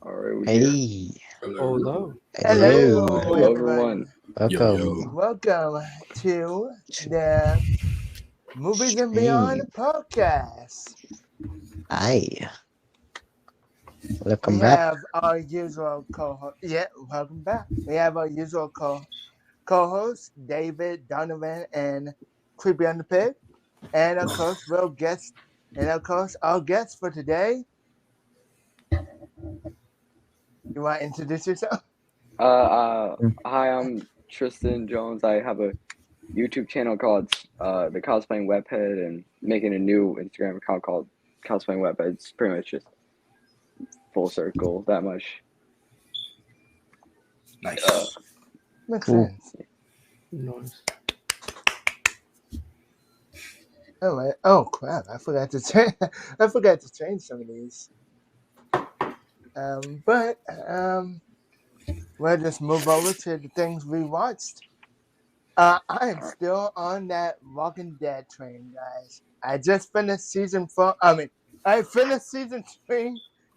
All right, we here. Hey. Hello. Hello. Hello, everyone. Welcome. Welcome to the Movies and Beyond podcast. Hi. We Welcome back. have our usual co-host. Yeah, welcome back. We have our usual co-hosts, David, Donovan, and Creepy on the Pig. And of course, our guest for today. You want to introduce yourself? Hi, I'm Trystan Jones. I have a YouTube channel called The Cosplaying Webhead and making a new Instagram account called Cosplaying Webhead. It's pretty much just full circle, that much. Nice. Makes sense. Nice. All right. Oh crap! I forgot to change some of these. But we'll just move over to the things we watched. I am still on that Walking Dead train, guys. I just finished season 4. I finished season 3.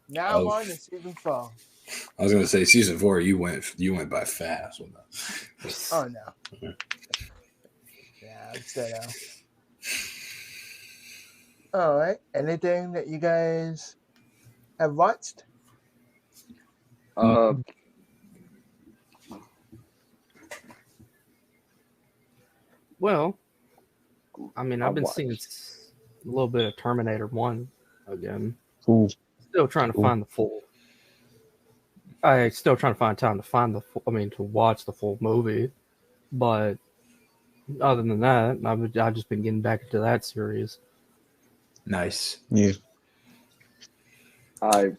Now I'm on to season 4. I was gonna say season 4. You went by fast. Oh no. Yeah, I'm still down. All right. Anything that you guys have watched? Well, I mean, I've been seeing a little bit of Terminator 1 again. Ooh. Still trying to find the full. I still trying to find time to find the. To watch the full movie, but other than that, I've just been getting back into that series. Nice. Yeah. I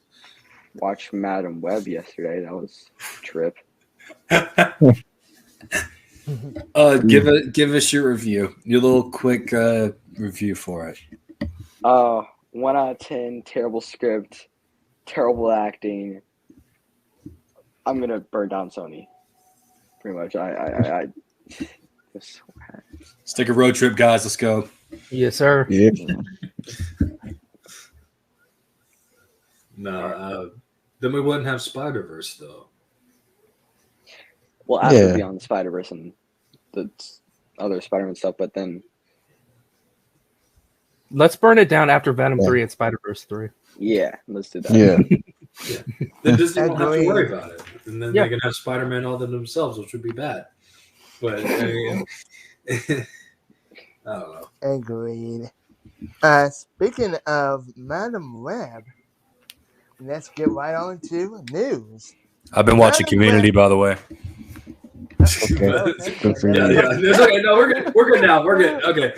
watched Madam Web yesterday. That was a trip. Give us your review. Your little quick review for it. 1 out of 10. Terrible script, terrible acting. I'm gonna burn down Sony. Pretty much. I just Let's take a road trip, guys. Let's go. Yes, sir. Yeah. No, then we wouldn't have Spider-Verse though. Well, after Beyond the Spider-Verse and the other Spider-Man stuff, but then Let's burn it down after Venom 3 and Spider-Verse 3. yeah, let's do that. Yeah. Then Disney won't have to worry about it, and then they can have Spider-Man all to themselves, which would be bad. But I don't know. Agreed. Speaking of Madam Web, let's get right on to news. I've been watching Community, by the way. Okay. Good for you. Yeah. It's okay. No, we're good. We're good now. We're good. Okay.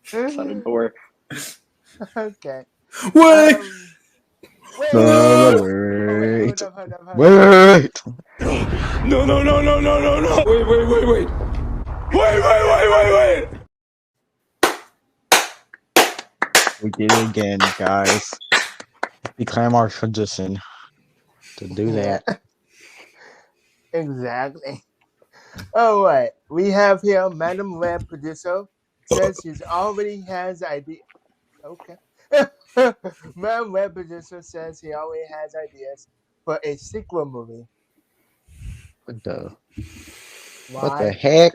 Son of door. Okay. Wait. Wait. Wait. Hold up. Wait. No. Wait. Wait. We did it again, guys. Became our tradition to do that. Exactly. All right. We have here Madam Web producer says she's already has idea. Okay. Madam Web producer says he already has ideas for a sequel movie. What the Why? heck?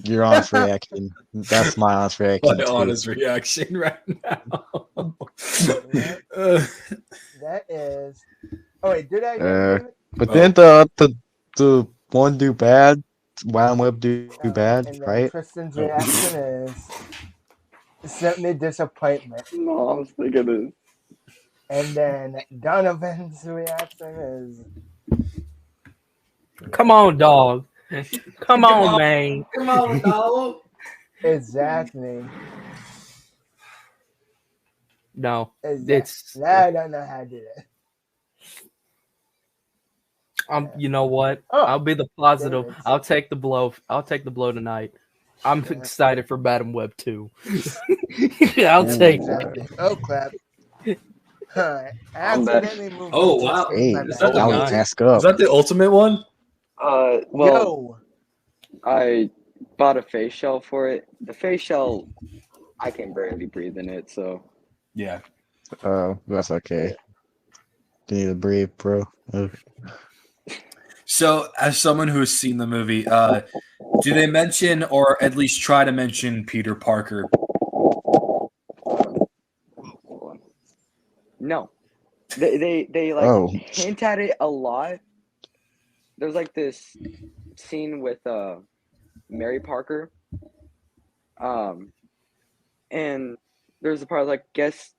Your honest reaction. That's my honest reaction. My honest reaction right now. That is. Oh wait, did I? But then the one do bad, Wild Web do bad, and then right? Tristan's reaction is simply disappointment. No, I was thinking it. And then Donovan's reaction is Come on, dog. Come on, man. Come on, dog. exactly. No, It's. I don't know how to do that. You know what? Oh, I'll be the positive. I'll take the blow. I'll take the blow tonight. I'm excited for Madam Web 2. I'll take it. Oh crap! I accidentally moved. Oh wow! Hey, Is that I would the mask up. Is that the ultimate one? Well, Yo. I bought a face shell for it. The face shell, I can barely breathe in it, so Yeah. Oh, that's okay. You need to breathe, bro. So, as someone who has seen the movie, do they mention or at least try to mention Peter Parker? No, they like Oh. hint at it a lot. There's like this scene with Mary Parker, and there's the part like guess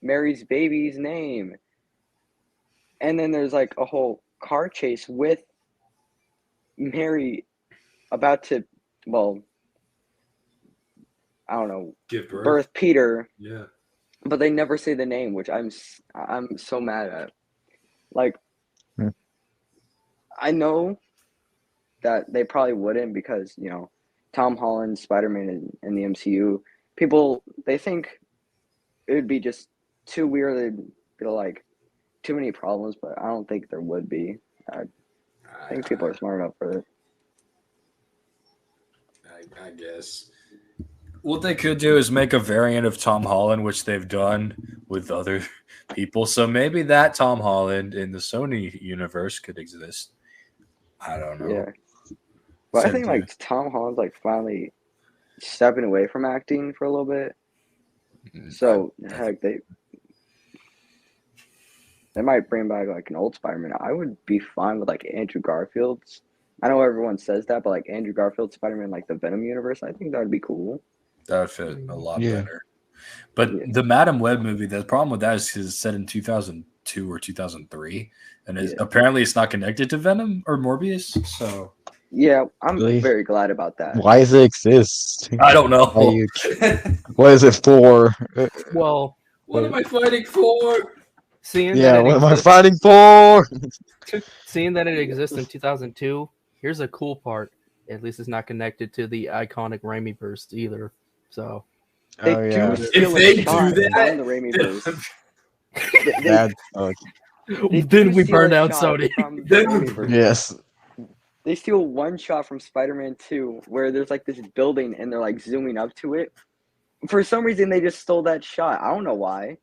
Mary's baby's name, and then there's like a whole car chase with Mary about to, well, I don't know, Give birth. birth Peter, Yeah. but they never say the name, which I'm so mad at. Like, I know that they probably wouldn't because, you know, Tom Holland, Spider-Man in the MCU, people, they think it would be just too weird. It'd be like too many problems, but I don't think there would be. I think people are smart enough for it. I guess. What they could do is make a variant of Tom Holland, which they've done with other people. So maybe that Tom Holland in the Sony universe could exist. I don't know. Yeah. But I think like Tom Holland's like finally stepping away from acting for a little bit. So heck, they might bring back like an old Spider-Man. I would be fine with like Andrew Garfield's. I know everyone says that, but like Andrew Garfield's Spider-Man, like the Venom universe, I think that would be cool. That would fit a lot Yeah. better. But the Madam Web movie, the problem with that is because it's set in 2002 or 2003, and apparently it's not connected to Venom or Morbius. So yeah, I'm Really? very glad about that. Why does it exist? I don't know. What is it for? Well, What am I fighting for? seeing Yeah, that what it am I exists, fighting for? seeing that it exists in 2002, here's a cool part. At least it's not connected to the iconic Raimi burst either. So They Oh, yeah. do steal If they a do shot that, from the Raimi verse. That, They then do we steal burned a out shot Sony. from the Then Raimi we- verse. yes. They steal one shot from Spider-Man 2 where there's like this building and they're like zooming up to it. For some reason, they just stole that shot. I don't know why.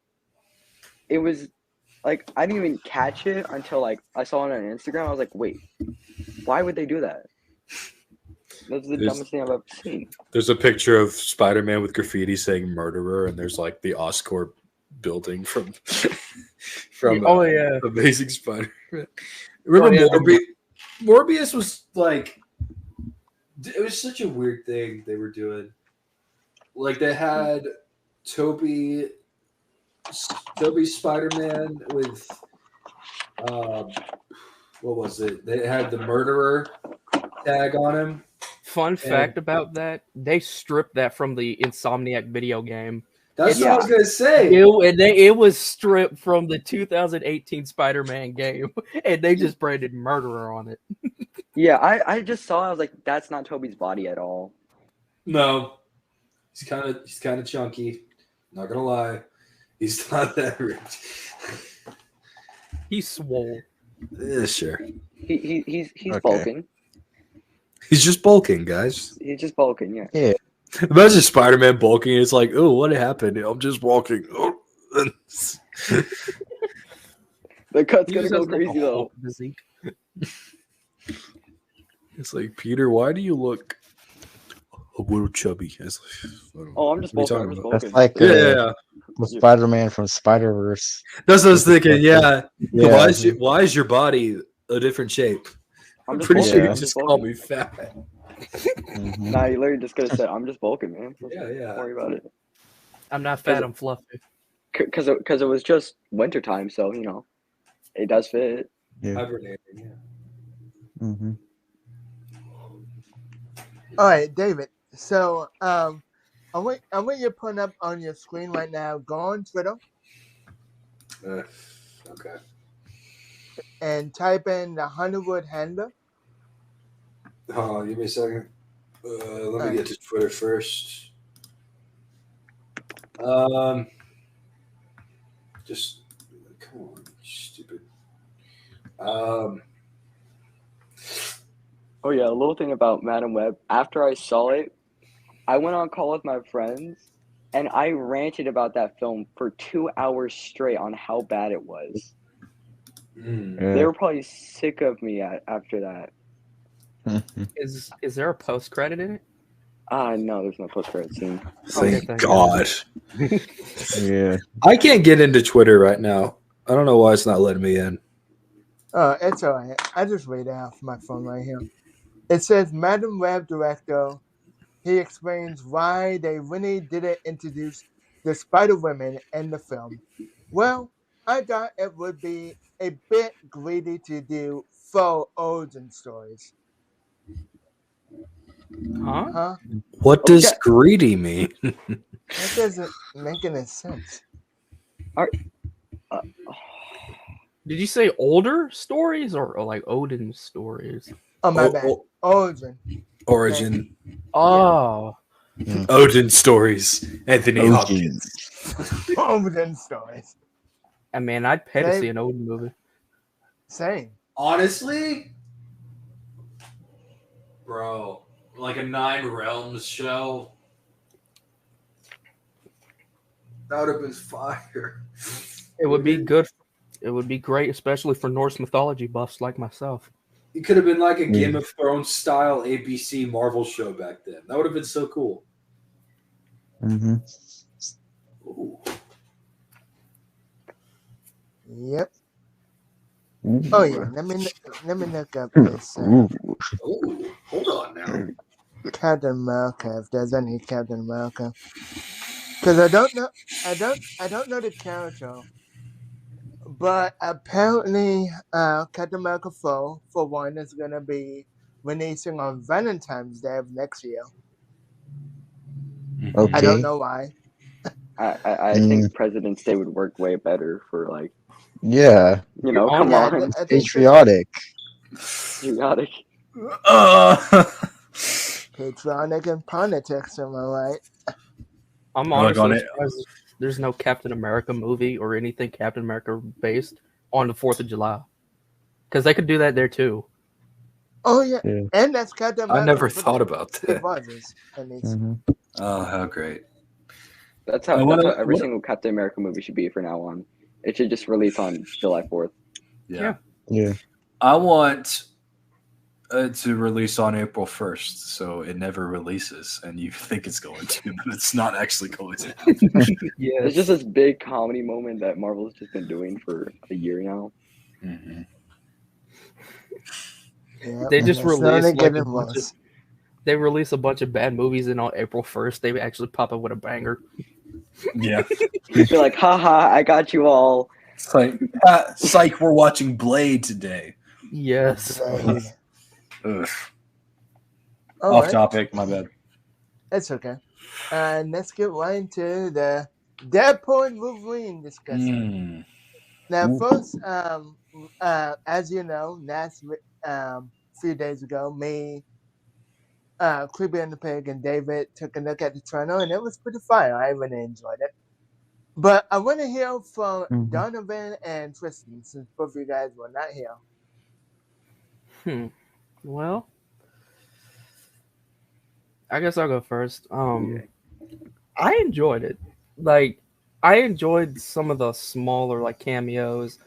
It was like, I didn't even catch it until like I saw it on Instagram. I was like, wait, why would they do that? That's the dumbest thing I've ever seen. There's a picture of Spider-Man with graffiti saying "murderer," and there's like the Oscorp building from Amazing Spider-Man. Remember Morbius was like, it was such a weird thing they were doing. Like they had Toby Spider-Man with what was it? They had the murderer tag on him. Fun fact about that, they stripped that from the Insomniac video game. That's what I was gonna say. It was stripped from the 2018 Spider-Man game, and they just branded murderer on it. Yeah, I just saw it. I was like, that's not Toby's body at all. No, he's kind of chunky. Not gonna lie, he's not that rich. He's swole. Yeah, sure. He's Okay. bulking. He's just bulking, guys. He's just bulking. Yeah. Yeah. Imagine Spider-Man bulking. It's like, oh, what happened? I'm just walking. Oh. The cut's He gonna just go has, like, a crazy though. Hulk physique. It's like, Peter, why do you look a little chubby? It's like, Oh, I'm just what are you bulking. I'm just talking That's bulking. like yeah. the Spider-Man from Spider-Verse. That's what I was thinking. Yeah. Yeah. Why is your body a different shape? I'm just Pretty bulking. sure you I'm just bulking. call me fat. Mhm. Nah, you literally just could have said, I'm just bulking, man. Yeah. Don't worry about it. I'm not fat, I'm fluffy. Because it was just wintertime, so, you know, it does fit. Hibernating. Yeah. Mhm. All right, David. So, I want you to put up on your screen right now. Go on Twitter Okay. and type in the Hollywood Handler. Hold on, give me a second. Let me get to Twitter first. Just come on, stupid. Oh, yeah, a little thing about Madam Web. After I saw it, I went on call with my friends, and I ranted about that film for 2 hours straight on how bad it was. They were probably sick of me after that. Is there a post credit in it? No, there's no post-credit scene. Thank thank God. Yeah. I can't get into Twitter right now. I don't know why it's not letting me in. Oh, it's alright. I just read it off my phone right here. It says, Madam Web Director, he explains why they really didn't introduce the Spider-Women in the film. Well, I thought it would be a bit greedy to do full origin stories. Huh? What does greedy mean? That doesn't make any sense. Did you say older stories or like Odin stories? Oh, my bad. Origin. Origin. Oh. Odin stories. Anthony Hopkins. Origin stories. I mean, I'd pay to see an Odin movie. Same. Honestly, bro, like a 9 Realms show. That would have been fire. It would be good. It would be great, especially for Norse mythology buffs like myself. It could have been like a Game of Thrones style ABC Marvel show back then. That would have been so cool. Mm-hmm. Ooh. Yep. Oh yeah. Let me look up this. Ooh, hold on now. Captain America. If there's any Captain America, because I don't know the character. But apparently, Captain America 4, for one, is going to be releasing on Valentine's Day of next year. Okay. I don't know why. I think President's Day would work way better for, like, Yeah. you know, come on. Patriotic. Patriotic. Patriotic in politics, am I right? I'm honestly surprised there's no Captain America movie or anything Captain America based on the 4th of July. Because they could do that there too. Oh, yeah. And that's Captain America. I never thought about that. Oh, how great. That's how every single Captain America movie should be from now on. It should just release on July 4th. Yeah. I want to release on April 1st, so it never releases, and you think it's going to, but it's not actually going to happen. It's just this big comedy moment that Marvel's just been doing for a year now. Mm-hmm. They just release they release a bunch of bad movies, and on April 1st, they actually pop up with a banger. Yeah. You're like, haha, I got you all. It's like, psych, we're watching Blade today. Yes. Ugh. Off topic, my bad. It's okay. Let's get right into the Deadpool and Wolverine discussion. Now, first, as you know, last few days ago, me, Creepy and the Pig, and David took a look at the trailer, and it was pretty fire. I really enjoyed it. But I want to hear from Donovan and Trystan, since both of you guys were not here. Well, I guess I'll go first. I enjoyed it. Like, I enjoyed some of the smaller, like, cameos,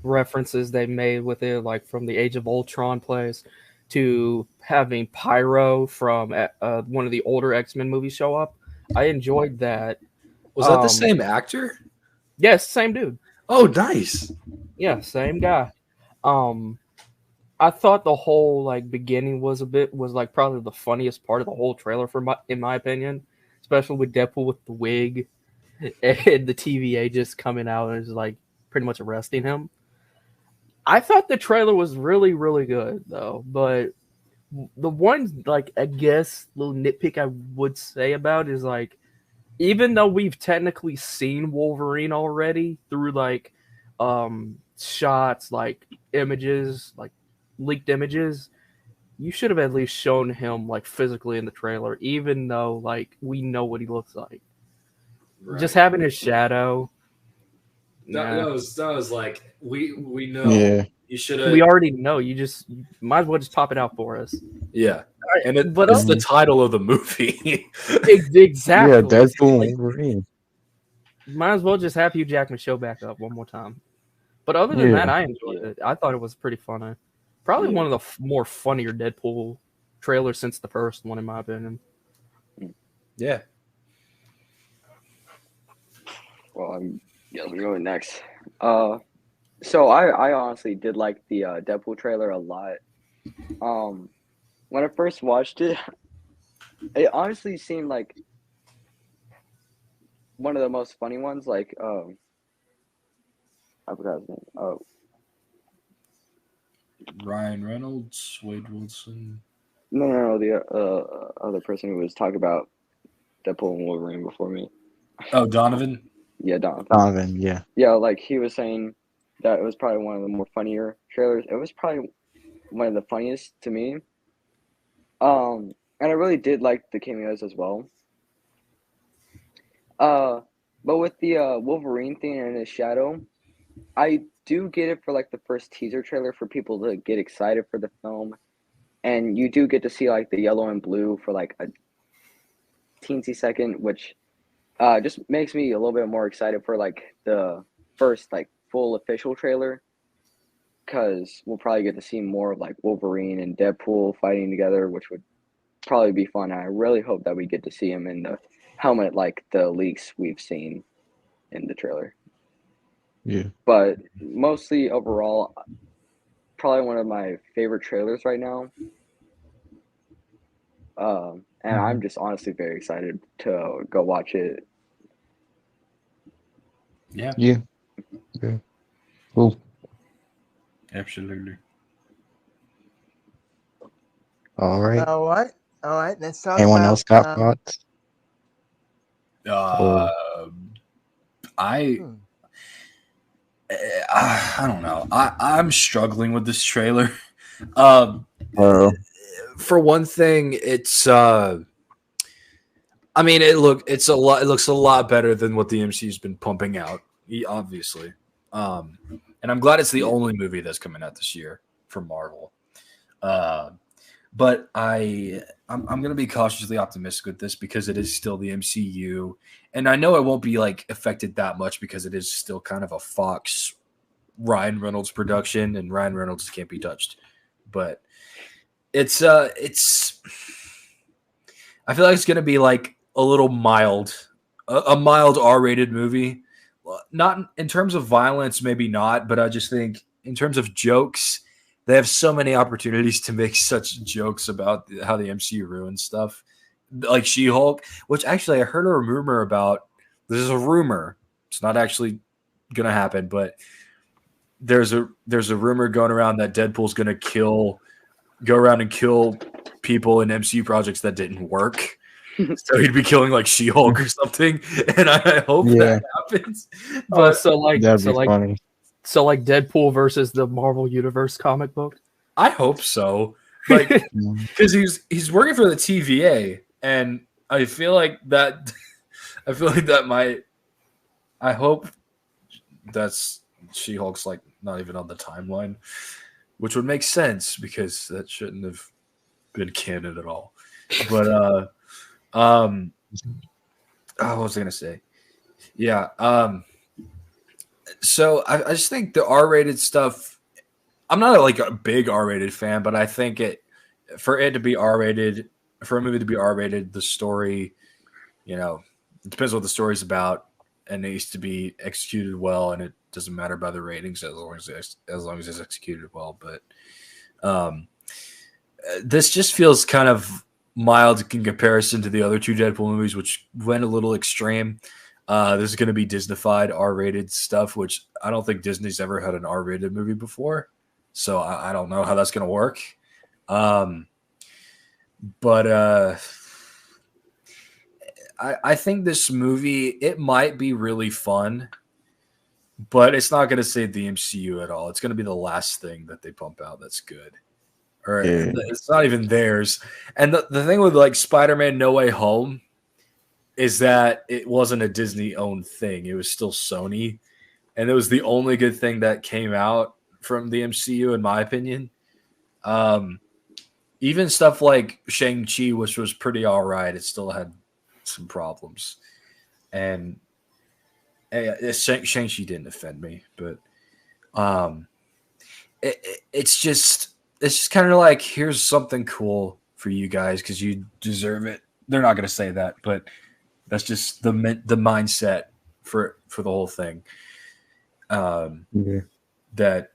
references they made with it, like from the Age of Ultron place to having Pyro from one of the older X-Men movies show up. I enjoyed that. Was that the same actor? Yes, same dude. Oh, nice. Yeah, same guy. I thought the whole like beginning was like probably the funniest part of the whole trailer in my opinion, especially with Deadpool with the wig and the TVA just coming out and just like pretty much arresting him. I thought the trailer was really, really good though, but the one like I guess little nitpick I would say about is like even though we've technically seen Wolverine already through like shots, like images, like leaked images, you should have at least shown him like physically in the trailer, even though like we know what he looks like. Right. Just having his shadow. That was like we know You should have. We already know. You might as well just pop it out for us. Yeah, and it's But the title of the movie. Exactly. Yeah, Deadpool and Wolverine. Might as well just have Hugh Jackman show back up one more time. But other than that, I enjoyed it. I thought it was pretty funny. Probably one of the more funnier Deadpool trailers since the first one, in my opinion. Yeah. Well, I'm going next. So I honestly did like the Deadpool trailer a lot. When I first watched it, it honestly seemed like one of the most funny ones. Like, I forgot his name. Oh, Ryan Reynolds, Wade Wilson. no, the other person who was talking about Deadpool and Wolverine before me. Oh, Donovan. Yeah, Donovan. Donovan, yeah. Yeah, like he was saying that it was probably one of the more funnier trailers. It was probably one of the funniest to me. And I really did like the cameos as well. But with the Wolverine thing and his shadow, I do get it for like the first teaser trailer for people to get excited for the film, and you do get to see like the yellow and blue for like a teensy second, which just makes me a little bit more excited for like the first like full official trailer, because we'll probably get to see more of like Wolverine and Deadpool fighting together, which would probably be fun. I really hope that we get to see him in the helmet like the leaks we've seen in the trailer. Yeah. But mostly overall, probably one of my favorite trailers right now. And I'm just honestly very excited to go watch it. Yeah. Yeah. Okay. Cool. Absolutely. All right. All right. Let's talk Anyone about, else got thoughts? I don't know. I'm struggling with this trailer. For one thing, it's I mean, it looks a lot better than what the MCU's been pumping out, obviously. And I'm glad it's the only movie that's coming out this year from Marvel. But I'm going to be cautiously optimistic with this because it is still the MCU, and I know it won't be like affected that much because it is still kind of a Fox Ryan Reynolds production, and Ryan Reynolds can't be touched. But it's I feel like it's going to be like a little mild, a mild R-rated movie. Not in terms of violence, maybe not, but I just think in terms of jokes, they have so many opportunities to make such jokes about how the MCU ruins stuff, like She-Hulk, which actually I heard a rumor about. This is a rumor; it's not actually going to happen, but there's a rumor going around that Deadpool's going to go around and kill people in MCU projects that didn't work. So he'd be killing like She-Hulk or something, and I hope that happens. But that'd be funny. So like Deadpool versus the Marvel Universe comic book? I hope so. Like because he's working for the TVA, and I feel like that might, I hope that's She-Hulk's like not even on the timeline, which would make sense because that shouldn't have been canon at all. But what was I gonna say? Yeah. So I just think the R-rated stuff. I'm not like a big R-rated fan, but I think for a movie to be R-rated, the story, it depends what the story's about, and it needs to be executed well, and it doesn't matter by the ratings as long as it's executed well. But this just feels kind of mild in comparison to the other two Deadpool movies, which went a little extreme. This is going to be Disney-fied R-rated stuff, which I don't think Disney's ever had an R-rated movie before. So I don't know how that's going to work. But I think this movie, it might be really fun, but it's not going to save the MCU at all. It's going to be the last thing that they pump out that's good. Or it's not even theirs. And the thing with like Spider-Man No Way Home is that it wasn't a Disney-owned thing. It was still Sony. And it was the only good thing that came out from the MCU, in my opinion. Even stuff like Shang-Chi, which was pretty all right, it still had some problems. And Shang-Chi didn't offend me, but it's just kind of like, here's something cool for you guys because you deserve it. They're not going to say that, but that's just the mindset for the whole thing. That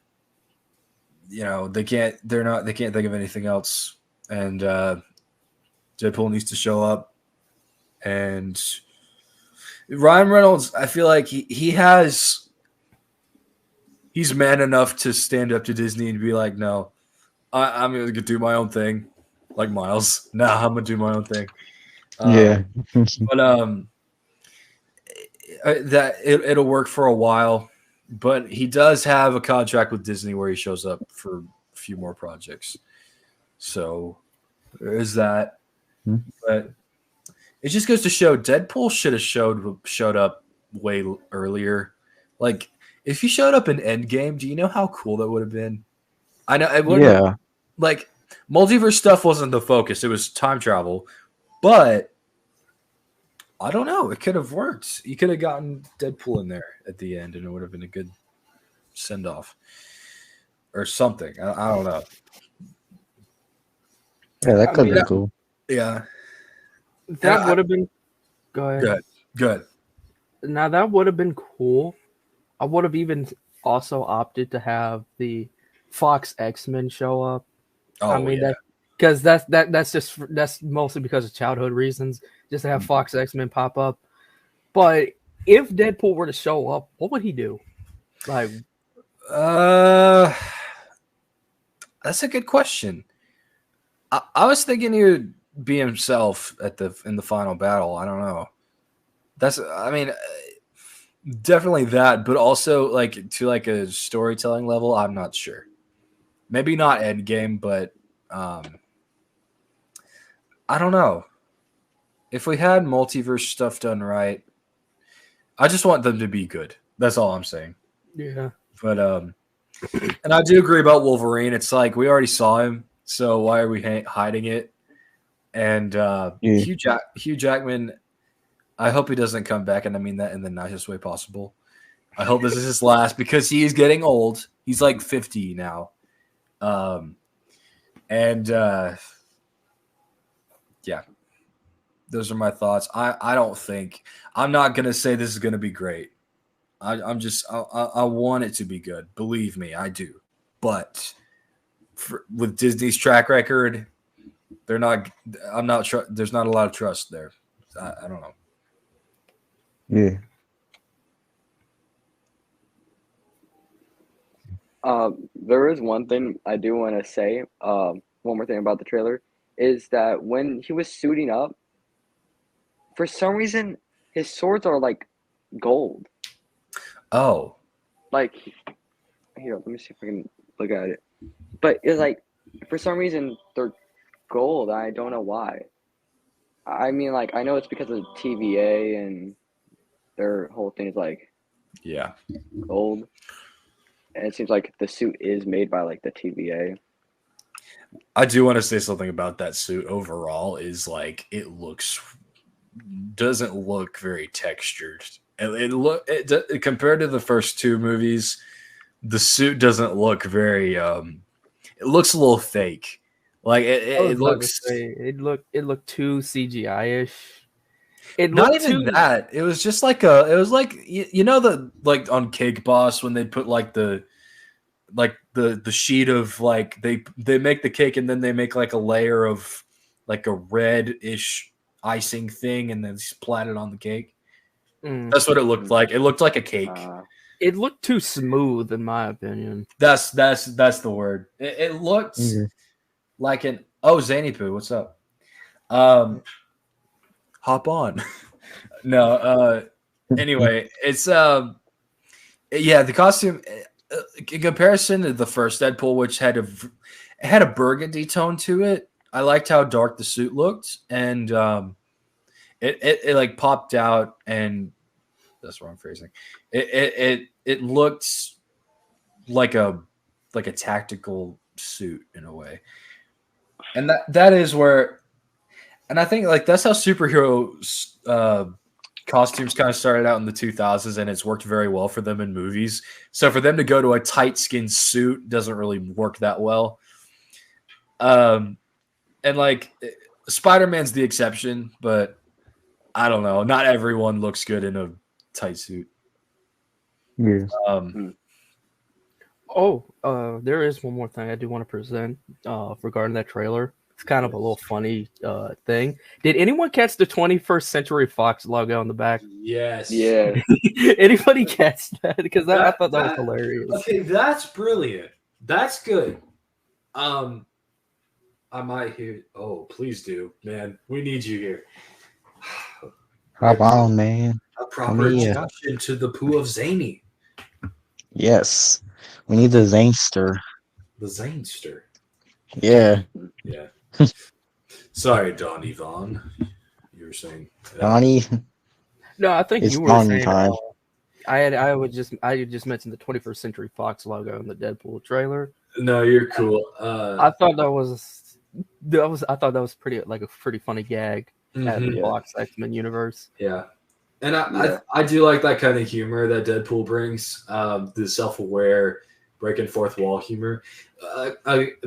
they can't think of anything else, and Deadpool needs to show up. And Ryan Reynolds, I feel like he's man enough to stand up to Disney and be like, no, I'm going to do my own thing, like Miles. No, I'm going to do my own thing. But that it'll work for a while. But he does have a contract with Disney where he shows up for a few more projects. So there is that. But it just goes to show Deadpool should have showed up way earlier. Like, if he showed up in Endgame, do you know how cool that would have been? I know it would. Yeah. Like, multiverse stuff wasn't the focus; it was time travel. But I don't know. It could have worked. You could have gotten Deadpool in there at the end, and it would have been a good send off or something. I don't know. Yeah, that could be cool. Yeah. That would have been good. Now that would have been cool. I would have even also opted to have the Fox X-Men show up. Oh, I mean, because that's mostly because of childhood reasons, just to have Fox X-Men pop up. But if Deadpool were to show up, what would he do? Like, that's a good question. I was thinking he would be himself in the final battle. I don't know. Definitely that, but also like to like a storytelling level, I'm not sure. Maybe not Endgame, but I don't know. If we had multiverse stuff done right, I just want them to be good. That's all I'm saying. Yeah. But and I do agree about Wolverine. It's like we already saw him, so why are we hiding it? And Hugh Jackman, I hope he doesn't come back, and I mean that in the nicest way possible. I hope this is his last because he is getting old. He's like 50 now. Yeah, those are my thoughts. I'm not going to say this is going to be great. I want it to be good. Believe me, I do. But with Disney's track record, there's not a lot of trust there. I don't know. Yeah. There is one thing I do want to say. One more thing about the trailer is that when he was suiting up, for some reason, his swords are like gold. Oh. Like, here, let me see if I can look at it. But it's like, for some reason, they're gold. I don't know why. I mean, like, I know it's because of TVA and their whole thing is like, gold. And it seems like the suit is made by like the TVA. I do want to say something about that suit overall is like it doesn't look very textured. It compared to the first two movies, the suit doesn't look very it looks a little fake. Like it looks it looked too CGI-ish. Not even that. It was just like the like on Cake Boss when they put like the sheet of like they make the cake and then they make like a layer of like a red-ish icing thing and then splat it on the cake. That's what it looked like. It looked like a cake. It looked too smooth, in my opinion. That's the word. It looked like an Zaneypoo. What's up? Hop on. No. Anyway, it's the costume in comparison to the first Deadpool, which had a burgundy tone to it. I liked how dark the suit looked, and it like popped out, and that's wrong phrasing. It looked like a like a tactical suit in a way. And that is where, and I think like that's how superhero costumes kind of started out in the 2000s, and it's worked very well for them in movies. So for them to go to a tight skin suit doesn't really work that well. And like Spider-Man's the exception, but I don't know. Not everyone looks good in a tight suit. Yeah. There is one more thing I do want to present regarding that trailer. It's kind of a little funny thing. Did anyone catch the 21st Century Fox logo on the back? Yes. Yeah. Anybody catch that? Because I thought that was hilarious. Okay, that's brilliant. That's good. I might hear. Oh, please do, man. We need you here. Hop on, man. A proper introduction to the poo of Zaney. Yes. We need the Zanester. The Zanester. Yeah. Yeah. Sorry, Don Yvonne. You were saying Donnie. No, I think It's you were Donnie saying. time. I just mentioned the 21st Century Fox logo in the Deadpool trailer. No, you're cool. I thought that was pretty like a pretty funny gag at the Fox X-Men universe. Yeah. And I do like that kind of humor that Deadpool brings, the self-aware, breaking fourth wall humor.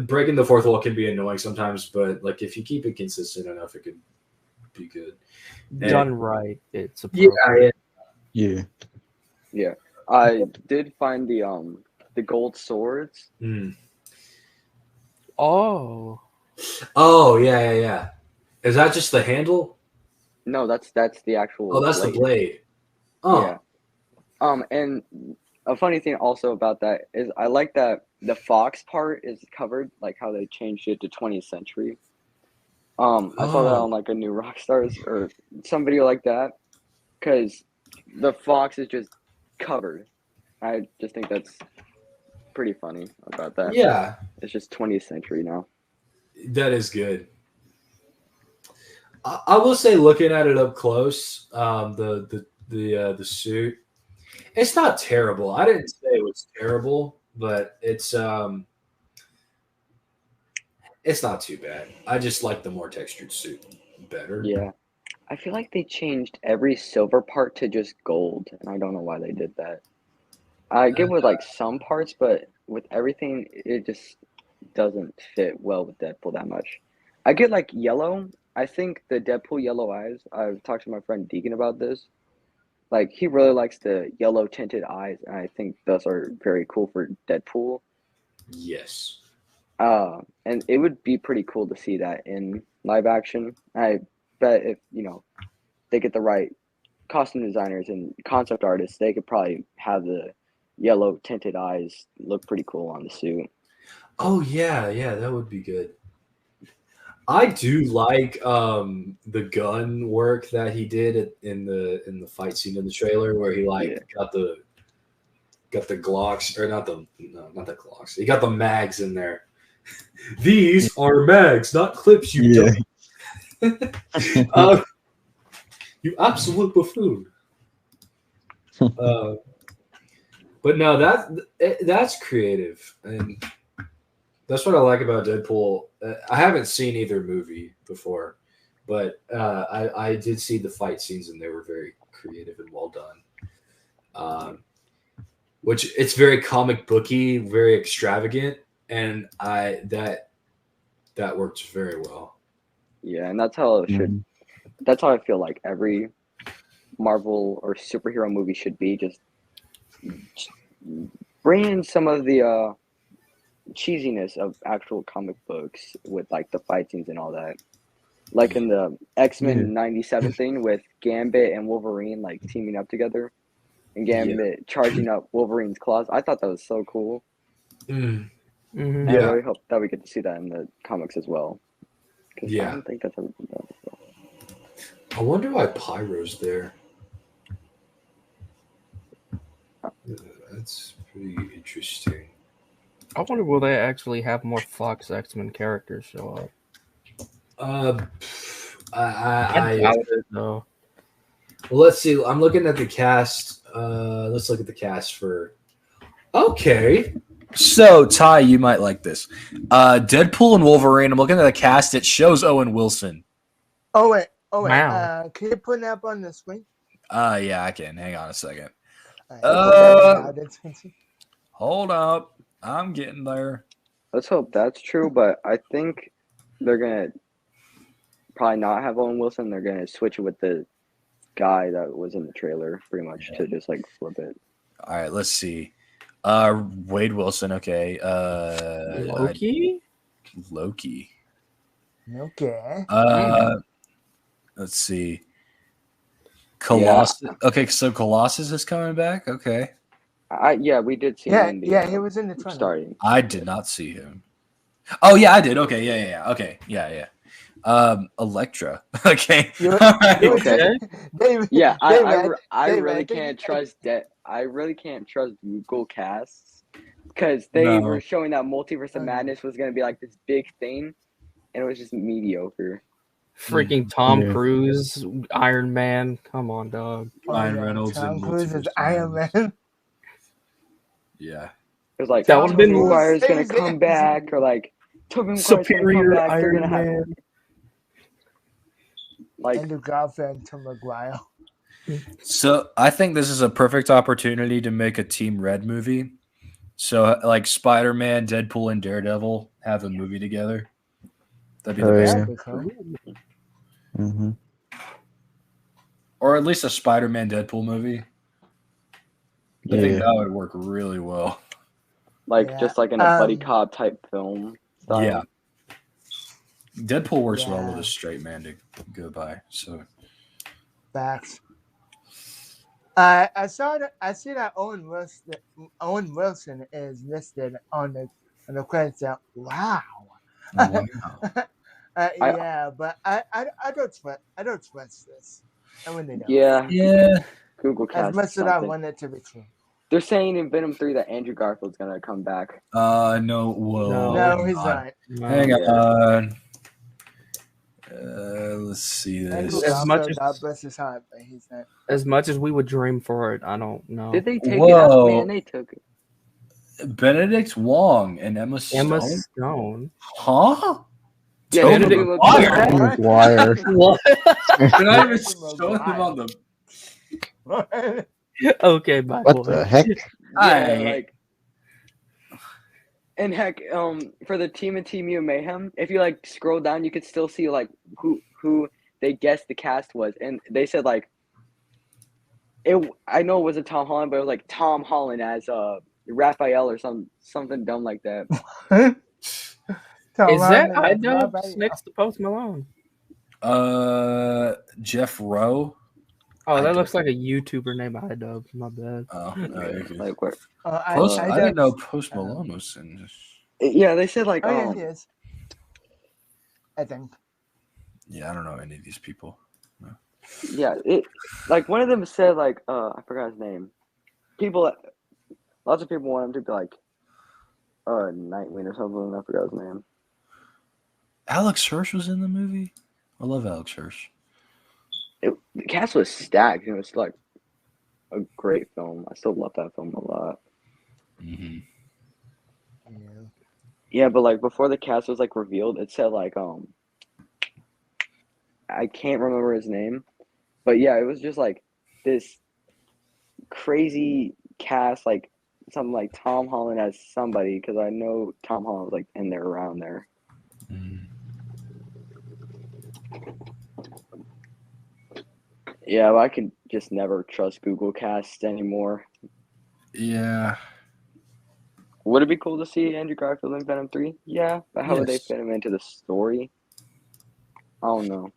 Breaking the fourth wall can be annoying sometimes, but like if you keep it consistent enough, it could be good. Done right, it's appropriate. Yeah. Yeah. I did find the gold swords. Oh, yeah. Is that just the handle? No, that's the actual. Oh, that's blade. the blade. Oh, yeah. And a funny thing also about that is I like that the Fox part is covered, like how they changed it to 20th century. I saw that on like a new Rockstars or some video like that, because the Fox is just covered. I just think that's pretty funny about that. yeah, It's just 20th century now. that is good. I will say, looking at it up close, the suit, it's not terrible. I didn't say it was terrible, but it's not too bad. I just like the more textured suit better. Yeah. I feel like they changed every silver part to just gold, and I don't know why they did that. I get with like some parts, but with everything, it just doesn't fit well with Deadpool that much. I get like yellow. I think the Deadpool yellow eyes, I've talked to my friend Deegan about this. Like, he really likes the yellow tinted eyes, and I think those are very cool for Deadpool. Yes. And it would be pretty cool to see that in live action. I bet if, they get the right costume designers and concept artists, they could probably have the yellow tinted eyes look pretty cool on the suit. Oh yeah, that would be good. I do like the gun work that he did in the fight scene in the trailer, where he got the Glocks, or not the Glocks. He got the mags in there. These are mags, not clips. You you absolute buffoon. But no, that's creative, and that's what I like about Deadpool. I haven't seen either movie before, but I did see the fight scenes, and they were very creative and well done. Which it's very comic booky, very extravagant, and that works very well. Yeah, and that's how it should. That's how I feel like every Marvel or superhero movie should be. Just bring in some of the cheesiness of actual comic books with like the fight scenes and all that. Like in the X-Men 97 thing with Gambit and Wolverine like teaming up together, and Gambit charging up Wolverine's claws. I thought that was so cool. And I really hope that we get to see that in the comics as well. I don't think that's ever been done before. I wonder why Pyro's there. That's pretty interesting. I wonder, will they actually have more Fox X-Men characters show up? I doubt it, though. Well, let's see. I'm looking at the cast. Let's look at the cast for. Okay, So, Ty, you might like this. Deadpool and Wolverine. I'm looking at the cast. It shows Owen Wilson. Oh wait. Wow. Can you put that up on the screen? Yeah, I can. Hang on a second. Alright, Hold up. I'm getting there. Let's hope that's true, but I think they're gonna probably not have Owen Wilson. They're gonna switch it with the guy that was in the trailer, pretty much, to just like flip it. All right, let's see. Wade Wilson. Okay. Loki? Loki. Okay. Let's see. Colossus. Yeah. Okay, so Colossus is coming back. Okay. Yeah, we did see him. He was in the trailer. Starting. I did not see him. Oh yeah, I did. Okay, yeah. Okay, yeah. Electra. Okay. Okay. David, yeah, David, I really can't trust that. I really can't trust Google Casts because they were showing that Multiverse of Madness was going to be like this big thing, and it was just mediocre. Freaking Tom Cruise, Iron Man. Come on, dog. Ryan Reynolds Tom Cruise is Iron Man. Yeah. It was like that would have been Maguire's going to come back, or like Tobey Maguire's Superior back, Iron Man. Like Andrew Garfield and Tom Maguire. So I think this is a perfect opportunity to make a Team Red movie. So like Spider-Man, Deadpool, and Daredevil have a movie together. That'd be the best. Mm-hmm. Or at least a Spider-Man Deadpool movie. I think that would work really well. Like just like in a buddy cop type film style. Yeah. Deadpool works well with a straight man to go by. So facts. I see that Owen Wilson is listed on the credits. Wow. Yeah, but I don't trust this. I really don't. Yeah. Google Cast as much as I want it to be true. They're saying in Venom 3 that Andrew Garfield's gonna come back. No, whoa. No, he's not. Hang on. Let's see this. As much as God bless his heart, but he's not. As much as we would dream for it, I don't know. Did they take it out? Man, they took it. Benedict Wong and Emma Stone. Huh? Yeah, Benedict Maguire. What? They're not even showing him on the. Okay, bye. What the heck? And heck, for the Team and Team U Mayhem, if you like scroll down, you could still see like who they guessed the cast was, and they said like I know it wasn't Tom Holland, but it was like Tom Holland as Raphael or something dumb like that. Is that iDubbbz next to Post Malone? Jeff Rowe. Oh, that looks like a YouTuber named iDubbbz. My bad. Oh, no, like where? I didn't know Post Malone was in this. Yeah, they said like. Yeah, he is. I think. Yeah, I don't know any of these people. No. Yeah, like one of them said like I forgot his name. Lots of people want him to be like Nightwing or something. I forgot his name. Alex Hirsch was in the movie. I love Alex Hirsch. The cast was stacked. It was like a great film. I still love that film a lot. Mm-hmm. Yeah, but like before the cast was like revealed, it said like I can't remember his name, but yeah, it was just like this crazy cast, like something like Tom Holland as somebody, because I know Tom Holland was like in there around there. Mm. Yeah, but I can just never trust Google Cast anymore. Yeah. Would it be cool to see Andrew Garfield in Venom 3? Yeah, but how would they fit him into the story? I don't know.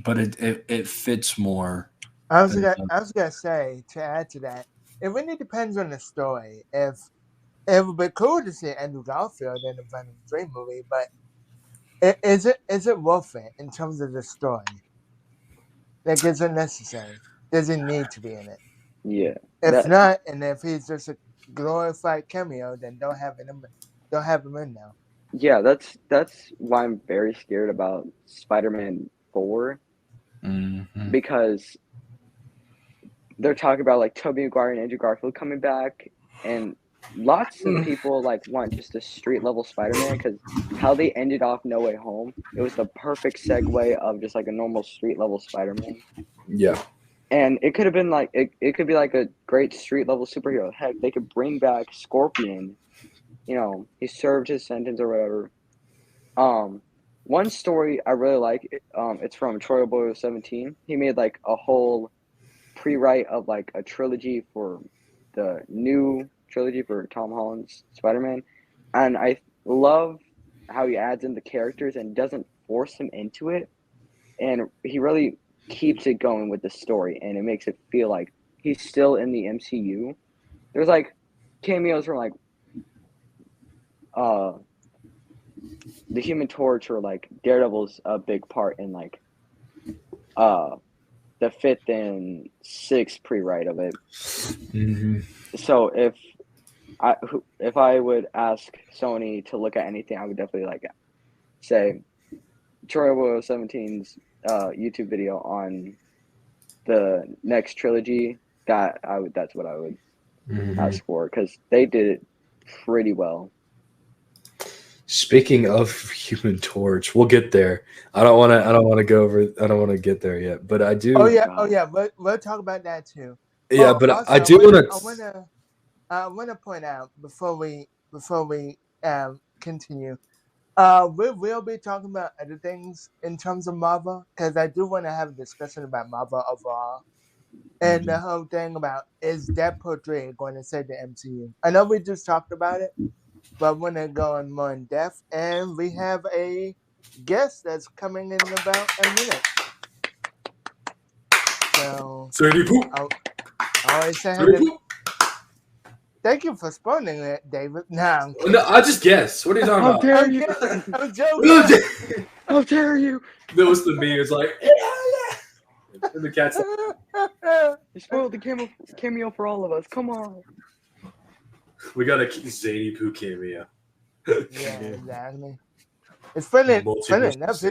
But it fits more. I was gonna say, to add to that, it really depends on the story. If it would be cool to see Andrew Garfield in a Venom 3 movie, but is it worth it in terms of the story? Like, is it necessary? Does it need to be in it? Yeah. If not, and if he's just a glorified cameo, then don't have him in now. Yeah, that's why I'm very scared about Spider-Man 4, because they're talking about like Tobey Maguire and Andrew Garfield coming back, and lots of people like want just a street level Spider-Man because how they ended off No Way Home, it was the perfect segue of just like a normal street level Spider-Man. Yeah. And it could have been like it could be like a great street level superhero. Heck, they could bring back Scorpion. You know, he served his sentence or whatever. One story I really like, it's from Troy Boyle 17. He made like a whole pre-write of like a trilogy for the new trilogy for Tom Holland's Spider-Man, and I love how he adds in the characters and doesn't force them into it, and he really keeps it going with the story, and it makes it feel like he's still in the MCU. There's like cameos from like the Human Torch or like Daredevil's a big part in like the 5th and 6th pre-write of it. Mm-hmm. So if I would ask Sony to look at anything, I would definitely like say Troy Boyle 17's YouTube video on the next trilogy. That's what I would ask for because they did it pretty well. Speaking of Human Torch, we'll get there. I don't want to get there yet, but I do. Oh yeah. We'll talk about that too. Yeah, Oh, but also, I do want to. I want to point out before we continue. We will be talking about other things in terms of Marvel because I do want to have a discussion about Marvel overall and the whole thing about is Deadpool 3 going to save the MCU. I know we just talked about it, but I want to go in more in depth, and we have a guest that's coming in about a minute. So, Zaneypoo. I always say thank you for spoiling it, David. No, I just guessed. What are you talking about? Dare you? I'm joking. How dare you? That was the meme. It's like, yeah. And the cat's like, You spoiled the cameo for all of us. Come on. we got a Zaneypoo cameo. Yeah, exactly. It's funny enough.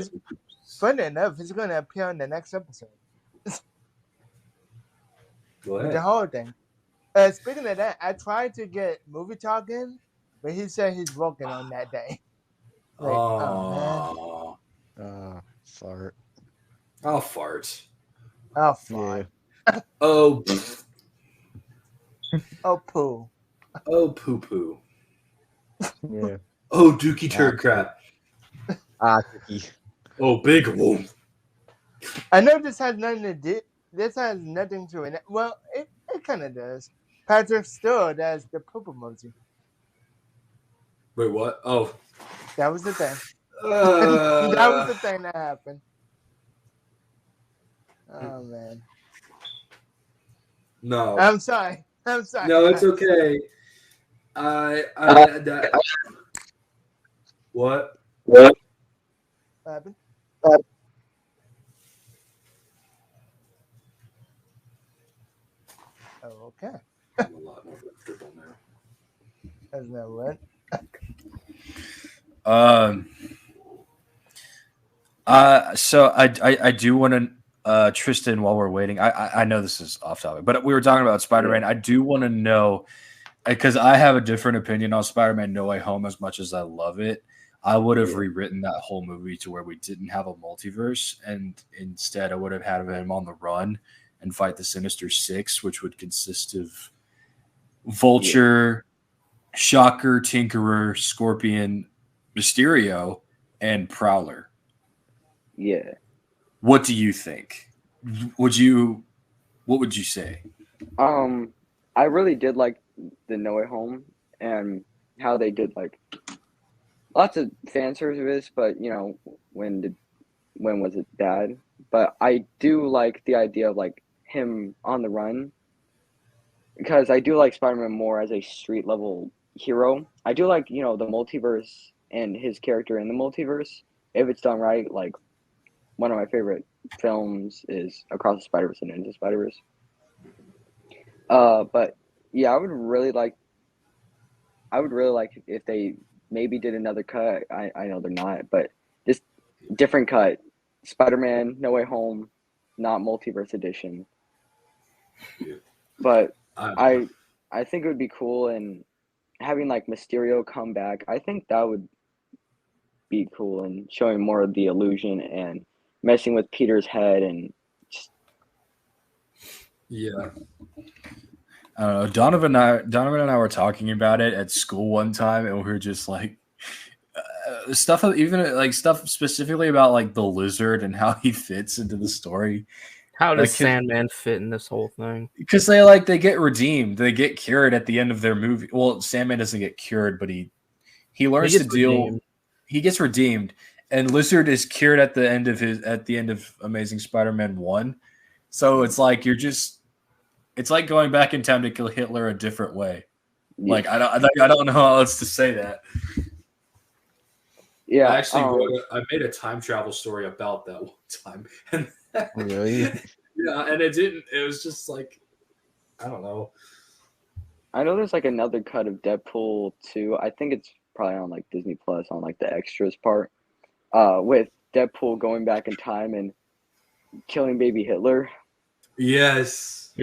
It's going to appear in the next episode. Go With ahead. the whole thing. Speaking of that, I tried to get Movie Talk in, but he said he's working on that day. Like, Oh, Fart. I'll fart. oh, fine. Oh, Oh, poo. oh, poo poo. Yeah. Oh, dookie turd crap. Cookie. Oh, big one. I know this has nothing to do. This has nothing to it. Well, it kind of does. Patrick Stewart as the poop emoji. Wait, what? Oh. That was the thing. That was the thing that happened. Oh man. No. I'm sorry. No, it's okay. What? What happened? Oh, okay. I'm a lot more comfortable now. That's not what. So I do want to Trystan, while we're waiting, I know this is off topic, but we were talking about Spider-Man. I do want to know, because I have a different opinion on Spider-Man No Way Home. As much as I love it, I would have rewritten that whole movie to where we didn't have a multiverse, and instead I would have had him on the run and fight the Sinister Six, which would consist of Vulture, Shocker, Tinkerer, Scorpion, Mysterio, and Prowler. Yeah. What do you think? What would you say? I really did like the No Way Home and how they did like lots of fan service, but you know, when was it bad? But I do like the idea of like him on the run, because I do like Spider-Man more as a street level hero. I do like, you know, the multiverse and his character in the multiverse if it's done right. Like one of my favorite films is Across the Spider-Verse and Into the Spider-Verse. But yeah, I would really like if they maybe did another cut. I know they're not, but just different cut. Spider-Man No Way Home, not multiverse edition. Yeah. But I think it would be cool, and having like Mysterio come back, I think that would be cool and showing more of the illusion and messing with Peter's head and just, Yeah. I don't know. Donovan and I were talking about it at school one time, and we were just like, stuff specifically about like the lizard and how he fits into the story. How does Like, Sandman fit in this whole thing? Because they get redeemed, they get cured at the end of their movie. Well, Sandman doesn't get cured, but he learns to deal. Redeemed. He gets redeemed, and Lizard is cured at the end of Amazing Spider-Man 1. So it's like it's like going back in time to kill Hitler a different way. yeah. Like I don't know how else to say that. Yeah, I actually I made a time travel story about that one time. And Really? yeah, and it didn't. It was just like, I don't know. I know there's like another cut of Deadpool 2. I think it's probably on like Disney Plus on like the extras part. With Deadpool going back in time and killing baby Hitler. Yes.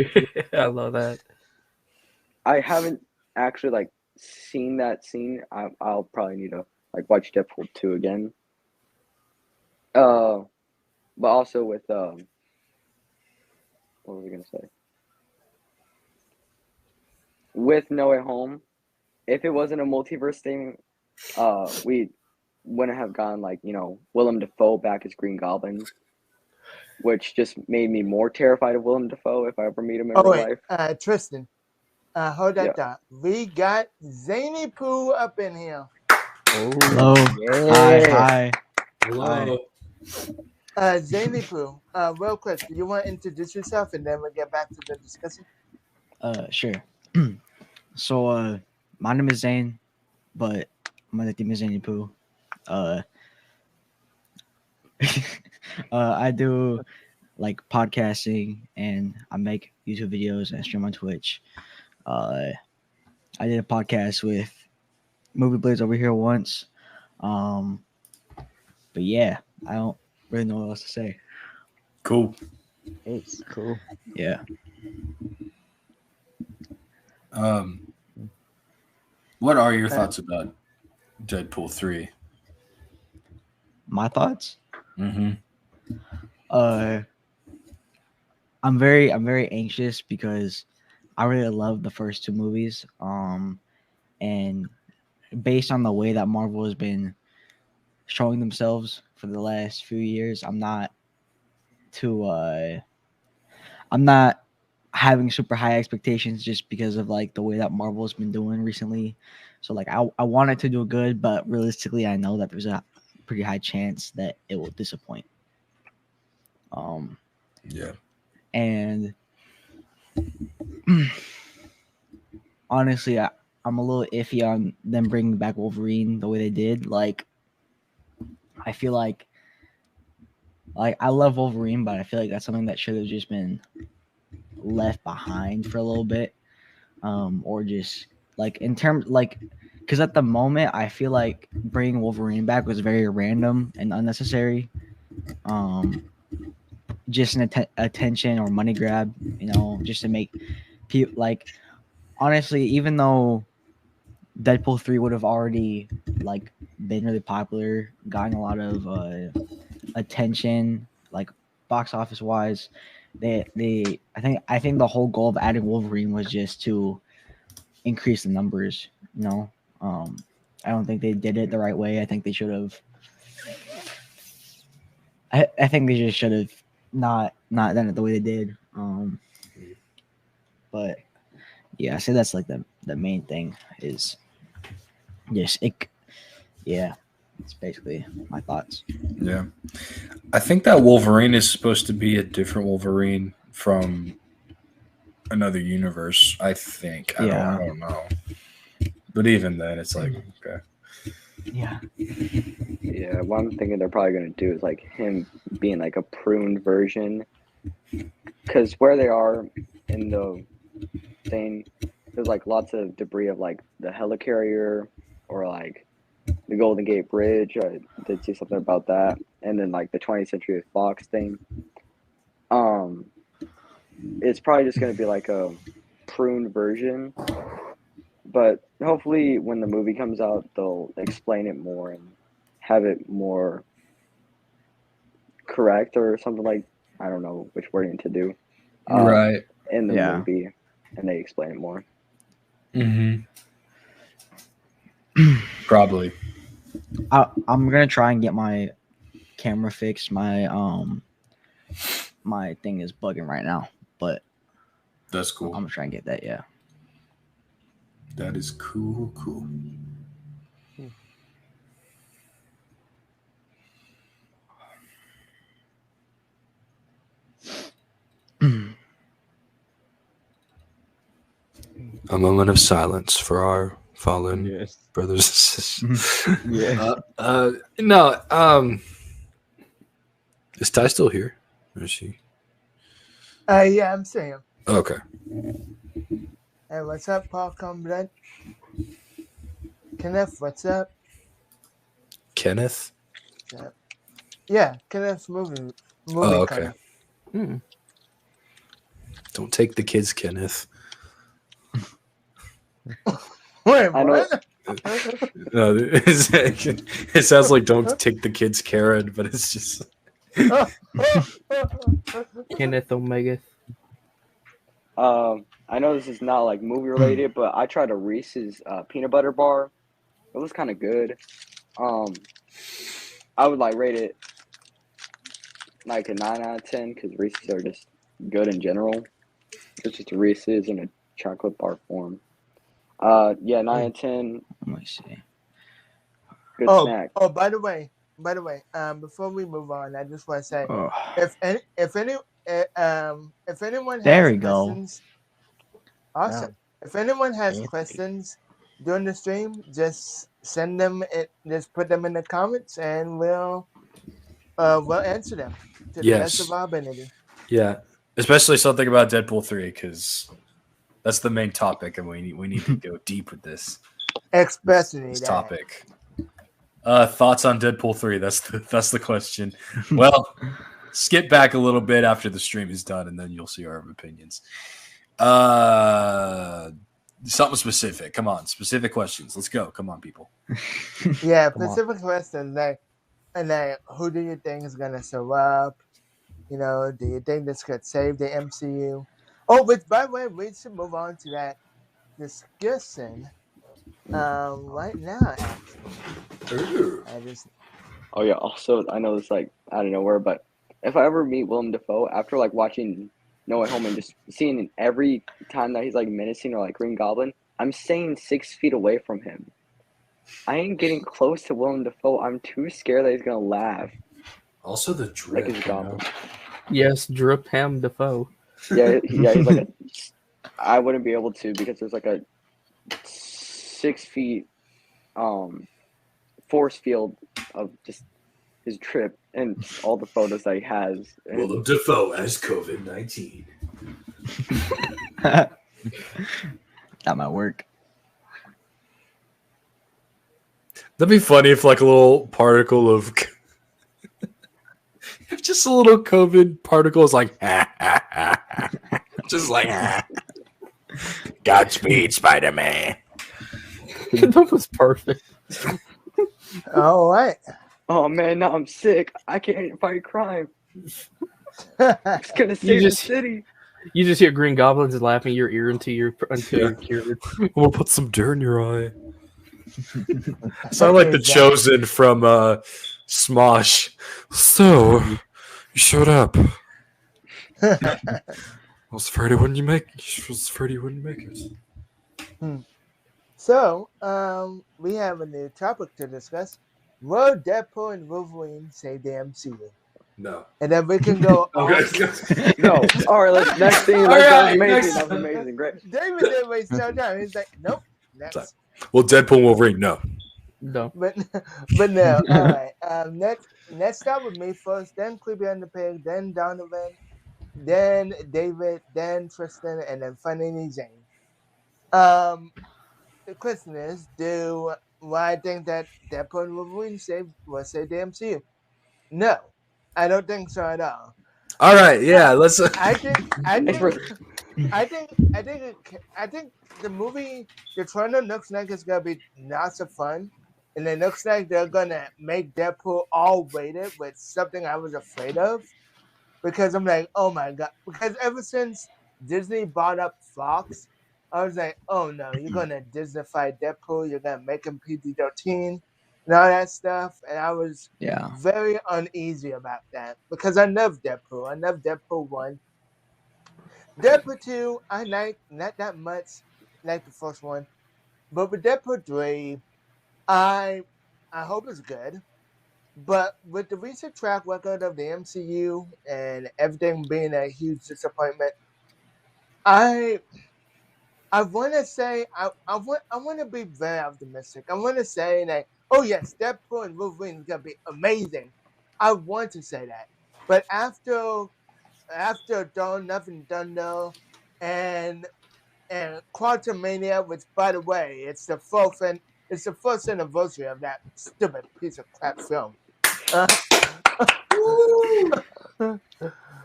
I love that. I haven't actually like seen that scene. I'll probably need to like watch Deadpool 2 again. But also with what was I gonna say? With No Way Home, if it wasn't a multiverse thing, we wouldn't have gotten like, you know, Willem Dafoe back as Green Goblin, which just made me more terrified of Willem Dafoe if I ever meet him in real life. Tristan, hold that Yeah. thought. We got Zaneypoo up in here. Hello. Yeah. Hi. Hello. Zaneypoo, real quick, do you want to introduce yourself and then we'll get back to the discussion? Sure. So, my name is Zane, but my nickname is Zaneypoo. I do like podcasting and I make YouTube videos and stream on Twitch. I did a podcast with Movie Blades over here once. But yeah, I don't really know what else to say. Cool. It's cool. Yeah. What are your thoughts about Deadpool 3? My thoughts? Mm-hmm. I'm very anxious because I really love the first two movies. And based on the way that Marvel has been showing themselves for the last few years, I'm not having super high expectations just because of like the way that Marvel's been doing recently. So like I want it to do good, but realistically I know that there's a pretty high chance that it will disappoint. Yeah. And honestly, I'm a little iffy on them bringing back Wolverine the way they did. Like, I feel like I love Wolverine, but I feel like that's something that should have just been left behind for a little bit, or just like in terms like, because at the moment I feel like bringing Wolverine back was very random and unnecessary. Just an attention or money grab, you know, just to make people like. Honestly, even though Deadpool 3 would have already like been really popular, gotten a lot of attention, like box office wise, I think the whole goal of adding Wolverine was just to increase the numbers. You know, I don't think they did it the right way. I think they should have. I think they just should have not done it the way they did. But yeah, I say that's like the main thing is just it. Yeah, it's basically my thoughts. Yeah. I think that Wolverine is supposed to be a different Wolverine from another universe, I think. I don't know. But even then, it's like, okay. Yeah. Yeah, what I'm thinking they're probably going to do is like him being like a pruned version. Because where they are in the thing, there's like lots of debris of like the helicarrier or like the Golden Gate Bridge. I did see something about that. And then like the 20th Century Fox thing. It's probably just going to be like a pruned version. But hopefully, when the movie comes out, they'll explain it more and have it more correct or something like. I don't know which wording to do. Right. In the Yeah. movie, and they explain it more. Mm-hmm. Probably. I'm gonna try and get my camera fixed. My my thing is bugging right now, but That's I'm cool. gonna try and get that. Yeah. That is cool. A moment of silence for our fallen Yes. brothers and sisters. Yeah. No. Is Ty still here? Or is she? Yeah, I'm saying. Okay. Hey, what's up, Popcorn Blood? Kenneth, what's up? Kenneth? Yeah, Kenneth's movie. Oh, okay. Kenneth. Don't take the kids, Kenneth. Wait, I know- what? No, it sounds like don't take the kids, Karen, but it's just. Kenneth Omega. I know this is not like movie related, but I tried a Reese's peanut butter bar. It was kind of good. I would like rate it like a 9 out of 10 because Reese's are just good in general. It's just a Reese's in a chocolate bar form. Yeah, 9 out of 10. Let me see. Good snack. Oh, by the way, before we move on, I just want to say, Oh. if anyone has There we go. questions, awesome. If anyone has questions during the stream, just send them. Just put them in the comments, and we'll answer them to the best of our ability. Yeah, especially something about Deadpool 3 because that's the main topic, and we need to go deep with this Especially this that. topic. Thoughts on Deadpool 3? That's the question. Well, skip back a little bit after the stream is done, and then you'll see our opinions. Something specific. Come on, specific questions. Let's go. Come on, people. Yeah, Come on. specific questions like who do you think is gonna show up? You know, do you think this could save the MCU? Oh, but by the way, we should move on to that discussion right now. Actually, I just Oh yeah. Also, I know it's like out of nowhere, but if I ever meet Willem Dafoe after like watching No Way Home and just seeing him every time that he's like menacing or like Green Goblin, I'm staying 6 feet away from him. I ain't getting close to Willem Dafoe. I'm too scared that he's gonna laugh Also, the like drip. he's a you goblin. know? Yes, Drip Ham Defoe. Yeah, he's like I wouldn't be able to because there's like a 6 feet force field of just his trip and all the photos that he has. And Willem Dafoe as COVID-19. That might work. That'd be funny if like a little particle of just a little COVID particle is like just like Godspeed, Spider-Man. That was perfect. all right. oh man, now I'm sick. I can't fight crime. It's gonna save just- the city. You just hear Green Goblins laughing your ear until you're cured. I'm gonna put some dirt in your eye. Sound like the Chosen from Smosh. So you showed up. I was afraid it wouldn't make it. So, we have a new topic to discuss. Will Deadpool and Wolverine save the MCU? No. And then we can go. Okay. No. All right, let's next thing. All That was right, amazing. next. That was amazing. Great. David didn't waste no time. He's like, nope. Next. Well, Deadpool and Wolverine, no. No. But no. All right. Next start with me first, then Creepy on the Pig, then Donovan, then David, then Trystan, and then finally Zane. The question is, do I think that Deadpool and Wolverine will save the MCU? No, I don't think so at all. All right, yeah, let's. I think think the movie, the trailer looks like it's gonna be lots of fun, and it looks like they're gonna make Deadpool all weighted, with something I was afraid of, because I'm like, oh my god, because ever since Disney bought up Fox, I was like, oh no, you're gonna Disneyfy Deadpool, you're gonna make him PG-13 and all that stuff, and I was very uneasy about that because I love Deadpool. I love Deadpool 1. Deadpool 2, I like not that much, like the first one. But with Deadpool 3, I hope it's good. But with the recent track record of the MCU and everything being a huge disappointment, I want to say I want to be very optimistic. I want to say that, oh yes, Deadpool and Wolverine is gonna be amazing. I want to say that, but after Dawn, Nothing Thunder, and Quantumania, which, by the way, it's the first anniversary of that stupid piece of crap film.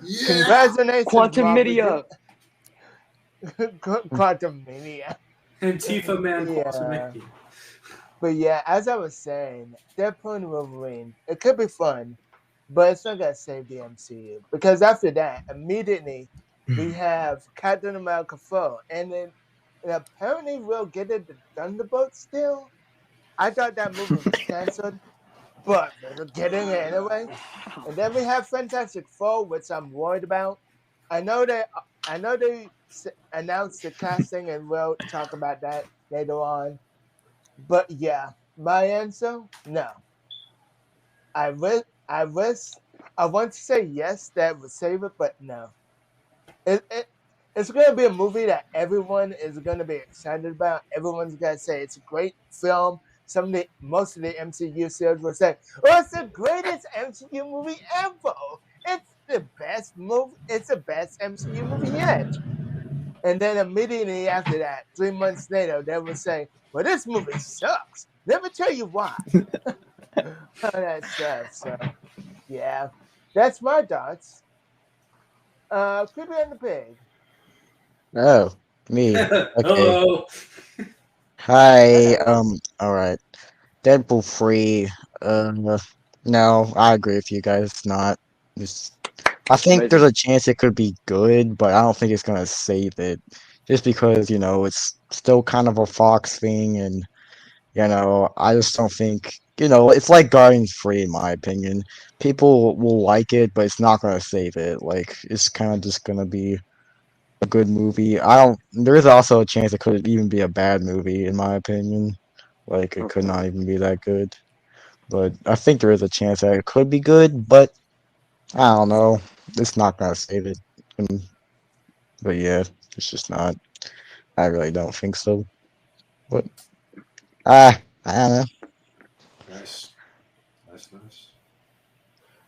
Congratulations, Quantumania. Quantumania. Antifa man, Yeah. Quantumania. But yeah, as I was saying, Deadpool and Wolverine, it could be fun, but it's not gonna save the MCU, because after that, immediately we have Captain America 4, and then apparently we'll get it the Thunderbolts still. I thought that movie was canceled, but we're getting it anyway. And then we have Fantastic Four, which I'm worried about. I know they announced the casting, and we'll talk about that later on. But yeah, my answer, no. I want to say yes, that would save it, but no. It's going to be a movie that everyone is going to be excited about. Everyone's going to say it's a great film. Most of the MCU series will say, "Oh, it's the greatest MCU movie ever. It's the best movie. It's the best MCU movie yet." And then immediately after that, 3 months later, they will say, "Well, this movie sucks. Let me tell you why." All that stuff. So, yeah, that's my thoughts. Creepy and the Pig. Oh, me. Okay. Hello. Hi. All right. Deadpool 3. No, I agree with you guys. It's not. I think there's a chance it could be good, but I don't think it's gonna save it. Just because it's still kind of a Fox thing, and I just don't think it's like Guardians 3 in my opinion. People will like it, but it's not gonna save it. Like it's kind of just gonna be a good movie. There's also a chance it could even be a bad movie in my opinion. Like it could not even be that good. But I think there is a chance that it could be good, but I don't know. It's not gonna save it. But yeah, it's just not. I really don't think so. But I don't know. Nice.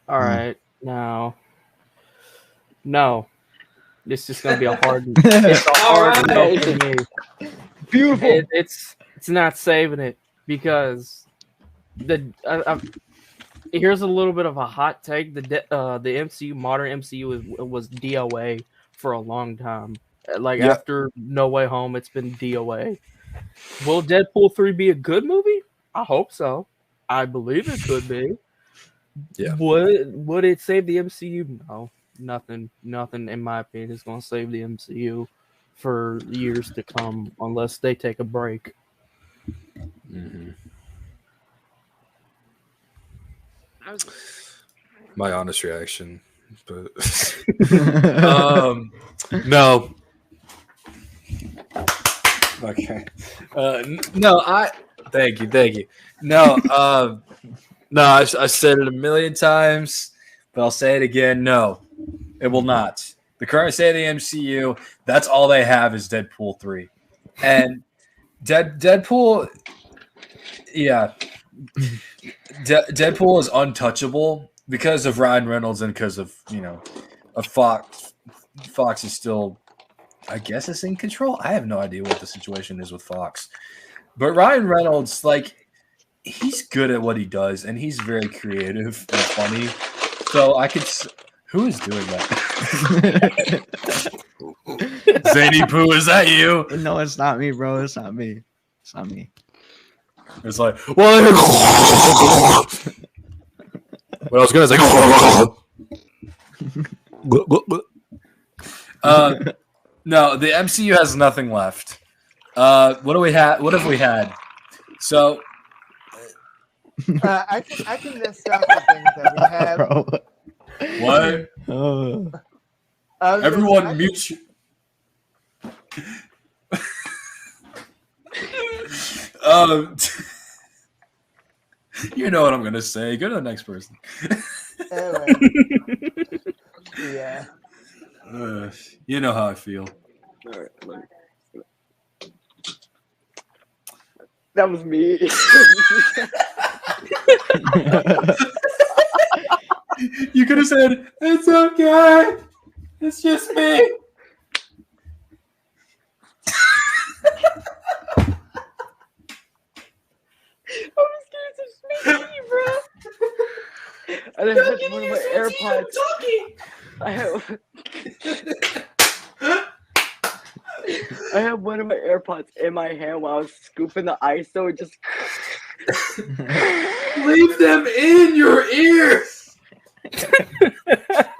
All right, now, no, this is gonna be a hard. It's a hard no for me. Beautiful. It's not saving it because here's a little bit of a hot take. The MCU, modern MCU was DOA for a long time. Like after No Way Home, it's been DOA. Will Deadpool 3 be a good movie? I hope so. I believe it could be. Yeah. Would it save the MCU? No. Nothing in my opinion is going to save the MCU for years to come unless they take a break. Mm-hmm. My honest reaction, but no. Okay. No, thank you. No, no, I said it a million times, but I'll say it again. No, it will not. The current state of the MCU, that's all they have is Deadpool 3. And Deadpool, yeah. Deadpool is untouchable because of Ryan Reynolds and because of, Fox. Fox is still, I guess, is in control. I have no idea what the situation is with Fox. But Ryan Reynolds, he's good at what he does, and he's very creative and funny. So Who is doing that? Zaneypoo, is that you? No, it's not me, bro. It's not me. It's not me. It's like, well, what I was gonna say. No, the MCU has nothing left. What do we have? What have we had? So, I can list off the things that we have. Bro. what? Everyone mute you. You know what I'm gonna say. Go to the next person. Anyway. Yeah. You know how I feel. All right, that was me. You could have said, "It's okay. It's just me." I didn't have one of my AirPods. I had one of my AirPods in my hand while I was scooping the ice, so it just. Leave them in your ears.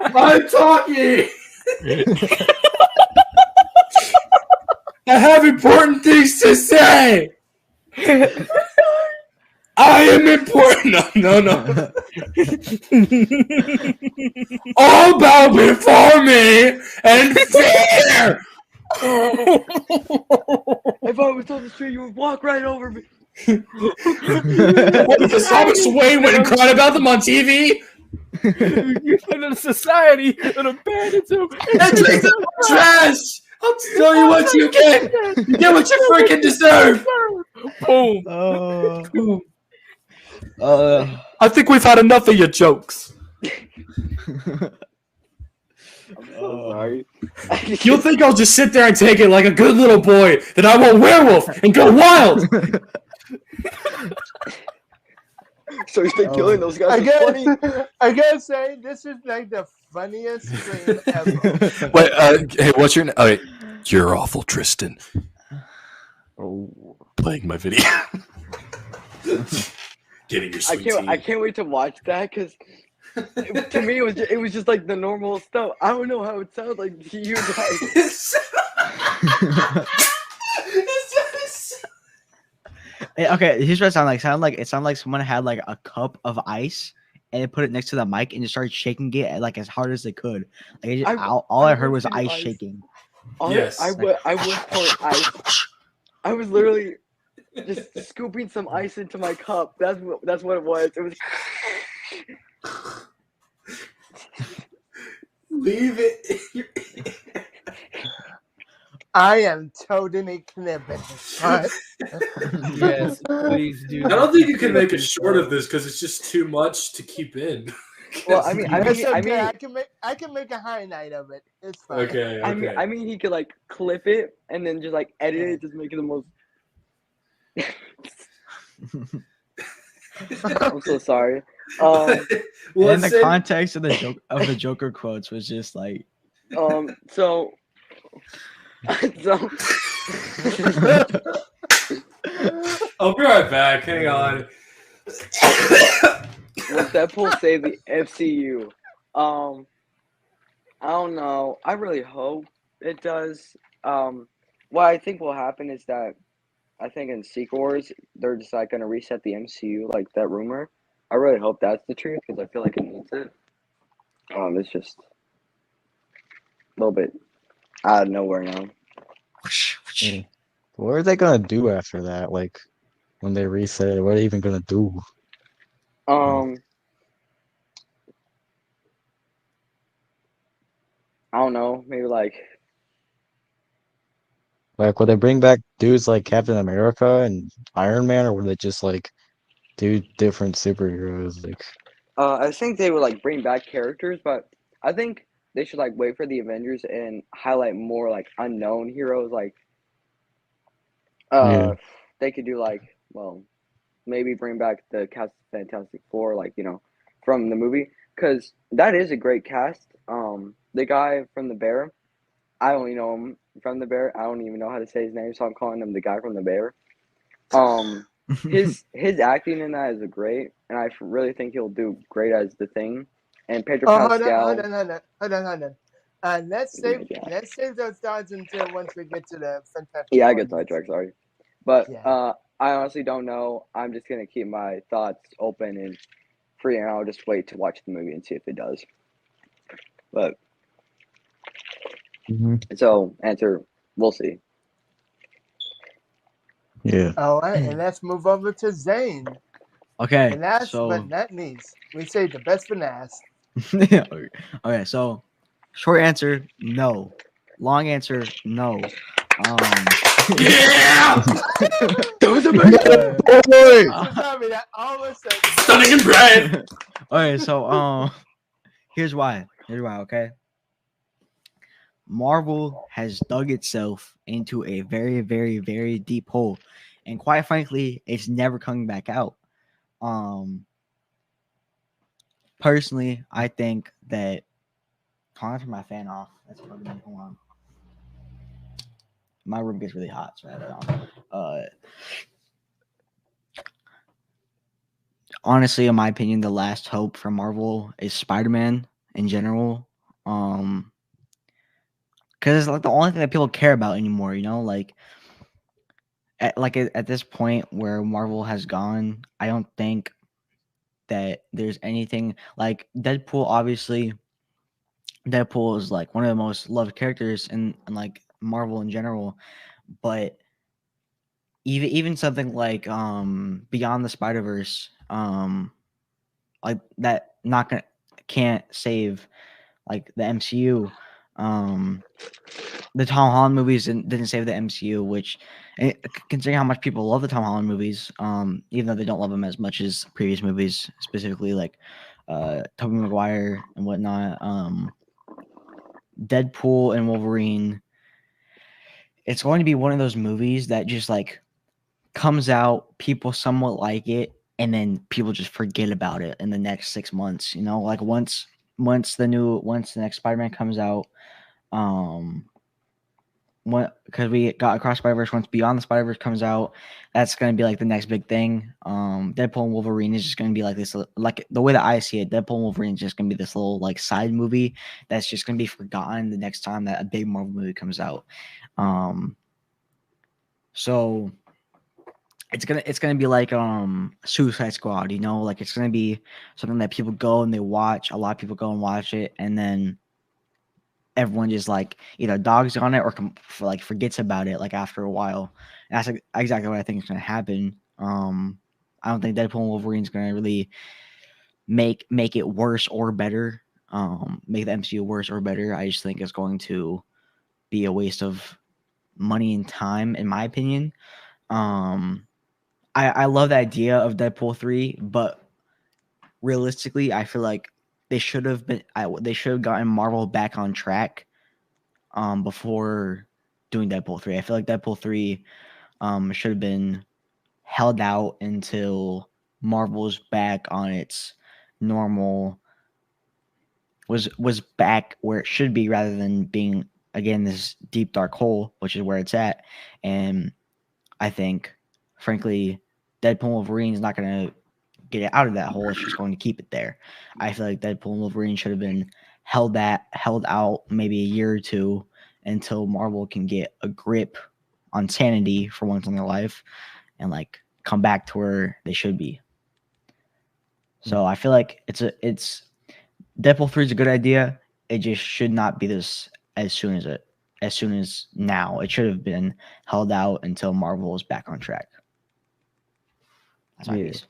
I'm talking. I have important things to say. I am important. No. All bow before me and fear. If I was on the street, you would walk right over me. What, because Thomas Wayne went and cried about them on TV? You put in a society that abandons him. And drinks them trash. I'll tell you what you get. You get what you freaking deserve. Boom. Boom. I think we've had enough of your jokes. I'm so sorry. You'll think I'll just sit there and take it like a good little boy, that I won't werewolf and go wild. So you think killing those guys is funny? I gotta say, this is like the funniest stream ever. Wait, hey, what's your name? Oh, wait. You're awful, Trystan. Playing my video. Getting your sweet I can't wait to watch that because to me it was just like the normal stuff. I don't know how it sounds like to you guys. Okay, here's what it sounded like. It sounded like someone had like a cup of ice and they put it next to the mic and just started shaking it like as hard as they could. Like all I heard was ice shaking. Yes. I was pouring ice. I was literally just scooping some ice into my cup. That's what it was. It was. Leave it. I am totally knibbing. Yes, please do. I don't think you can make a short of this because it's just too much to keep in. Well, I mean, It's okay. I can make a highlight of it. It's fine. Okay. I mean, he could like clip it and then just like edit it, just make it the most. I'm so sorry. Well, And the context of the Joker quotes was just like. So. I'll be right back. Hang on. Will Deadpool save the MCU? I don't know. I really hope it does. What I think will happen is that I think in Secret Wars they're just like gonna reset the MCU, like that rumor. I really hope that's the truth because I feel like it needs it. It's just a little bit out of nowhere now. What are they gonna do after that? Like, when they reset it, what are they even gonna do? I don't know. Maybe like Will they bring back dudes like Captain America and Iron Man, or will they just like do different superheroes? Like, I think they would like bring back characters, but I think they should like wait for the Avengers and highlight more like unknown heroes. Like, they could do like maybe bring back the Fantastic Four, like from the movie. because that is a great cast. The guy from The Bear, I only know him from The Bear. I don't even know how to say his name, so I'm calling him the guy from The Bear. His acting in that is great, and I really think he'll do great as the Thing. And Pedro Oh, Pascal. hold on. Let's save those thoughts until once we get to the Fantastic Yeah, I Four get sidetracked. Sorry, but Yeah. I honestly don't know. I'm just gonna keep my thoughts open and free, and I'll just wait to watch the movie and see if it does. But so answer, we'll see. Yeah. All right, and let's move over to Zane. Okay, And last so but not least, we say the best for last. okay, so short answer, no. Long answer, no. Yeah! That was amazing. Stunning and bright. Okay, so here's why. Okay. Marvel has dug itself into a very, very, very deep hole. And quite frankly, it's never coming back out. Personally, I think that I'm gonna turn my fan off. That's what I'm doing. Hold on. My room gets really hot, so I have it on. Honestly, in my opinion, the last hope for Marvel is Spider-Man in general. Because it's like the only thing that people care about anymore, you know, like at this point where Marvel has gone, I don't think that there's anything like Deadpool. Obviously, Deadpool is like one of the most loved characters in like Marvel in general, but even something like Beyond the Spider-Verse, like that can't save like the MCU. The Tom Holland movies didn't save the MCU, which considering how much people love the Tom Holland movies, even though they don't love them as much as previous movies, specifically like Tobey Maguire and whatnot, Deadpool and Wolverine, it's going to be one of those movies that just like comes out, people somewhat like it, and then people just forget about it in the next 6 months. You know, like once the next Spider-Man comes out, because we got Across Spider-Verse, once Beyond the Spider-Verse comes out, that's going to be like the next big thing. Deadpool and Wolverine is just going to be like this, like the way that I see it, Deadpool and Wolverine is just going to be this little like side movie that's just going to be forgotten the next time that a big Marvel movie comes out. So it's gonna be like Suicide Squad, you know, like it's gonna be something that people go and they watch. A lot of people go and watch it, and then everyone just like either dogs on it or like forgets about it like after a while. And that's like exactly what I think is gonna happen. I don't think Deadpool and Wolverine is gonna really make it worse or better. Make the MCU worse or better. I just think it's going to be a waste of money and time, in my opinion. I love the idea of Deadpool 3, but realistically, I feel like they should have gotten Marvel back on track before doing Deadpool 3. I feel like Deadpool 3 should have been held out until Marvel's back on its normal was back where it should be, rather than being again this deep dark hole, which is where it's at. And I think, frankly, Deadpool and Wolverine is not going to get it out of that hole. It's just going to keep it there. I feel like Deadpool and Wolverine should have been held out maybe a year or two until Marvel can get a grip on sanity for once in their life and like come back to where they should be. So I feel like it's Deadpool 3 is a good idea. It just should not be this as soon as now. It should have been held out until Marvel is back on track. That's my piece.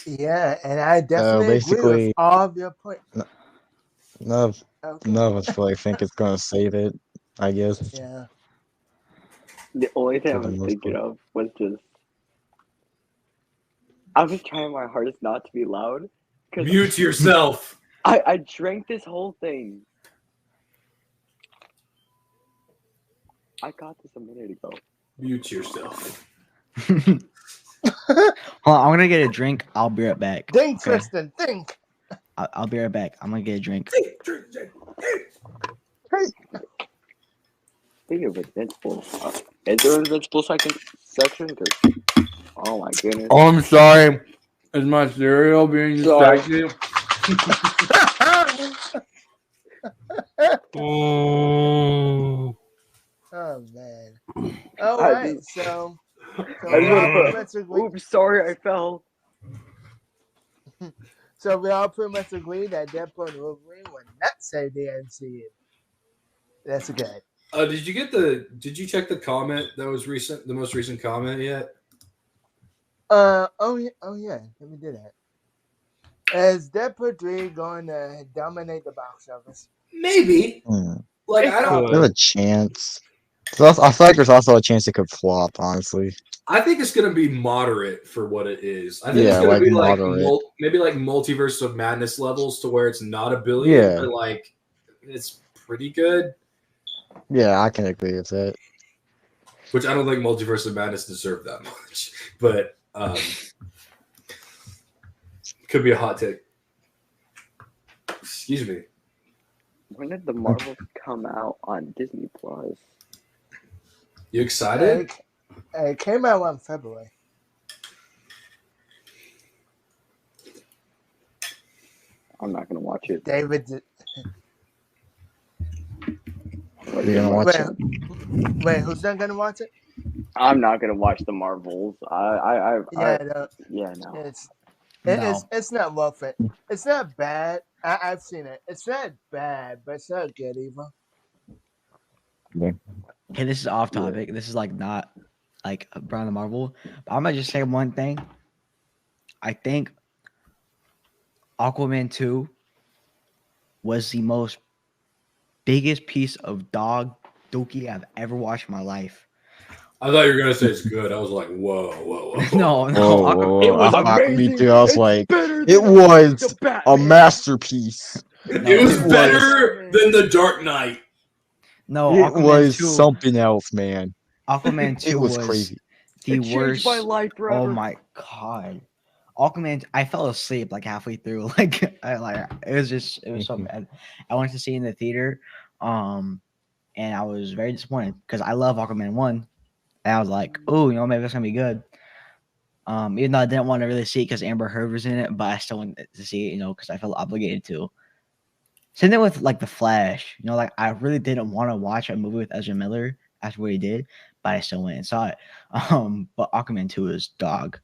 Yeah, and I definitely agree with all of your points. None of us really think it's gonna save it, I guess. Yeah. The only thing I was thinking of was just I was trying my hardest not to be loud. Mute yourself. I drank this whole thing. I got this a minute ago. Mute yourself. Hold Hold on, I'm gonna get a drink. I'll be right back. Think, okay? Tristan, think. I'll be right back. I'm gonna get a drink. Speaking of Invincible, is there an Invincible section? Oh my goodness. Oh, I'm sorry. Is my cereal being distracted? Oh. Oh man. All right, so I just want to put. Oops, sorry, I fell. So we all pretty much agree that Deadpool and Wolverine will not save the MCU. That's good. Did you check the comment that was recent? The most recent comment yet? Oh yeah. Let me do that. Is Deadpool 3 going to dominate the box office? Maybe. Like I don't. There's a chance. I feel like there's also a chance it could flop. Honestly. I think it's gonna be moderate for what it is. I think Yeah, it's gonna like be like moderate. maybe like Multiverse of Madness levels to where it's not $1 billion, Yeah. but like it's pretty good. Yeah, I can agree with that. Which I don't think Multiverse of Madness deserved that much, but could be a hot take. Excuse me. When did the Marvels come out on Disney Plus? You excited? It came out in February. I'm not gonna watch it. David. Are you gonna watch it? Wait, who's not gonna watch it? I'm not gonna watch the Marvels. No. It's not worth it. It's not bad. I've seen it. It's not bad, but it's not good either. Hey, this is off topic. This is like not like Brown the Marvel. But I'm gonna just say one thing. I think Aquaman 2 was the most biggest piece of dog dookie I've ever watched in my life. I thought you were gonna say it's good. I was like, whoa. No. Whoa. It was Me too. I was like, better it than was the a Batman. masterpiece. It was better than The Dark Knight. No, It Aquaman was 2, something else, man. Aquaman 2 It was crazy. the It changed worst. my life forever. Oh my god. Aquaman, I fell asleep like halfway through. It was so bad. I went to see it in the theater, and I was very disappointed because I love Aquaman 1. And I was like, oh, maybe that's gonna be good. Even though I didn't want to really see it because Amber Heard was in it, but I still wanted to see it, because I felt obligated to. Same thing with like The Flash. I really didn't want to watch a movie with Ezra Miller after what he did, but I still went and saw it. But Aquaman 2 is dog.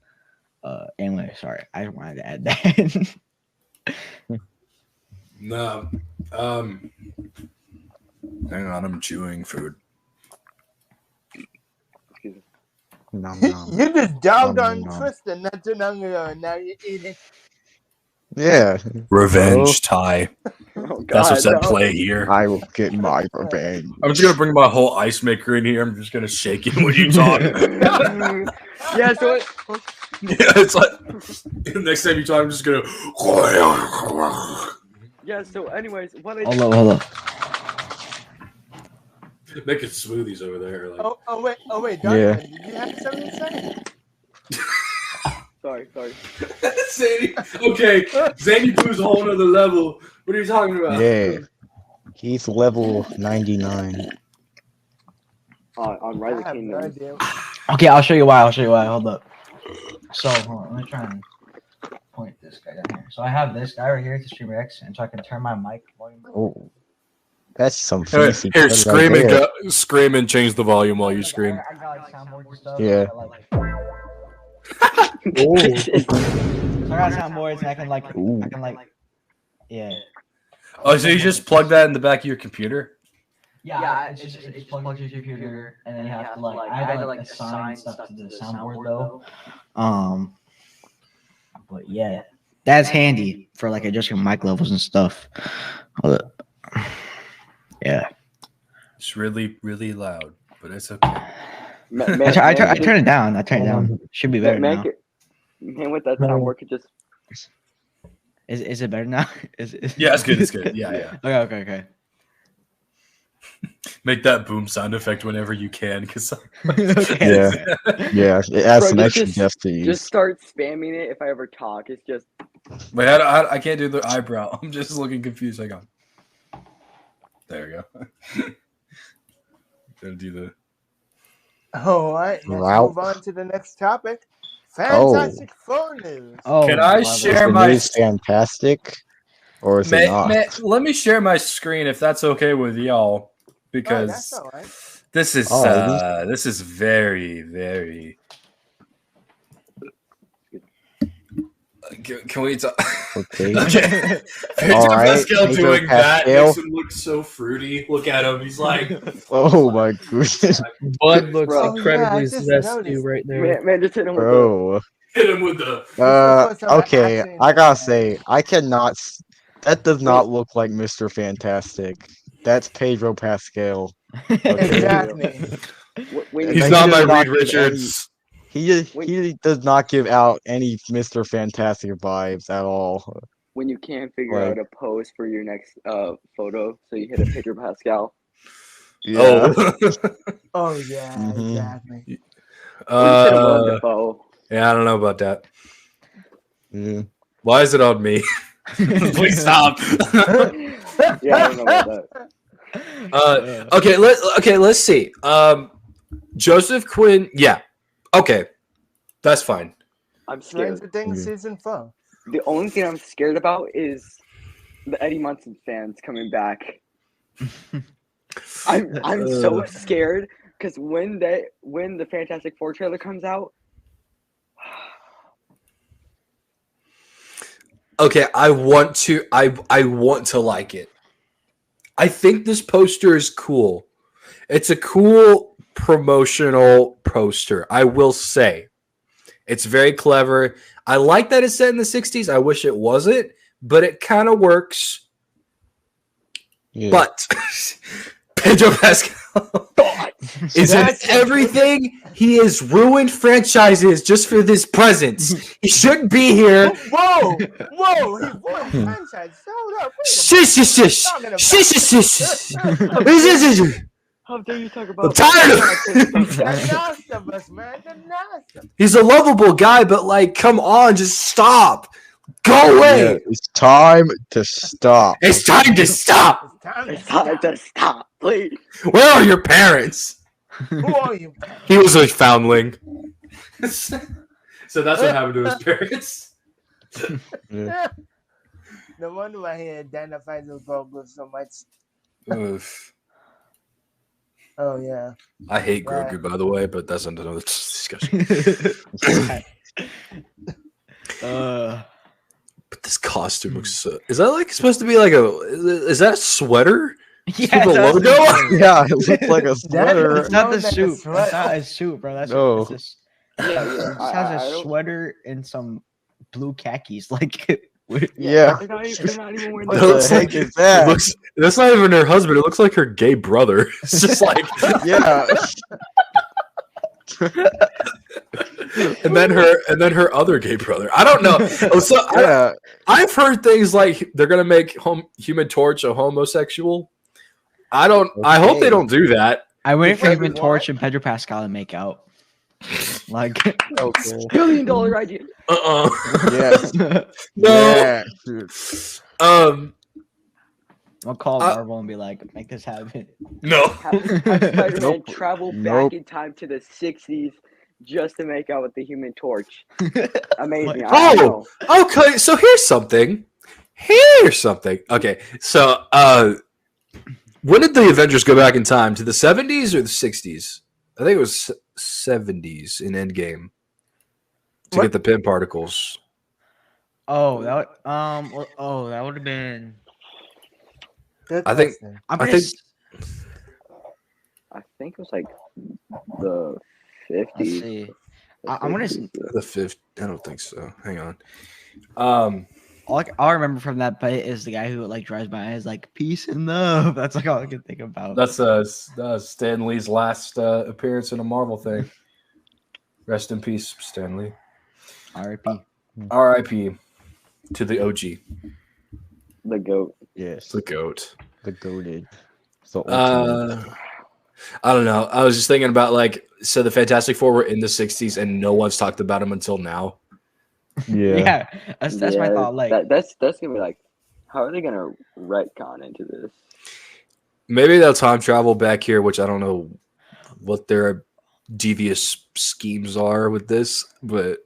Anyway, sorry, I just wanted to add that. No. Hang on, I'm chewing food. Nom, You nom. just dogged Nom, on nom. Tristan not too long ago, and now you're eating. Yeah, Revenge, Ty. Oh, That's what's God, at no. play here. I will get my revenge. I'm just gonna bring my whole ice maker in here. I'm just gonna shake it when you talk. Yeah, so it, Yeah, it's like next time you talk, I'm just gonna. yeah, so anyways, what I Hold up. Making smoothies over there. Like, Oh wait, Yeah. Donovan, did you have something to say? sorry. Okay, Zaneypoo's a whole nother level. What are you talking about? Yeah, he's level 99. on Rise I of have no Kingdoms. idea. Okay, I'll show you why. Hold up. So, hold on. Let me try and point this guy down here. So I have this guy right here to Streamer X, and so I can turn my mic volume. Oh, that's some Here, fancy. code scream right and there. scream and change the volume while you scream. I got like soundboards and stuff. Yeah. So I Oh, got soundboards, and I can yeah. Oh, so you just plug that in the back of your computer? Yeah, it's plugged into your computer, and then you have to I had to assign stuff to the soundboard though. But yeah, that's handy for adjusting mic levels and stuff. Hold up. Yeah. It's really, really loud, but it's okay. I turn it down. Should be better now. Man, with that soundboard could just. Is it better now? Yeah, it's good. It's good. Yeah. Okay. Make that boom sound effect whenever you can, because Yeah, yeah. It adds some extra depth to use. Just start spamming it if I ever talk. It's just. Wait, I can't do the eyebrow. I'm just looking confused. Hang on. There we go. Gonna do the. All right, let's Wow. move on to the next topic. Fantastic Four news. Oh, Can I love it. share The my? news fantastic, or is it not? Let me share my screen if that's okay with y'all, because That's all right. this is Oh, this is very, very. Can we talk? Okay. Okay. All right, Pascal Pedro doing that Pascal. makes him look so fruity. Look at him. He's like, Oh my goodness, Bud looks Bro. Oh, yeah, I incredibly just zesty noticed. right there. Man, just hit him with the. bro. hit him with the. put some Okay, action I in gotta there. say, I cannot. That does not look like Mr. Fantastic. That's Pedro Pascal. Okay. Exactly. When He's He not does my not Reed give Richards. He does not give out any Mr. Fantastic vibes at all. when you can't figure Like- out a pose for your next photo, so you hit a Pedro Pascal. Yeah. Oh yeah, Mhm. exactly. Or you hit a Willem Dafoe. Yeah, I don't know about that. Yeah. Why is it on me? Please stop. Yeah, I don't know about that. Okay, let's see. Joseph Quinn, yeah. Okay. That's fine. I'm scared. Stranger Things Yeah. season 4. The only thing I'm scared about is the Eddie Munson fans coming back. I'm so scared because when the Fantastic Four trailer comes out. Okay, I want to like it. I think this poster is cool. It's a cool promotional poster, I will say. It's very clever. I like that it's set in the 60s. I wish it wasn't, but it kind of works. Yeah. But Pedro Pascal is in everything. He has ruined franchises just for this presence. He shouldn't be here. Whoa! He won franchise. Hold up. How dare you talk about? I'm tired of The last of us, man. The last of us. He's a lovable guy, but like, come on, just stop. Go away. Yeah, it's time to stop. It's time to stop. It's time to stop, please. Where are your parents? Who are you? He was a foundling. So that's what happened to his parents. Yeah. No wonder why he identifies with Grogu so much. Oof. Oh yeah. I hate Yeah. Grogu, by the way, but that's another discussion. But this costume looks so. Is that like supposed to be like a? Is that a sweater? Yeah, With a that's logo? Yeah, it looks like a sweater. It's not the Like a suit. sweater. It's not a suit, bro. That's No. it's just, Yeah, it I has a don't- sweater and some blue khakis. Like, Yeah. They're not even wearing What It the looks heck like- is that? That's not even her husband. It looks like her gay brother. It's just like, Yeah. and then her other gay brother. I don't know. So Yeah. I've heard things like they're gonna make Human Torch a homosexual. I hope Okay. they don't do that. I waited for Because Human what? Torch and Pedro Pascal to make out. Like, Okay. $1 billion idea. Yes. No. Yeah. I'll call Marvel and be like, make this happen. No. Have Spider-Man Nope. travel back Nope. in time to the 60s just to make out with the Human Torch. Amazing. What? I know. Okay, so here's something. Okay, so when did the Avengers go back in time? To the 70s or the 60s? I think it was 70s in Endgame to What? get the pin particles. Oh, that would have been. Good I think- question. I'm I gonna think- I think it was like the 50s. let's see. The I'm gonna 50s, yeah. The fifth? I don't think so. Hang on. All I remember from that bit is the guy who like drives by and is like peace and love. That's like all I can think about. That's Stan Lee's last appearance in a Marvel thing. Rest in peace, Stan Lee. R.I.P. R.I.P. to the OG, The GOAT. Yes. the GOAT. The goated. So ultimate. I don't know. I was just thinking about like, so the Fantastic Four were in the '60s, and no one's talked about them until now. Yeah. That's my thought. Like, that's gonna be like, how are they gonna retcon into this? Maybe they'll time travel back here, which I don't know what their devious schemes are with this, but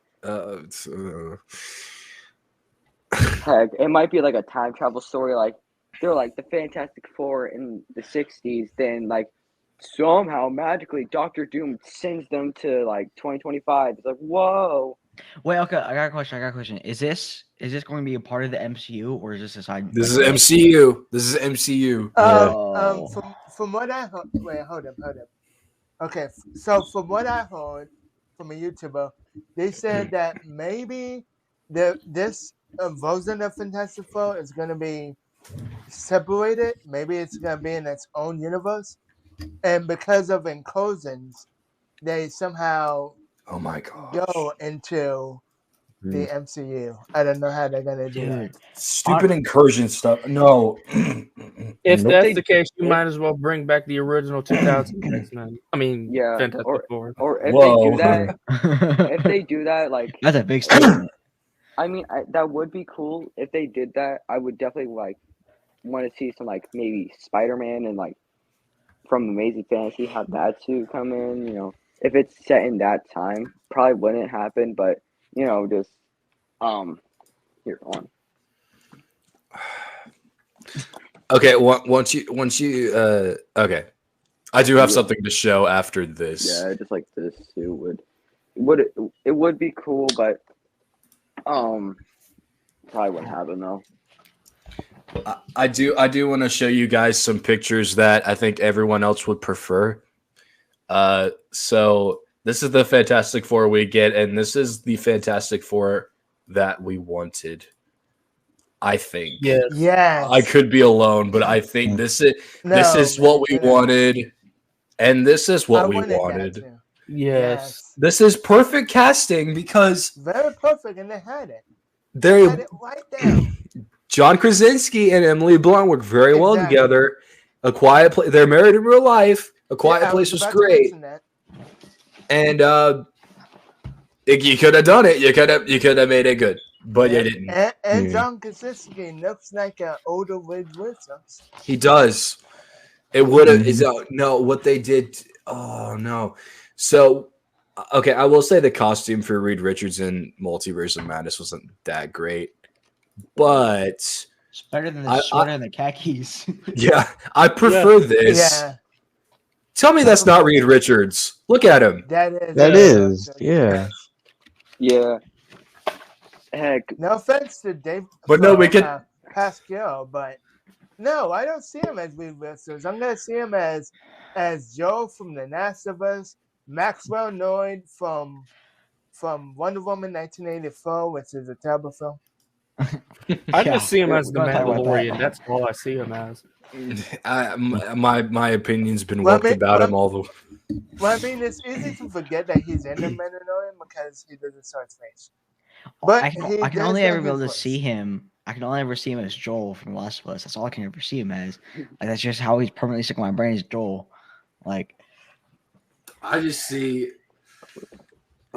Heck, it might be like a time travel story. Like they're like the Fantastic Four in the '60s, then like somehow magically Doctor Doom sends them to like 2025. It's like, whoa. wait, okay, I got a question. Is this going to be a part of the MCU or is this a side? this is MCU. This is MCU. From what I heard, wait, hold up. Okay, so from what I heard from a YouTuber, they said that maybe this version of Fantastic Four is gonna be separated. Maybe it's gonna be in its own universe, and because of inclusions, they somehow Oh my god. go into the MCU. I don't know how they're gonna do that. Stupid incursion stuff. No. If Nope. that's the case, you might as well bring back the original 2000 X-Men. I mean, Yeah, Fantastic Four. Or if Whoa. they do that, if they do that, like That's a big statement. I mean, that would be cool if they did that. I would definitely like want to see some like maybe Spider-Man and like from Amazing Fantasy have that too come in. You know, if it's set in that time, probably wouldn't happen. But you know, just here on. Okay, once you okay. I do have something to show after this. Yeah, just like this too it would be cool, but probably wouldn't happen though. I do want to show you guys some pictures that I think everyone else would prefer. So this is the Fantastic Four we get, and this is the Fantastic Four that we wanted. I think. Yes. I could be alone, but I think this is what we wanted, and this is what we wanted. Yes. This is perfect casting because Very perfect, and they had it. they Had it right there. John Krasinski and Emily Blunt work very well Exactly. together. A Quiet Place. They're married in real life. A Quiet Yeah, I Place was about to great, mention that. and you could have done it. You could have made it good, but you didn't. And John Krasinski looks like an older Reed Richards. He does. It would have. No, what they did. Oh no. So, okay, I will say the costume for Reed Richards in Multiverse of Madness wasn't that great, but It's better than the sweater and the khakis. yeah, I prefer this. Yeah, Tell me that's not Reed Richards. Look at him. That is. Yeah. Yeah. Heck, No offense to Dave. But no, we could- Pascal, but no, I don't see him as Reed Richards. I'm gonna see him as Joe from The Last of Us, Maxwell Lloyd from Wonder Woman 1984, which is a terrible film. I just see him as the we're gonna talk about Mandalorian. that. That's all I see him as. My opinion's been Well, worked about him all the. Well, I mean, it's easy to forget that he's in the Mandalorian because he doesn't show his face. But I he can does only have ever be able his to voice. see him. I can only ever see him as Joel from The Last of Us. That's all I can ever see him as. Like that's just how he's permanently stuck in my brain is Joel. Like I just see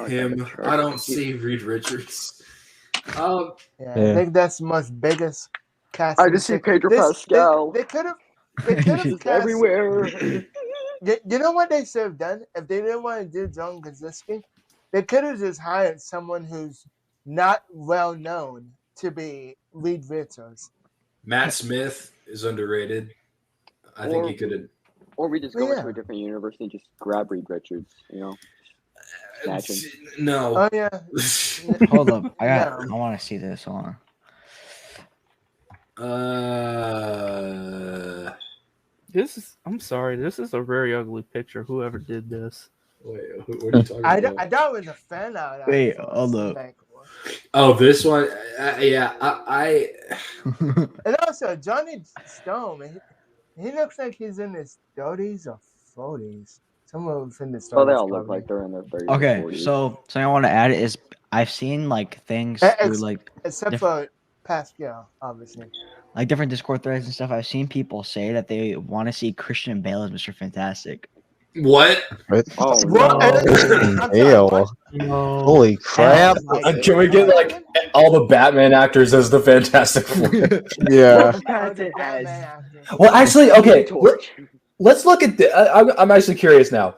him. I don't see Reed Richards. Yeah, Yeah. I think that's the most biggest cast. I just see Pedro Pascal. They could have cast everywhere. You know what they should have done if they didn't want to do John Krasinski? They could have just hired someone who's not well known to be Reed Richards. Matt Smith is underrated. I think he could have. Or we just go Yeah. into a different universe and just grab Reed Richards, you know? Snatch him. No. Oh yeah. hold up. I No. want to see this. Hold on. I'm sorry. This is a very ugly picture. Whoever did this. Wait, what are you talking I about? thought it was a fan out. Wait, hold up. Oh, this one. Yeah, I And also Johnny Storm. He looks like he's in his 30s or 40s. Somewhere within the 30s. Well, they all look probably. like they're in their 30s. or Okay, 40s. so something I want to add is I've seen like things It's- through like Except different- Pascal, obviously. Like different Discord threads and stuff, I've seen people say that they want to see Christian Bale as Mr. Fantastic. What? Oh What? no! Ew. No. Holy crap! Can we get like all the Batman actors as the Fantastic Four? Yeah. Well, actually, okay. Torch. Let's look at the. I'm actually curious now.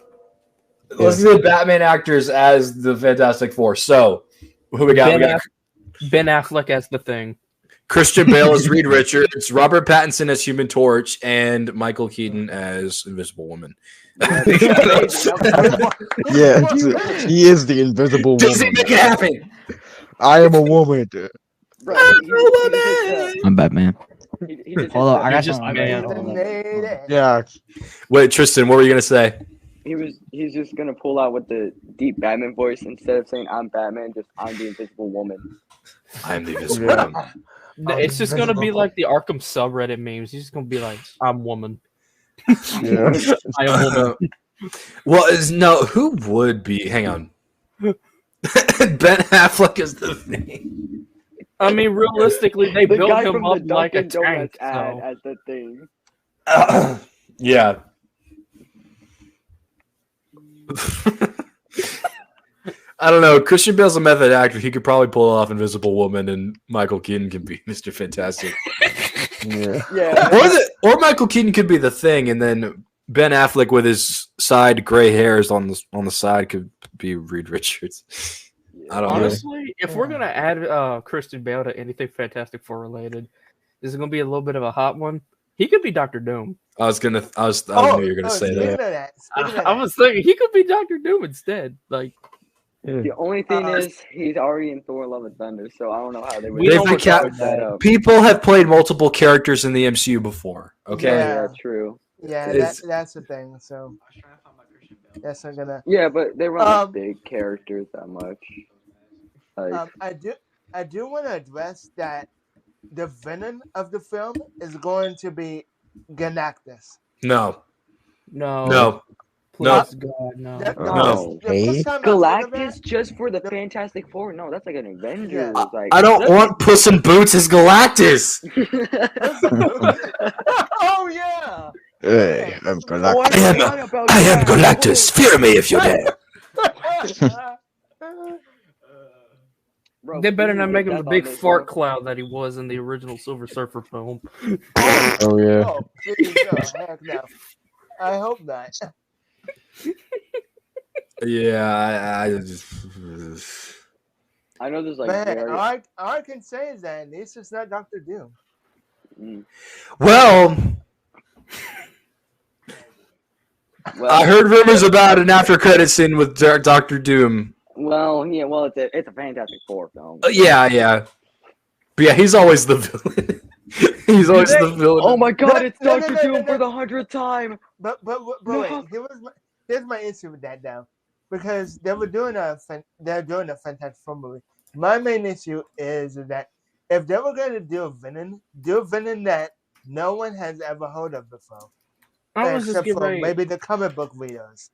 Let's see the Batman actors as the Fantastic Four. So, who we got? Ben Affleck as the Thing. Christian Bale as Reed Richards, Robert Pattinson as Human Torch, and Michael Keaton as Invisible Woman. Yeah, he is the Invisible Does he Woman. make it happen? I am a woman. Bro, I'm Batman. he just Hold on, I got just something. man. Yeah. Wait, Tristan, what were you gonna say? he's just gonna pull out with the deep Batman voice instead of saying I'm Batman, just I'm the Invisible Woman. I'm the Invisible Yeah. Woman. It's just gonna be like the Arkham subreddit memes. He's just gonna be like, "I'm woman." Yeah. I am woman. Well, no, who would be? Hang on. Ben Affleck is the Thing. I mean, realistically, they The built guy him from up the like a Dunkin' Donuts tank. ad So. as the Thing. Yeah. I don't know. Christian Bale's a method actor. He could probably pull off Invisible Woman, and Michael Keaton can be Mr. Fantastic. Yeah. Yeah. Or Michael Keaton could be the Thing, and then Ben Affleck with his side gray hairs on the side could be Reed Richards. I don't know. Honestly, if we're gonna add Christian Bale to anything Fantastic Four related, this is gonna be a little bit of a hot one. He could be Doctor Doom. I knew you were gonna say that. I was thinking he could be Doctor Doom instead. Like, The only thing is, he's already in Thor: Love and Thunder, so I don't know how they would. We don't work recap- that up. People have played multiple characters in the MCU before. Okay. Yeah, true. Yeah, It's- that's the thing. So that's not gonna. Yeah, but they weren't like Um, big characters that much. Like, I do want to address that the villain of the film is going to be Galactus. No. no, please, God, no. No. Hey. Galactus just for the Fantastic Four? No, that's like an Avengers. Yeah. Like I don't want Puss in Boots as Galactus. Oh yeah. Hey, I'm Galactus. I am Galactus. Fear me if you dare. Bro, They better not make him the that's big on this fart one. cloud that he was in the original Silver Surfer film. Oh yeah. Oh, please, no, heck no. I hope not. Yeah, I just. I know there's like Man, very. all I can say is that at least it's not Doctor Doom. Well, Well, I heard rumors about an after credit scene with Doctor Doom. Well, yeah, well, it's a Fantastic Four film. Yeah. But yeah, he's always the villain. He's always the villain. Oh my God, it's No, Doctor Doom for the 100th time. But No. wait, here's my issue with that now, because they're doing a Fantastic Four movie. My main issue is that if they were going to do a villain that no one has ever heard of before, I was just except getting for ready. maybe the comic book readers.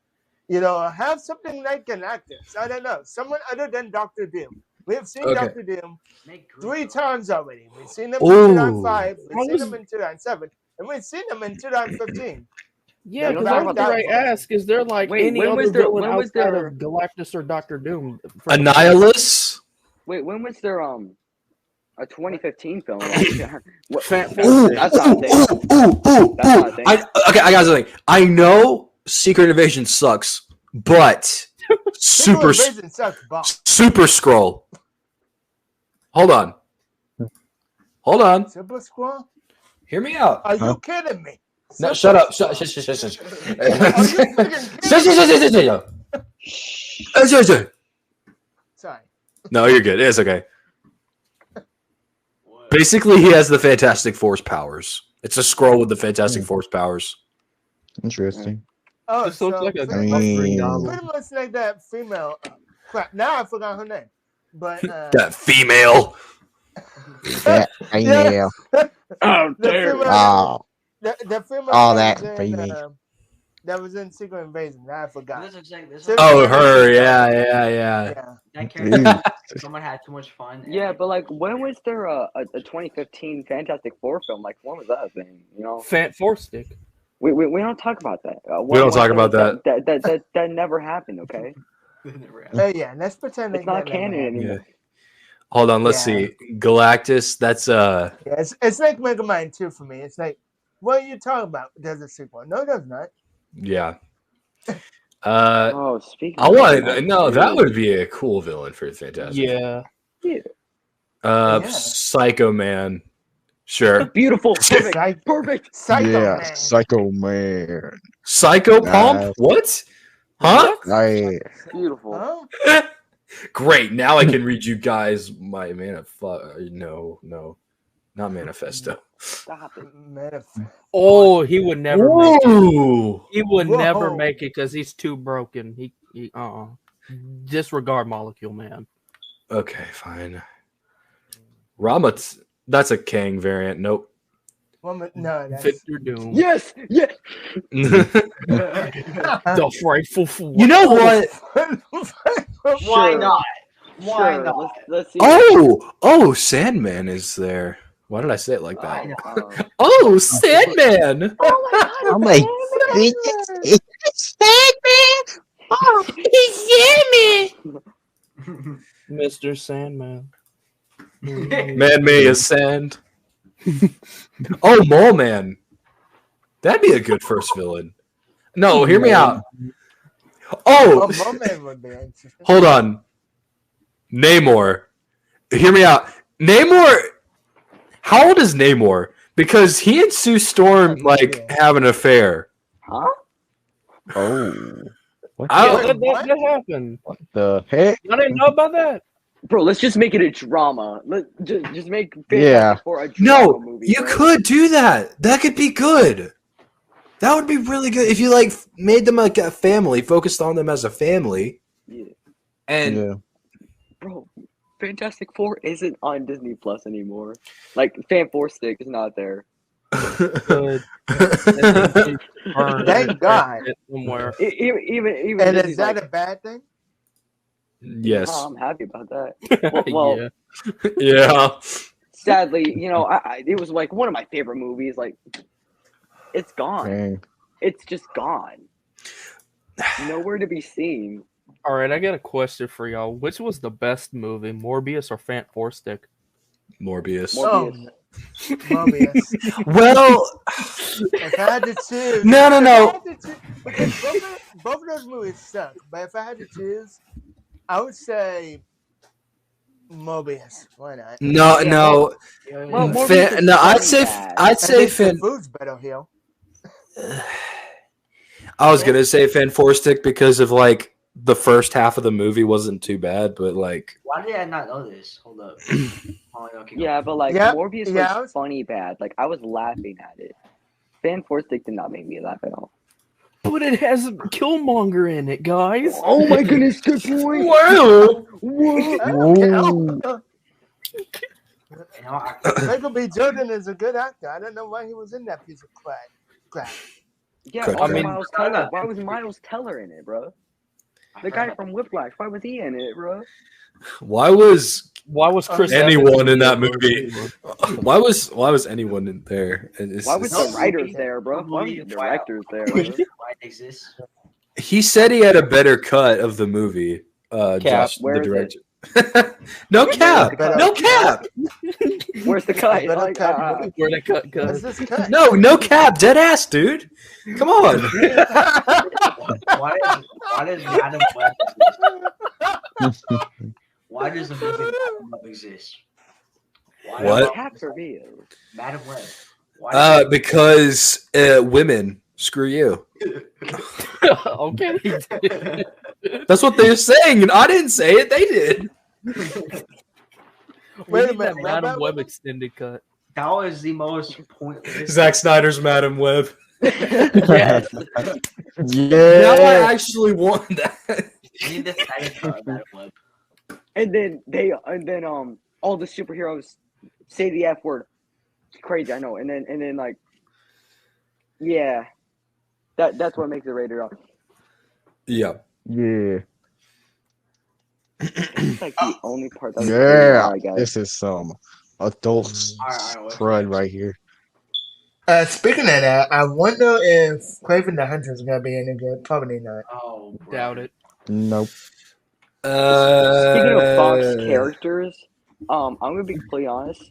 You know, have something like Galactus. I don't know, someone other than Doctor Doom. We've seen Okay. Doctor Doom 3 times already. We've seen him Ooh. in 2005, we've I seen was- him in 2007, and we've seen him in 2015. Yeah, Yeah, because no I doubt was about going to that. ask, is there like Wait, any when other was there- villain when was outside there- of Galactus or Doctor Doom? Annihilus? Wait, when was there a 2015 film? What, Ooh, that's not a thing. ooh. That's not a thing. I got something. I know Secret Invasion sucks, but Super Invasion sucks, boss. Super Scroll. Hold on. Super Squirrel? Hear me out. Are you kidding me? No, Super shut up. Squirrel. Shush. Are you freaking kidding me? Sorry. No, you're good. It's okay. Basically, he has the Fantastic Force powers. It's a scroll with the Fantastic Force powers. Interesting. Oh, This looks so like a I mean- Green Goblin. pretty much like that female. Crap, now I forgot her name. But That female. Yeah, I Yeah. know. Oh, the dare. female, Oh, the female all that that was in, baby. that was in Secret Invasion. Now I forgot. This looks like this. So- Oh, her. Yeah. Yeah. That Dude. character. someone had too much fun. and Yeah, it- but like, when was there a 2015 Fantastic Four film? Like, when was that thing? You know, Fant Four Stick. we don't talk about that. We don't talk about that. That never happened. Okay, never happened. Oh yeah, let's pretend it's like not that never canon happened. anymore. Hold on, let's Yeah. see. Galactus, that's Yeah, it's like Mega Man 2 for me. It's like, what are you talking about? There's a sequel. No, there's not. yeah. Oh, speaking. I of want that, no, that dude. would be a cool villain for Fantastic. Yeah. Yeah. Psycho Man. Sure. Beautiful, perfect, Psych- perfect. Psycho Yeah, Man. Psycho Man. Psycho Pump? Nice. What? Huh? Like, Beautiful. Huh? Great. Now I can read you guys my no, not manifesto. Stop it. Oh, he would never make it. Ooh. He would Whoa. never make it because he's too broken. He disregard Molecule Man. Okay, fine. Ramat, that's a Kang variant. Nope. No, that's Victor Doom. Yes, yes. The frightful fool. You know what? Why Sure. not? Why Sure, not? let's see. Oh, Sandman is there. Why did I say it like Why that? not? Oh, Sandman. oh my goodness, it's Batman! Oh, he's Batman! Mr. Sandman. Man me is sand. Oh, Mole Man. That'd be a good first villain. No, hear me out. Oh, Oh, Merman would be interesting. hold on. Namor. Hear me out. Namor. How old is Namor? Because he and Sue Storm have an affair. Huh? Oh, what I Yeah, don't- that happened. the heck? I didn't know about that. Bro, let's just make it a drama. Let just make Yeah. Fantastic Four a drama No, movie. you bro. could do that. That could be good. That would be really good if you like made them like a family, focused on them as a family, Yeah. and Yeah. Bro, Fantastic Four isn't on Disney Plus anymore. Like, Fan Four Stick is not there. Good. Thank God. Somewhere. Even And Disney's is that like, a bad thing? yes, "Oh, I'm happy about that. Well, Yeah. yeah. Sadly, you know, it was like one of my favorite movies. Like, it's gone. Dang. It's just gone. Nowhere to be seen. All right, I got a question for y'all. Which was the best movie, Morbius or Fant Four Stick? Morbius. Oh, Morbius. Morbius. Well, If I had to choose, No. if I had to choose- because both of those movies suck. But if I had to choose, I would say Morbius. Why not? no. Well, Morbius is I'd funny say bad. I'd At say least the Fan. food's better here. I was gonna say Fan Four Stick because of like the first half of the movie wasn't too bad, but like Why did I not know this? Hold up. Oh, okay, go. Yeah, but like Yeah, Morbius yeah, I was was- funny bad. Like, I was laughing at it. Fan Four Stick did not make me laugh at all. But it has Killmonger in it, guys. Oh my goodness, good point. wow. What? Ooh. You know, I, Michael B. Jordan is a good actor. I don't know why he was in that piece of crap. Yeah, Good also point. Miles Teller. Why was Miles Teller in it, bro? The guy from Whiplash. Why was he in it, bro? Why was Why was Chris anyone Evans in that the movie? receiver? Why was anyone in there? Why was No, the writers he- there, bro? Why was the Why- directors there, why bro? it exists? He said he had a better cut of the movie. Josh, where the is it? director. No cap. Better- No cap. Where's the cut? Better Like, cut. Where they cut What's cut? this cut? No cap. Dead ass, dude. Come on. Why does Madam Web exist? Why does the movie Madam Web exist? Why What? Tax reveal. Madam Web. Why Because women. Screw you. Okay. That's what they're saying, and I didn't say it. They did. We Wait a need minute, that what Madam about Web women? extended cut. that was the most pointless. Zack Snyder's Madam Web. Yes. Now I Yeah. actually want that. We need the Snyder cut of Madam Web. And then all the superheroes say the F word. It's crazy, I know. And then like, yeah, that's what makes it rated R. Yeah. Yeah. It's like the only part that was pretty Yeah, hard, I guess. this is some adult crud right here. Speaking of that, I wonder if Craven the Hunter is gonna be any good. Probably not. Oh, Doubt it. Nope. Speaking of Fox characters, I'm gonna be completely honest.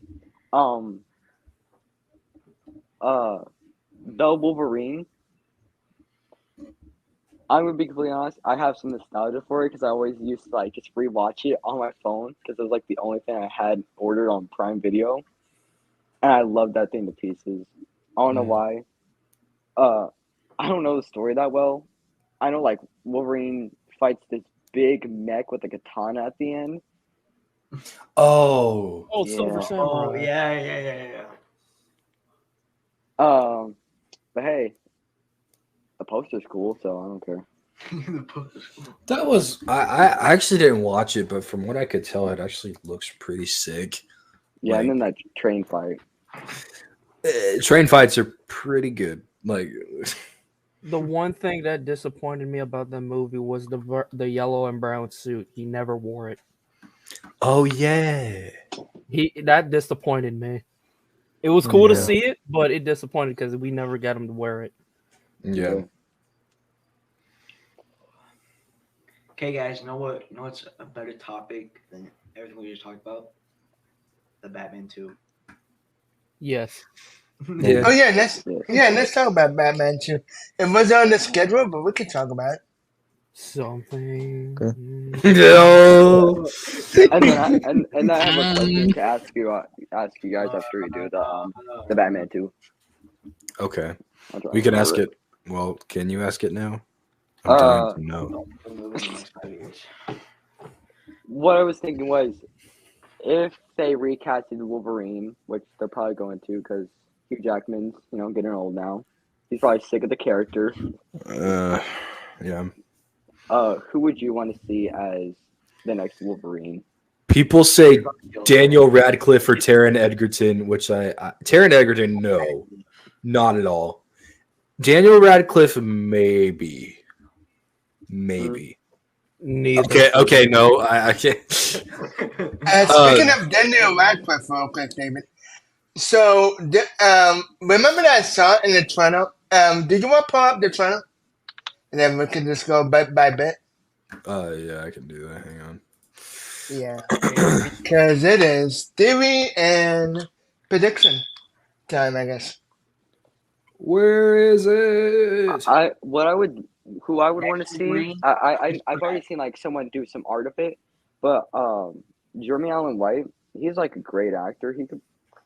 The Wolverine. I'm gonna be completely honest. I have some nostalgia for it because I always used to like just rewatch it on my phone because it was like the only thing I had ordered on Prime Video, and I love that thing to pieces. I don't know why. I don't know the story that well. I know like Wolverine fights this big mech with a katana at the end. Oh, Oh, Yeah. Silver Samurai. Oh, yeah. But hey, the poster's cool, so I don't care. That was I actually didn't watch it, but from what I could tell, it actually looks pretty sick. Yeah, Like- and then that train fight. Train fights are pretty good. Like, The one thing that disappointed me about the movie was the yellow and brown suit. He never wore it. oh yeah, That disappointed me. It was cool to Yeah. see it, but it disappointed because we never got him to wear it. yeah. Okay, guys, you know what's a better topic than everything we just talked about? The Batman 2. Yes. Yeah. Oh yeah, let's talk about Batman too. It wasn't on the schedule, but we can talk about it. Something. No. And then I have a question to ask you guys after we do the Batman 2. Okay, I'll try we to can remember ask it. Well, can you ask it now? I'm Uh, dying to know. The movie in the next 5 years. What I was thinking was, if they recasted Wolverine, which they're probably going to, because Hugh Jackman's getting old now, he's probably sick of the character. Yeah. Who would you want to see as the next Wolverine? People say Daniel Radcliffe or Taron Egerton, which I Taron Egerton, no, not at all. Daniel Radcliffe, maybe. Neither. Okay, no, I can't. Speaking of Daniel Radcliffe, real quick, David. So, remember that I saw it in the trailer? Did you want to pull up the trailer? And then we can just go bit by bit. Yeah, I can do that. Hang on. Yeah. Because it is theory and prediction time, I guess. Where is it? Who I would want to see. I've already seen like someone do some art of it, but Jeremy Allen White, he's like a great actor. He could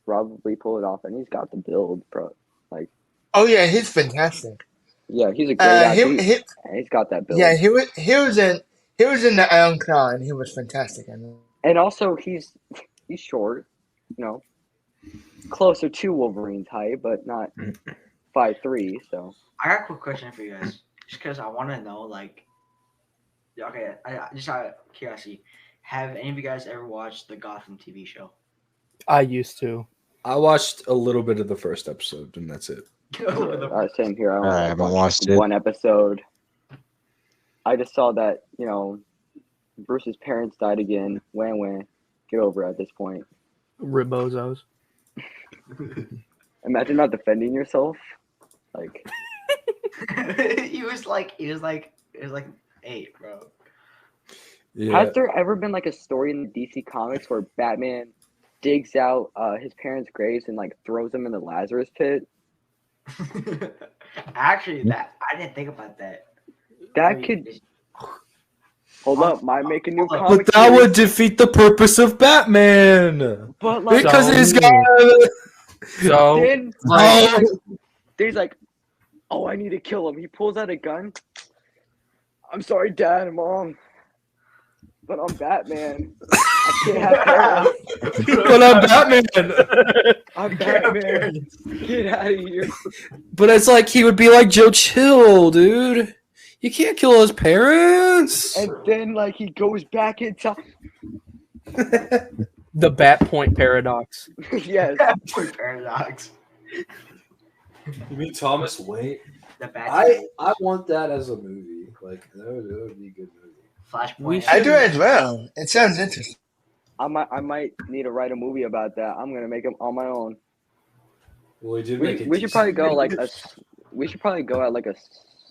probably pull it off, and he's got the build, bro. Like, oh yeah, he's fantastic. Yeah, he's a great actor. He's got that build. Yeah, he was in the Iron Claw, and he was fantastic. I mean. And also, he's short, closer to Wolverine's height, but not 5'3". So I got a quick question for you guys, just because I want to know, like, okay, I just out of curiosity, have any of you guys ever watched the Gotham TV show? I used to. I watched a little bit of the first episode, and that's it. Same here. I haven't watched it. One episode. I just saw that Bruce's parents died again. Wham. Get over it at this point. Ribozos. Imagine not defending yourself. Like it was like 8, bro. Yeah. Has there ever been like a story in the DC comics where Batman digs out his parents' graves and like throws them in the Lazarus pit? Actually, I didn't think about that. Hold up, might make a new But comic. that would defeat the purpose of Batman. But like, because he's got. So then he's like, oh, I need to kill him. He pulls out a gun. I'm sorry, Dad and Mom, but I'm Batman. I can't have parents. But I'm Batman. I'm Batman. Get out of here. But it's like he would be like Joe Chill, dude. You can't kill his parents. And then like he goes back in time. The Bat Point paradox. Yes. Point paradox. You mean Thomas Wayne? The Bat. I want that as a movie. Like that would be a good movie. Flashpoint. I do as well. It sounds interesting. I might need to write a movie about that. I'm gonna make it on my own. Well, he did make it. We should probably go we should probably go at like a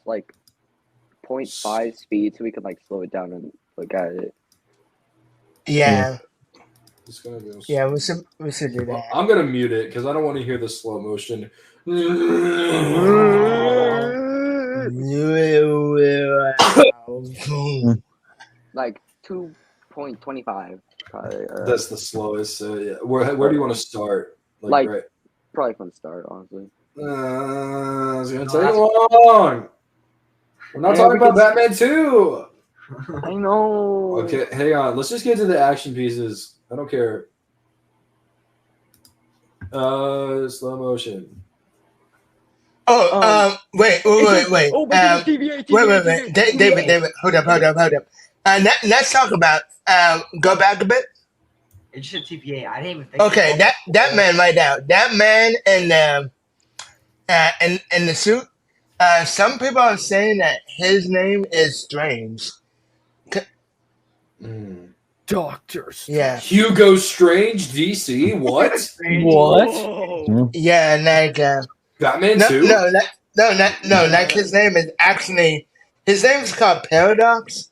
0.5 speed so we can like slow it down and look at it. Yeah. It's gonna go. Yeah, we should do Well, that. I'm gonna mute it because I don't want to hear the slow motion. Like 2.25 probably. That's the slowest. So yeah, where do you want to start? Like- right. Probably from the start, honestly. It's gonna take long. We're not talking about Batman 2. I know. Okay, hang on. Let's just get to the action pieces. I don't care. Slow motion. Wait. Oh, Wait, David, hold up. Let's talk about, go back a bit. It just said TPA. I didn't even think. Okay, that man right now. That man in the suit. Some people are saying that his name is Strange. Doctor Strange. Yeah. Hugo Strange, DC. What? What? Whoa. Yeah, like Batman no, 2? no. Like his name is called Paradox.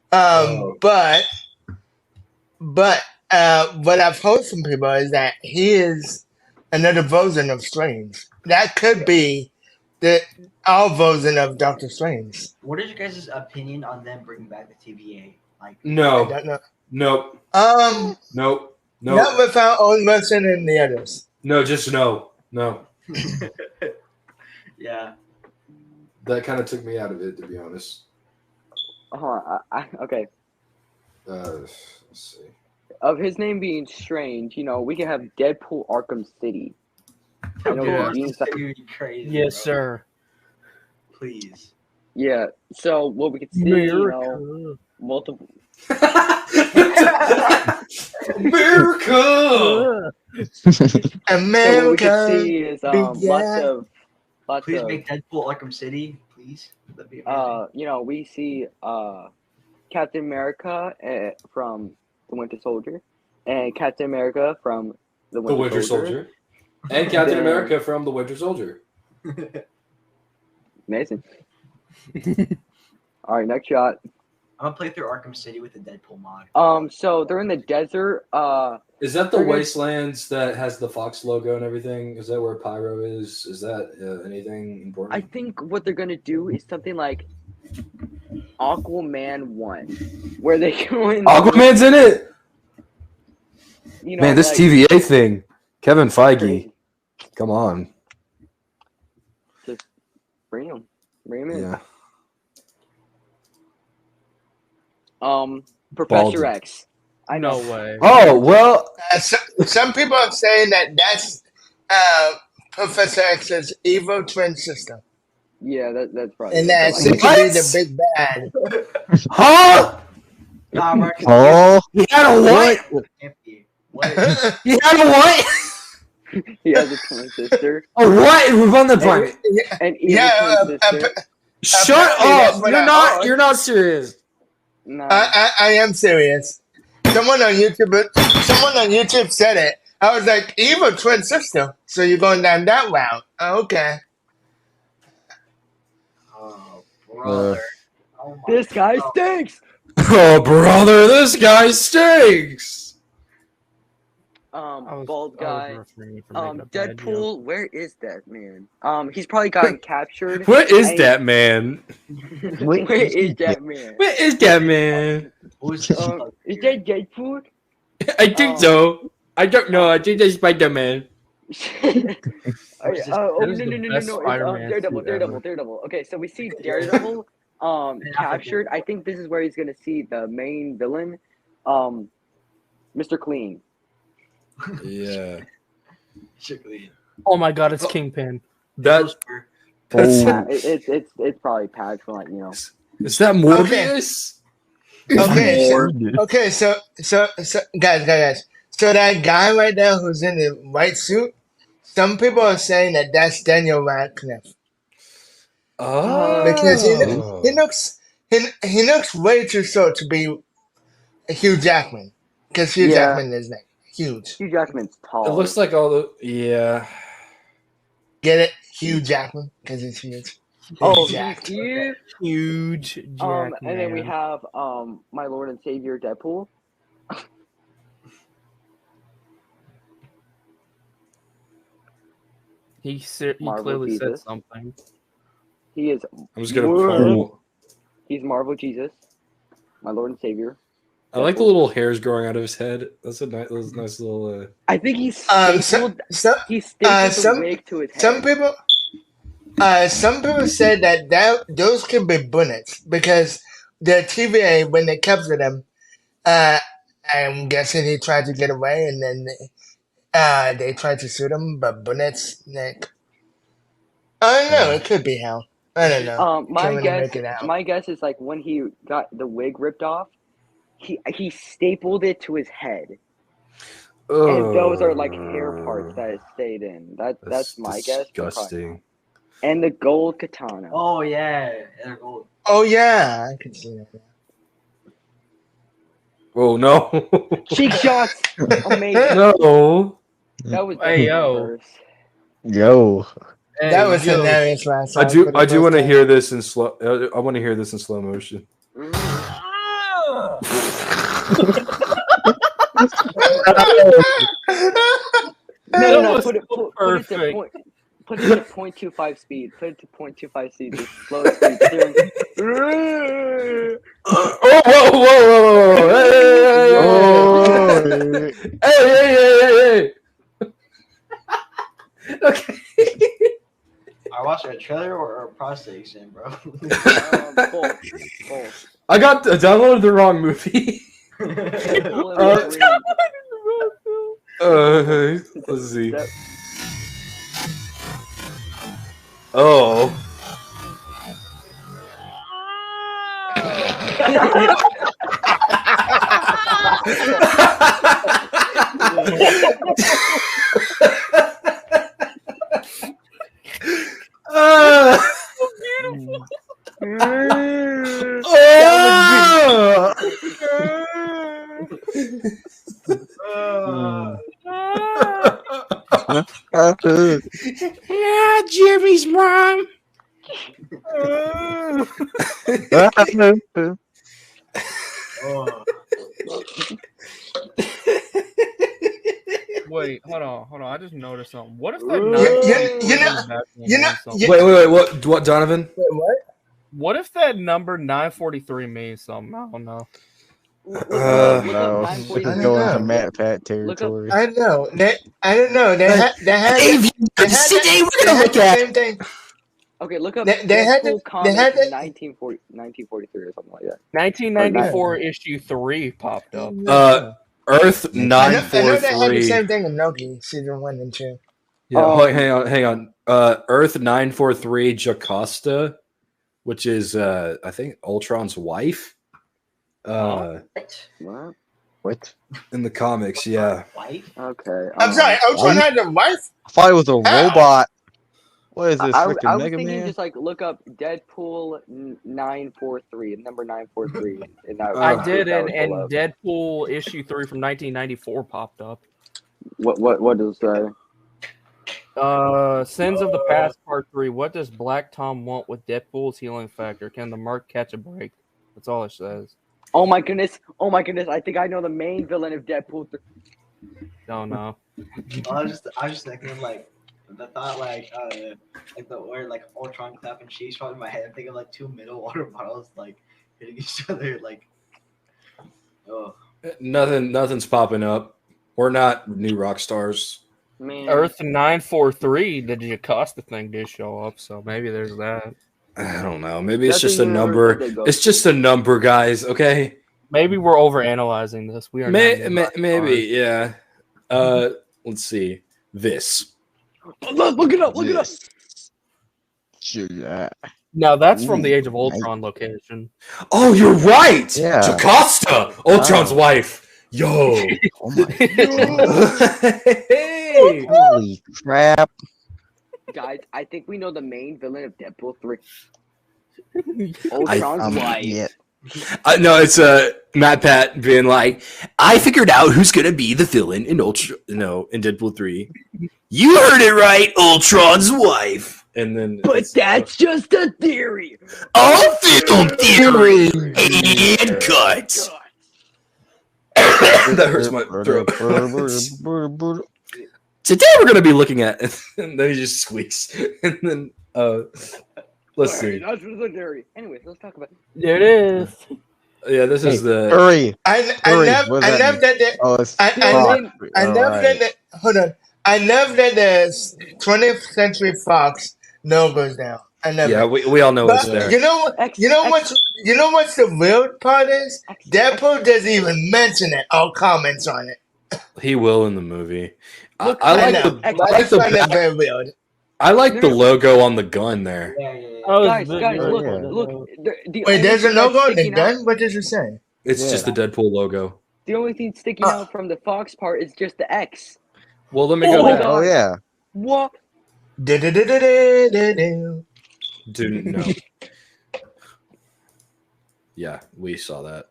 But what I've heard from people is that he is another version of Strange. That could be our version of Doctor Strange. What is your guys' opinion on them bringing back the TVA? Like, I No. don't know. Nope. Not Nope. with our own version and the others. No, just no. No. yeah. That kind of took me out of it, to be honest. Okay. Let's see. Of his name being Strange, we can have Deadpool Arkham City. I know Yeah. he means that- Crazy. Yes, bro. sir. Please. Yeah. So what we could see, America. multiple. America! So what we could America. see is lots of Please make Deadpool Arkham City, please. That'd be amazing. we see Captain America from the Winter Soldier, and Captain America from the Winter Soldier. And Captain Then- America from the Winter Soldier. Amazing. All right, next shot. I'm gonna play through Arkham City with the Deadpool mod. So they're in the desert. Is that the They're gonna- Wastelands that has the Fox logo and everything? Is that where Pyro is? Is that anything important? I think what they're gonna do is something like Aquaman 1, where they go in. Aquaman's in it. Man, this like, TVA thing. Kevin Feige. Come on. Just bring him in. Yeah. Professor Bald. X. I know. No way. Oh, well. Some people are saying that that's Professor X's evil twin sister, Yeah, that's probably. and that she could be the big bad. Huh? Nah, bro, 'cause Oh, He had a what? can't be. What? He had a what? He has a twin sister. A what? Run the planet. An evil Yeah, twin sister. Shut apparently that's up. what You're I not. heard. You're not serious. Nah. I am serious. Someone on YouTube said it. I was like, evil twin sister. So you're going down that route? Okay. Oh, brother. Oh my This guy God. stinks. Oh, brother, this guy stinks. Bald guy. refraining from making a bad joke. Deadpool. Where is that man? He's probably gotten captured. What is I- that man? Where is that man? What is that man? Who's Is that Deadpool? I think so. I don't know. I think that's Spider Man. No, That is the best It's, Spider-Man Daredevil, suit ever. Daredevil. Okay, so we see Daredevil captured. I think this is where he's gonna see the main villain, Mr. Clean. Yeah. Oh my god, it's Kingpin. That's Yeah, it's probably packed for is that Morbius? Okay, so guys. So that guy right there who's in the white suit, some people are saying that that's Daniel Radcliffe Oh. because he he looks way too short to be Hugh Jackman, because Hugh Jackman is like huge. Hugh Jackman's tall. It looks like all the Get it? Hugh Jackman, because it's huge. Oh, Jacked. he's here. Huge Jack. And then we have my Lord and Savior Deadpool. He clearly said something. He is. I'm just gonna pull. He's Marvel Jesus, my Lord and Savior. I like the little hairs growing out of his head. That's a nice little. I think he's stapled. He stapled the wig to his head. Some people said that those could be bullets because the TVA, when they captured him, I'm guessing he tried to get away and then they tried to shoot him, but bullets, like, I don't know, it could be hell. I don't know. My guess is like when he got the wig ripped off, he stapled it to his head. And those are like hair parts that it stayed in. That's my guess. Disgusting. And the gold katana. Oh yeah, they're gold. Oh yeah, I can see that. Oh no! Cheek shots, amazing. No, that was yo. That was hilarious last time. I do want to hear this in slow. I want to hear this in slow motion. No, put it to 0.25 speed. Put it to 0.25 speed. Just slow speed. Whoa! Hey! Okay. Are watching a trailer or a prostate exam, bro? Both. I downloaded the wrong movie. Let's see. Oh. Yeah, Jimmy's mom. Wait, hold on. I just noticed something. What if Wait, what, Donovan? what? What if that number 943 means something? I don't know. No, this is going to Matt Pat territory. I know. I don't know. They had the same thing. Okay, look up. They had 1943 or something like that. 1994 issue 3 popped up. Earth 943. I know they had the same thing in Loki season 1 and 2. Yeah, hang on. Earth 943 Jocasta, which is I think Ultron's wife. What? In the comics, yeah. Wife? Okay. I'm sorry, Ultron had a wife? I thought it was a robot. What is this, I freaking was Mega thinking Man? just like look up Deadpool 943, number 943. And I did, and Deadpool issue 3 from 1994 popped up. What does it say? Sins of the Past Part 3. What does Black Tom want with Deadpool's healing factor? Can the Mark catch a break? That's all it says. Oh my goodness! I think I know the main villain of Deadpool 3. Don't know. I was just thinking like the thought like the word like Ultron clapping cheeks from in my head. I'm thinking like two middle water bottles like hitting each other like. Oh. Nothing's popping up. We're not new rock stars. Man. Earth 943, the Jocasta thing did show up, so maybe there's that. I don't know. Maybe it's just a number. It's just a number, guys. Okay. Maybe we're overanalyzing this. We are. Maybe, yeah. Let's see. This. Look it up. Now that's from the Age of Ultron location. Oh, you're right. Yeah. Jocasta, Ultron's wife. Yo. Oh my God. Hey. Holy crap. Guys, I think we know the main villain of Deadpool 3. Ultron's wife. Yeah. No, it's Matt Pat being like, I figured out who's gonna be the villain in in Deadpool 3. You heard it right, Ultron's wife. And then, But that's just a theory. All film theory and cuts. That hurts my throat. Today we're gonna be looking at, and then he just squeaks, and then let's see. That's just a theory. Anyways, let's talk about. There it is. Yeah, this is the. Hurry. I love that. Oh, it's I love Alright. that. Hold on. I love that the 20th Century Fox logo's now. I love Yeah, it. we all know it's But there. you know what? You know what's the weird part is? Deadpool doesn't even mention it or comments on it. He will in the movie. Look, I I like know. the. I I like just find that the. very weird. I like the logo on the gun there. Yeah. Oh, guys, it's guys, very look, good. look. The Wait, only there's a thing that's logo on the sticking gun? out- What does it say? It's Yeah. just the Deadpool logo. The only thing sticking out from the Fox part is just the X. Well, let me Oh go my back. God. Oh yeah. What? Du-du-du-du-du-du-du. Dude, no. Yeah, we saw that.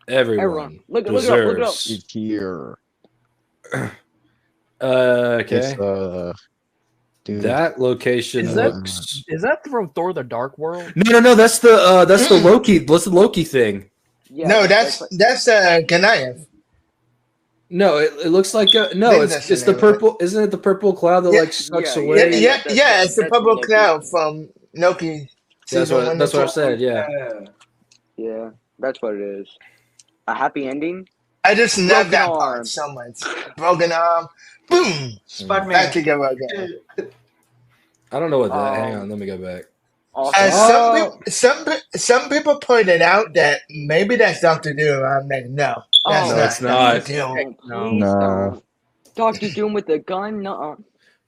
Everyone Look it up, look it up. deserves. It's here. Okay. It's dude. That location Is that- looks. Is that from Thor: The Dark World? No. That's the Loki. That's the Loki thing. Yeah, No, that's Goliath. No, it looks like think no. that's It's the the name of it. purple. Isn't it the purple cloud that Yeah, like sucks yeah, away? Yeah, that's- it's the that's purple Loki. cloud from Loki. That's season what. one That's and what I two. said. Yeah. Yeah, that's what it is. A happy ending. I just love Broken that arm. part so much. Broken arm, boom, Spider-Man. back together again. I don't know what that. Hang on. Let me go back. Awesome. And some people pointed out that maybe that's Doctor Doom. I'm like, no, that's Oh, No, it's not. Doctor Doom. Please No. don't. Doctor Doom with the gun? Nuh-uh.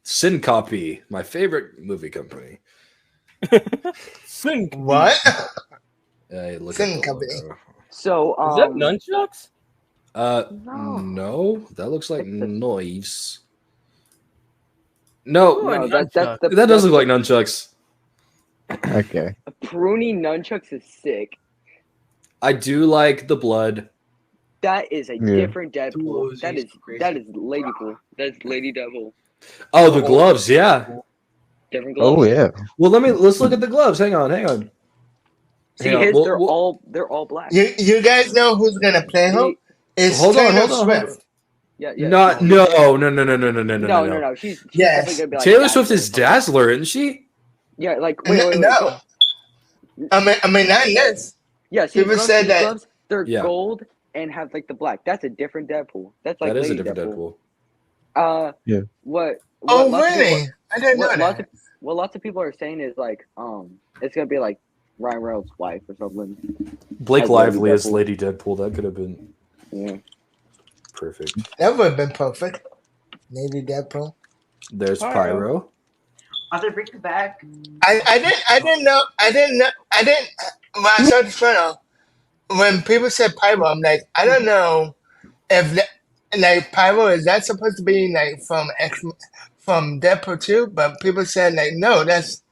Sin Copy, my favorite movie company. Sync. What? Hey, look Sin at the Company. logo. So, Is that nunchucks? No, that looks like knives. No, No, that's the that does look like nunchucks. Okay. pruning nunchucks is sick. I do like the blood. That is a Yeah. different Deadpool. Tools, That he's is crazy. Ladypool. That's Lady Devil. Oh, the gloves, yeah. Different gloves. Oh yeah. Well, let's look at the gloves. Hang on. See, Hang on, his we'll- they're all black. You guys know who's gonna play him? See, It's Hold on, Taylor hold on, hold on. Swift. yeah. No. No. She's Yes. definitely gonna be like Taylor Swift is Dazzler. Dazzler, isn't she? Yeah, like wait. No, I mean not this. Yeah, see, People said that- gloves, they're Yeah. gold and have like the black. That's a different Deadpool. That's like That is a Lady different Deadpool. Yeah. What? Oh lots of people- really? I didn't know that. What lots of people are saying is like, it's gonna be like Ryan Reynolds' wife or something. Blake As Lady Lively as Deadpool. Lady Deadpool. That could have been Yeah. perfect. That would have been perfect. Lady Deadpool. There's Pyro. Pyro. Are they bringing back? I didn't know. When I saw the trailer, when people said Pyro, I'm like, I don't know if like Pyro is that supposed to be like from Deadpool 2, but people said like no, that's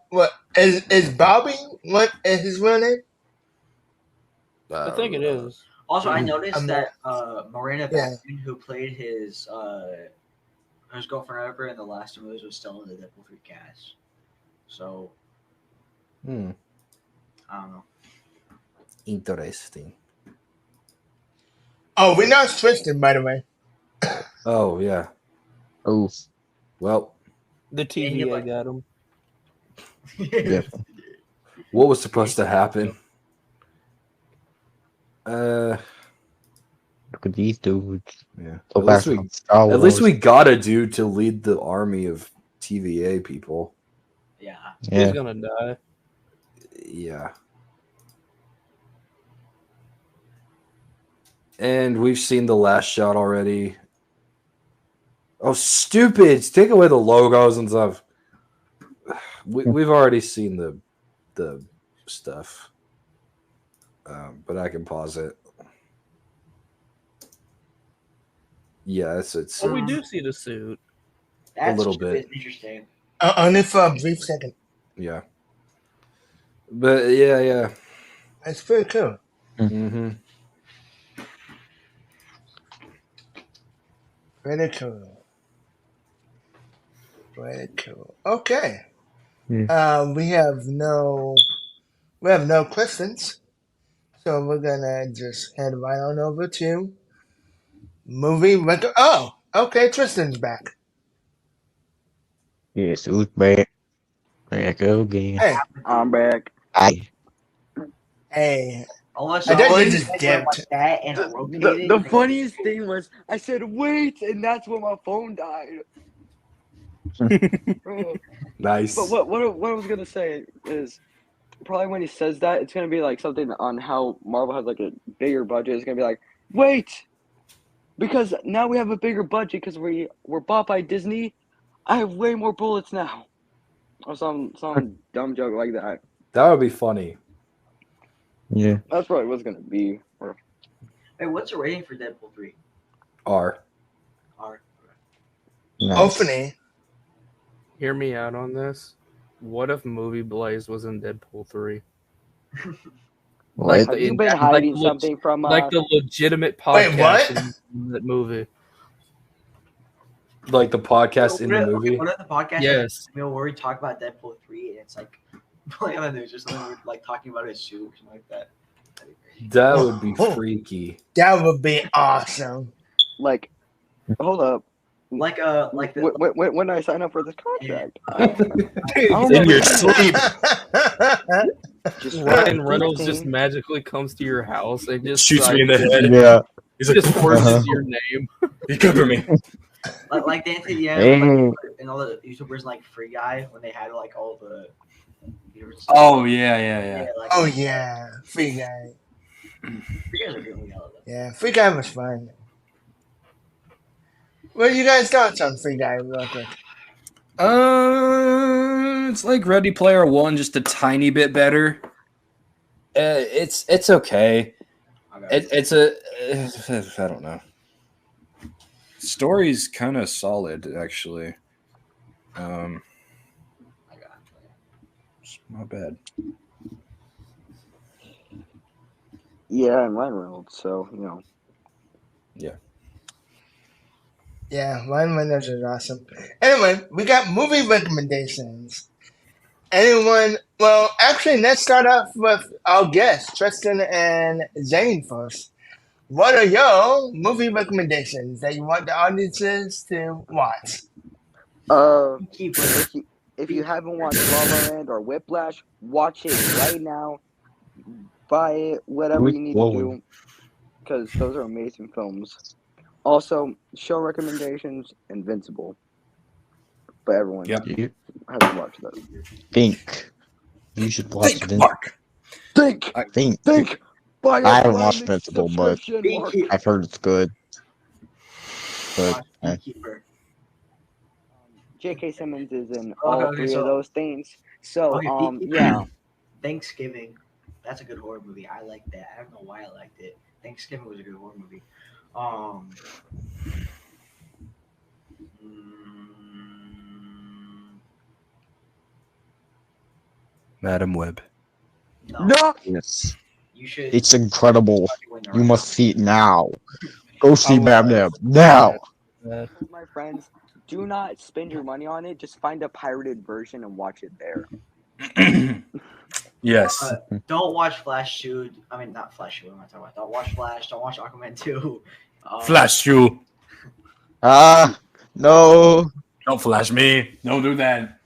what is Bobby? What is his real name? I think it is. Also, I noticed I'm that Marina Yeah. Baccarin, who played his girlfriend ever in the last two movies, was still in the Deadpool 3 cast. So I don't know. Interesting. Oh, we know it's Trystan, by the way. Oh yeah. Oh. Well, The TVA got him. Yeah. what was supposed to happen? Look at these dudes. Yeah. So At back least we from Star At least Wars. we got a dude to lead the army of TVA people. Yeah. Yeah. He's gonna die. Yeah. And we've seen the last shot already. Oh, stupid! Take away the logos and stuff. We've already seen the stuff, but I can pause it. Yeah, it's Well, we do see the suit. That's little bit. interesting. Only for a brief second. Yeah. But yeah. It's pretty cool. Mm-hmm. Pretty cool. Pretty cool. Okay. We have no questions, so we're gonna just head right on over to movie record. Oh, okay. Tristan's back. Yes, who's back? Back again. Hey, I'm back. hey. Unless I think you you just went dipped. like that and rotated. The funniest thing was I said wait, and that's when my phone died. Nice. But what I was gonna say is probably when he says that, it's gonna be like something on how Marvel has like a bigger budget. It's gonna be like, wait, because now we have a bigger budget because we're bought by Disney. I have way more bullets now, or some dumb joke like that. That would be funny. Yeah. That's probably what's gonna be. Or Hey, what's the rating for Deadpool 3? R. Nice. Opening. Hear me out on this. What if Movie Blaze was in Deadpool 3? What? have you been hiding the something from like the legitimate Wait, podcast what? in that movie? Like the podcast in the Okay, movie? what if the podcast? Yes. Where we talk about Deadpool 3 and it's like playing on the news or something. We're like talking about his suit or something like that. That'd be great. That would be freaky. That would be awesome. like. Hold up. Like the When I sign up for this contract, In your sleep. just Ryan Reynolds just magically comes to your house and just Shoots me in like, the head. Yeah. He's like, just forces your name. you cover me. like they did, yeah, Hey. like, and all the YouTubers like Free Guy when they had like all the. Oh yeah. like, Oh yeah, Free Guy. Free Guys are good. Yeah, Free Guy was fun. What are you guys' thoughts on Free Guy, real quick? It's like Ready Player One, just a tiny bit better. It's okay. It's I don't know. Story's kind of solid, actually. It's not bad. yeah, and Ryan Reynolds. So you know. Yeah, Ryan Reynolds is awesome. Anyway, we got movie recommendations. Anyone? Well, actually, let's start off with our guests, Trystan and Zane first. What are your movie recommendations that you want the audiences to watch? If you haven't watched La La Land or Whiplash, watch it right now. Buy it, whatever you need to do, because those are amazing films. Also, show recommendations: Invincible. But everyone hasn't watched that. Think. You should watch it. Mark. Think. Buy I haven't watched Invincible, but Mark. I've heard it's good. But J.K. Simmons is in all three of those things. So, Thanksgiving. That's a good horror movie. I like that. I don't know why I liked it. Thanksgiving was a good horror movie. Madam Web. No. yes, You should. it's incredible. You must see it now. Go see Madam Web now. My friends, do not spend your money on it. Just find a pirated version and watch it there. Yes. Don't watch Flash Shoot. I mean, not Flash Shoot. What am I talking about? Don't watch Flash. Don't watch Aquaman 2. Flash you. No. Don't flash me. Don't do that.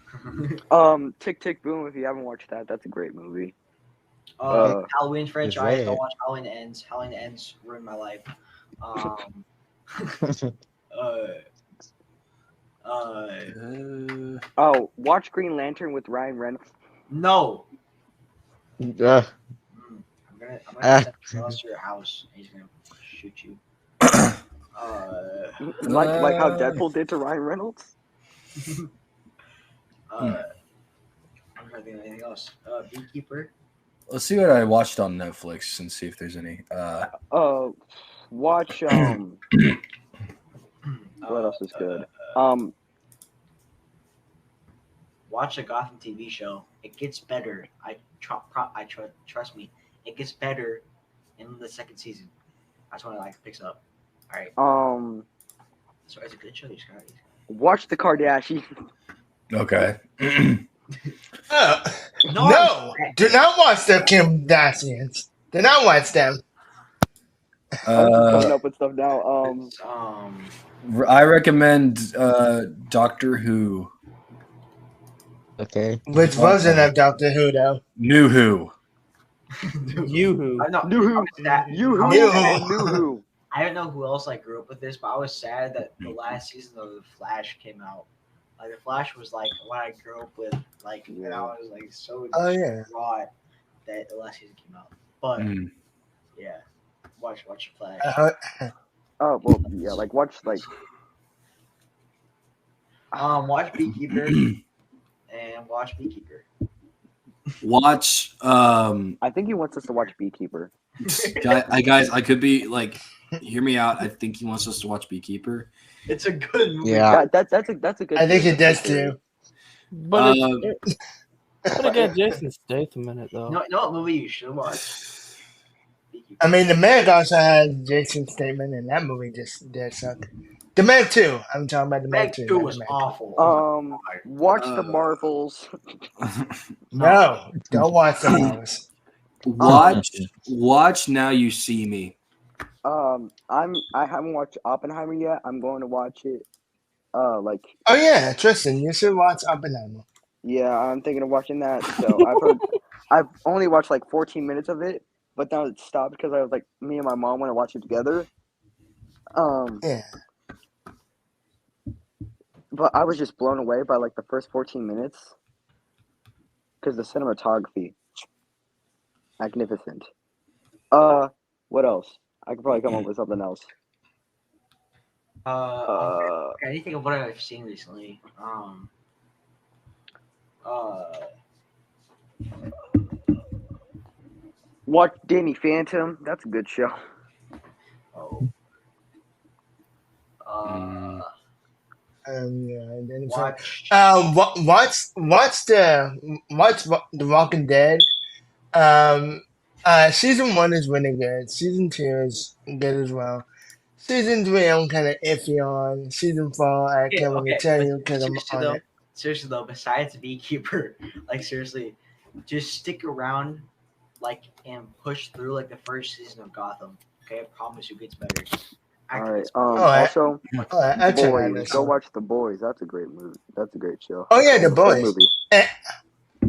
Tick Tick Boom. If you haven't watched that, that's a great movie. Halloween franchise. right. Don't watch Halloween Ends. Halloween Ends ruined my life. Watch Green Lantern with Ryan Reynolds. No. I'm gonna send someone to your house. He's gonna shoot you. Like how Deadpool did to Ryan Reynolds. I'm trying to think of anything else. Beekeeper. Let's see what I watched on Netflix and see if there's any. Watch what else is good? watch the Gotham TV show. It gets better. Trust me. It gets better in the second season. That's when it like picks up. All right. So it's a good show, you guys. Watch the Kardashians. Okay. No, do not watch the Kardashians. Do not watch them. I'm just coming up with stuff now. I recommend Doctor Who. Okay. Which version of Doctor Who, though? New Who. Yoo-hoo. New Who. New Who. I don't know who else I grew up with this, but I was sad that the last season of The Flash came out. Like, The Flash was like what I grew up with, like, and I was like so distraught that the last season came out. But yeah, watch The Flash. Oh well, yeah, like watch like. Watch Beekeeper and watch Beekeeper. Watch. I think he wants us to watch Beekeeper. Guys, I could be like, hear me out. I think he wants us to watch Beekeeper. It's a good movie. Yeah. That's a good. I think it does too. But again, Jason Statham in it though. No, what movie you should watch? I mean, The Meg also has Jason Statham, and that movie just did suck. The Meg 2. I'm talking about The Meg 2. 2 was awful. Watch the Marvels. No, don't watch the Marvels. Watch Now You See Me. I haven't watched Oppenheimer yet. I'm going to watch it. Oh yeah, Tristan, you should watch Oppenheimer. Yeah, I'm thinking of watching that. So I've only watched like 14 minutes of it, but now it stopped because I was like, me and my mom want to watch it together. Yeah. But I was just blown away by like the first 14 minutes because the cinematography, magnificent. What else? I could probably come up with something else. Anything of what I've seen recently. Watch Danny Phantom. That's a good show. Yeah, then Watch. watch The Walking Dead. Season 1 is really good. Season 2 is good as well. Season 3 I'm kind of iffy on. Season 4 I can't really tell you because I'm on it. Seriously though, besides Beekeeper, like seriously, just stick around, like, and push through like the first season of Gotham. Okay, I promise you, it gets better. All right. Also, The Boys. Go watch The Boys. That's a great movie. That's a great show. Oh yeah, The Boys. Movie. And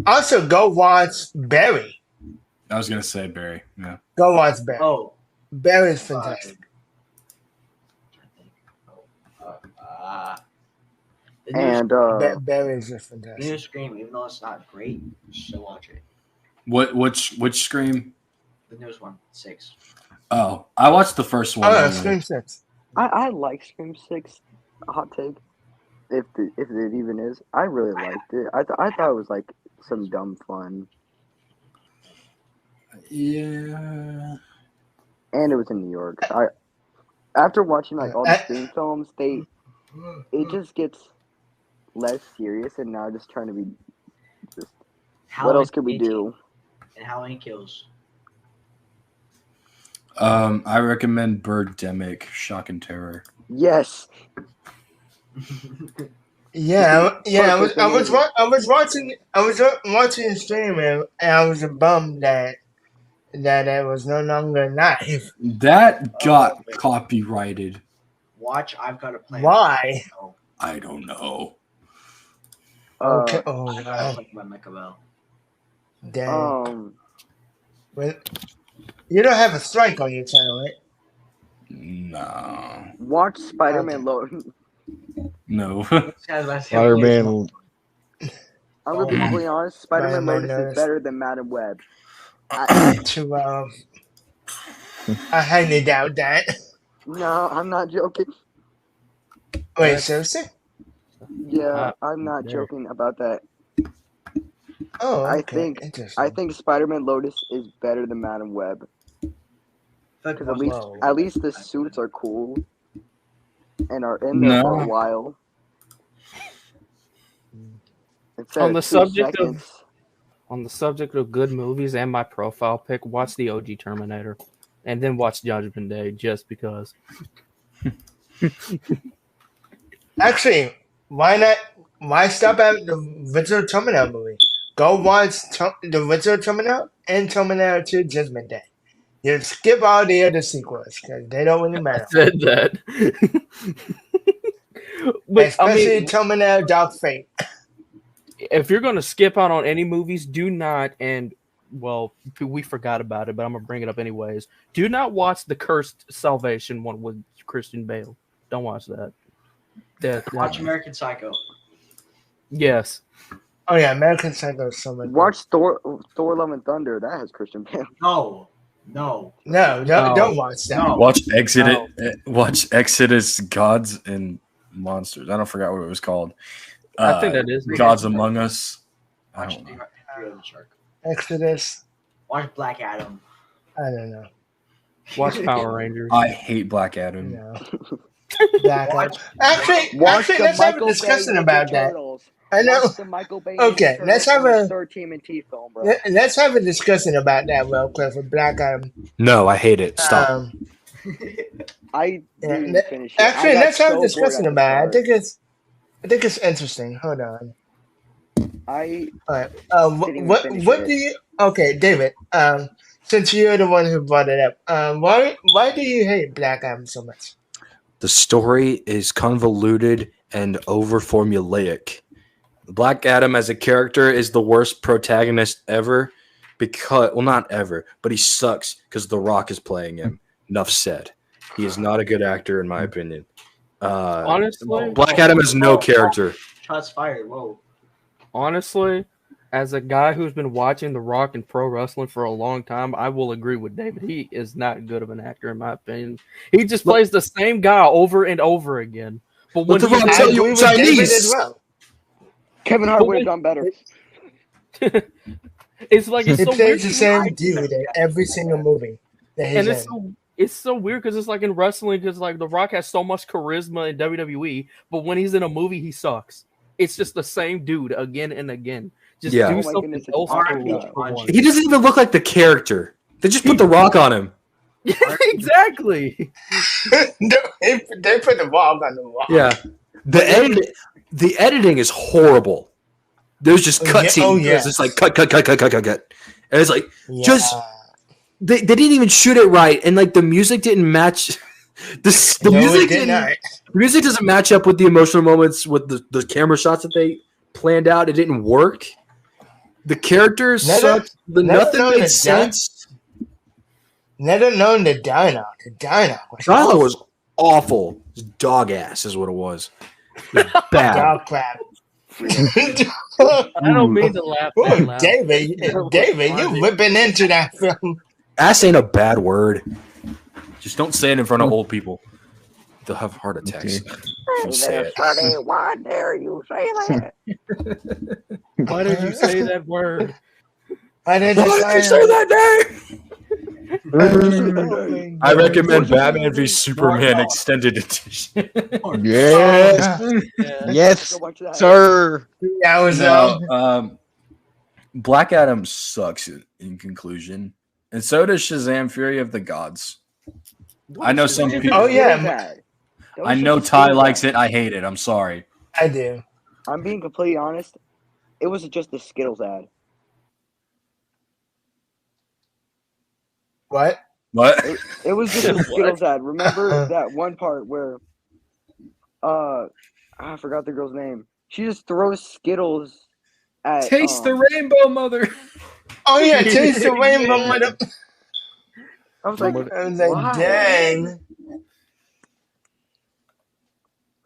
also, go watch Barry. I was gonna say Barry. Yeah. Go watch Barry. Oh, Barry's fantastic. Barry's just fantastic. The new Scream, even though it's not great, still watch it. Which Scream? The newest one, 6. Oh, I watched the first one. Oh, Scream 6. I like Scream 6. Hot take, if it even is. I really liked it. I thought it was like some dumb fun. Yeah. And it was in New York. After watching like all the Scream films, it just gets less serious, and now just trying to be just. What else could we do? And Halloween Kills. I recommend Birdemic, Shock and Terror. Yes. Yeah. I was watching a stream, and I was bummed that it was no longer live. That got copyrighted. Watch I've Got a Plan. Why? I don't know. Okay. I got a by Michael Bell. Dang. Well, you don't have a strike on your channel, right? No. Watch Spider-Man Logan. No. Spider-Man. I'm gonna be completely honest. Spider-Man Lotus is better than Madam Web. I highly doubt that. No, I'm not joking. Wait, seriously? Yeah, I'm not joking about that. Oh, okay. I think Spider-Man Lotus is better than Madam Web. Because at least the suits are cool and are in there for a while. And said On the 2 subject seconds. of good movies and my profile pick, watch the OG Terminator, and then watch Judgment Day just because. Actually, why not? Why stop at the original Terminator movie? Go watch the original Terminator and Terminator 2 Judgment Day. You skip all the other sequels because they don't really I matter. said that. But Especially Terminator Dark Fate. if you're going to skip out on any movies, do not, and well, we forgot about it, but I'm going to bring it up anyways. Do not watch the Cursed Salvation one with Christian Bale. Don't watch that. Watch American Psycho. Yes. Oh yeah, American Psycho is so much. Watch Thor Love and Thunder. That has Christian Bale. No. No, don't watch that. No. Watch Exodus Gods and Monsters. I don't forget what it was called. I think that is Gods Among Us. I Watch don't know. Three-Headed Shark. Exodus. Watch Black Adam. I don't know. Watch Power Rangers. I hate Black Adam. No. Black Adam. Actually, let's have a discussion about that. I know. Okay, let's have a third team and T film, bro. let's have a discussion about that real quick for Black Adam. No, I hate it. Stop. I Yeah, didn't finish it. actually, I got let's have so a bored discussion at the about it. start. I think it's interesting. Hold on. I All right. didn't even finish What it. do you? Okay, David. Since you're the one who brought it up, why do you hate Black Adam so much? The story is convoluted and over formulaic. Black Adam as a character is the worst protagonist ever because, well, not ever, but he sucks because The Rock is playing him. Enough said. He is not a good actor in my opinion. Honestly, Black Adam has no character. Shots fired. Whoa. honestly, as a guy who's been watching The Rock and pro wrestling for a long time, I will agree with David. He is not good of an actor, in my opinion. He just plays the same guy over and over again. But when What the fuck I tell you agree with David Chinese? as well. Kevin Hart would have done better. it's like it's He so plays weird. the same dude in every single movie that he's And in. it's so weird because it's like in wrestling, because like The Rock has so much charisma in WWE, but when he's in a movie, he sucks. It's just the same dude again and again. Just Yeah. do Oh my something goodness, else it's for once. He doesn't even look like the character. They just put The Rock on him. Exactly. They put the Rock on the wall. Yeah. The editing is horrible. There's just cutscenes. Oh, yeah. It's just like cut. And it's like Yeah. just they didn't even shoot it right, and like the music didn't match. The music doesn't match up with the emotional moments with the camera shots that they planned out. It didn't work. The characters sucked. Nothing made sense. Never known the dialogue. The dialogue was awful. It was dog ass is what it was. It was bad. dog crap. I don't mean to laugh that Oh, loud. David, you ripping into that film. Ass ain't a bad word. Just don't say it in front of old people. They'll have heart attacks. If you say it. Why dare you say that? Why did you say that word? Why did Why you did you say that name? I recommend Batman v Superman Extended Edition. Yes, yes, Go watch that. Oh, sir. That was No, Black Adam sucks in conclusion, and so does Shazam: Fury of the Gods. I know some people. Oh, yeah. That was I just know a Ty skill likes ad. it. I hate it. I'm sorry. I do. I'm being completely honest. It was just a Skittles ad. What? What? It was just a Skittles ad. Remember that one part where I forgot the girl's name. She just throws Skittles at Taste the rainbow, mother. Oh yeah, taste the rainbow with him. I was like, I was like, why? dang.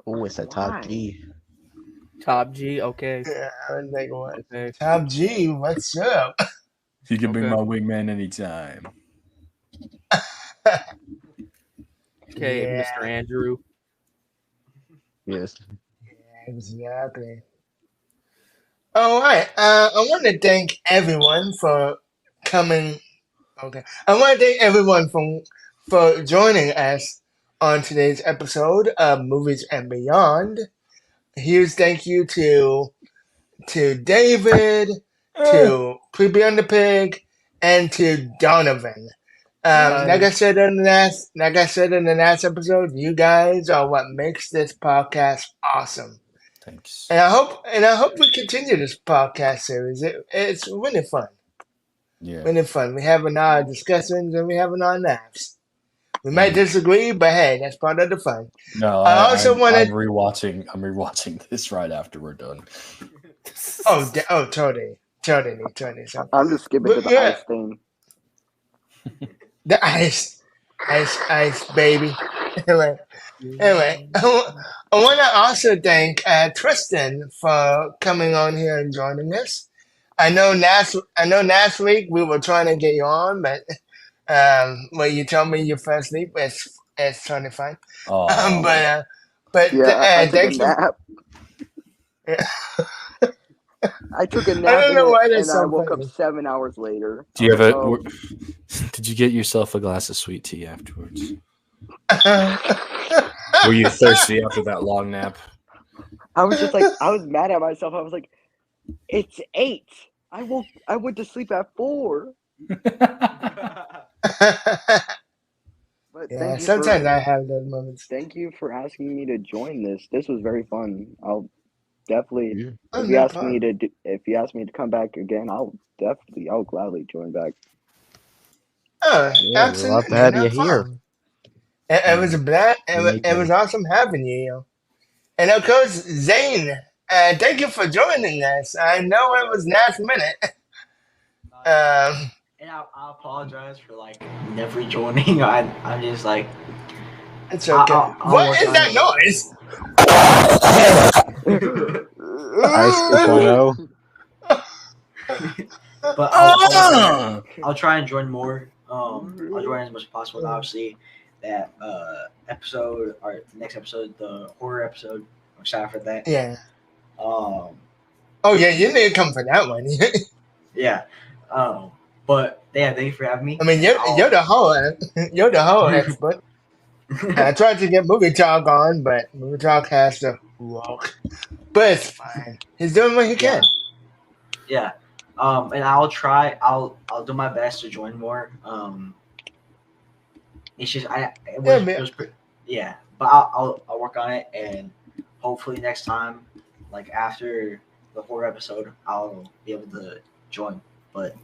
Oh, it's a top Why? G. Top G, okay. Yeah, I was like, what? Okay. Top G, what's up? You can be Okay. my wingman anytime. Okay, Yeah. Mr. Andrew. Yes. Exactly. All right. I want to thank everyone for coming. Okay. I want to thank everyone for joining us on today's episode of Movies and Beyond. A huge thank you to to David, to Creepy on the Pig, and to Donovan. Like I said in the last episode, you guys are what makes this podcast awesome. Thanks. And I hope we continue this podcast series. It's really fun. Yeah. Really fun. We're having our discussions and we're having our laughs. We might disagree, but hey, that's part of the fun. No, I'm rewatching this right after we're done. Totally. So, I'm just skipping to the ice thing. The ice, baby. Anyway, I want to also thank Trystan for coming on here and joining us. I know last week we were trying to get you on, but when you told me you fell asleep, it's totally fine. But I took a thanks nap. I took a nap I don't know why that's and so I woke funny. up 7 hours later. Do you have Did you get yourself a glass of sweet tea afterwards? Were you thirsty after that long nap? I was just like, I was mad at myself. I was like, it's 8. I went to sleep at 4. But Yeah, sometimes I have those moments. Thank you for asking me to join this. This was very fun. I'll definitely if you ask me to come back again, I'll gladly join back. Oh, Yeah, absolutely. we'll love to have no you here. problem. It was a blast. It was awesome having you. And of course, Zane, thank you for joining us. I know it was last minute. And I apologize for like never joining. I'm just like, it's okay. What is that noise? Ice 2.0. But I'll try and join more. I'll join as much as possible. And obviously, that episode or the next episode, the horror episode. I'm excited for that. Yeah. Oh yeah, you need to come for that one. Yeah. But yeah, thank you for having me. I mean, you're the whole expert. I tried to get Movie Talk on, but Movie Talk has to walk. But it's fine. He's doing what he can. Yeah. And I'll do my best to join more. It's just but I'll work on it, and hopefully next time, like after the horror episode, I'll be able to join. But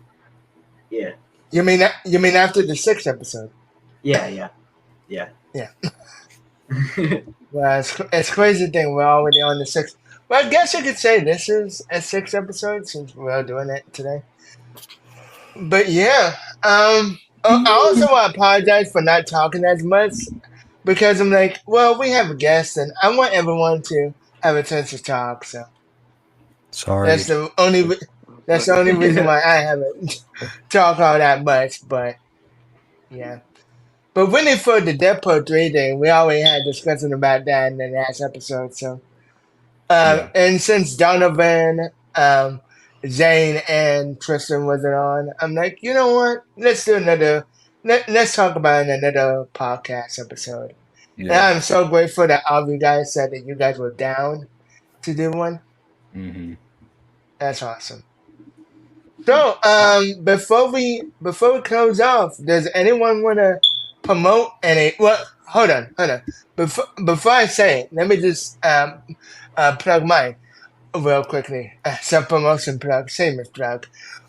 yeah. You mean after the 6th episode? Yeah. Well, it's crazy thing we're already on the 6th. Well, I guess you could say this is a 6th episode since we're doing it today. But yeah, I also want to apologize for not talking as much because I'm like, well, we have a guest and I want everyone to have a chance to talk. So sorry, that's the only reason why I haven't talked all that much. But yeah. But really for the Deadpool 3 thing, we already had discussion about that in the last episode. So, and since Donovan, Zane, and Trystan wasn't on, I'm like, you know what? Let's do another. Let's talk about another podcast episode. Yeah. And I'm so grateful that all of you guys said that you guys were down to do one. Mm-hmm. That's awesome. So, before we close off, does anyone want to promote any? Well, hold on. Before I say it, let me just plug mine real quickly. Self-promotion plug, shameless plug.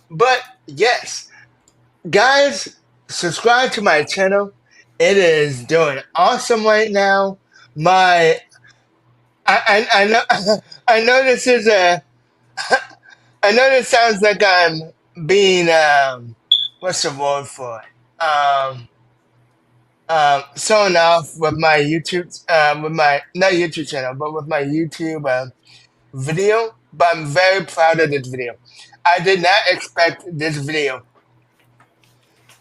But yes, guys, subscribe to my channel. It is doing awesome right now. I know this is I know this sounds like I'm being what's the word for it? Showing off with my YouTube, with my not YouTube channel, but with my YouTube video. But I'm very proud of this video. I did not expect this video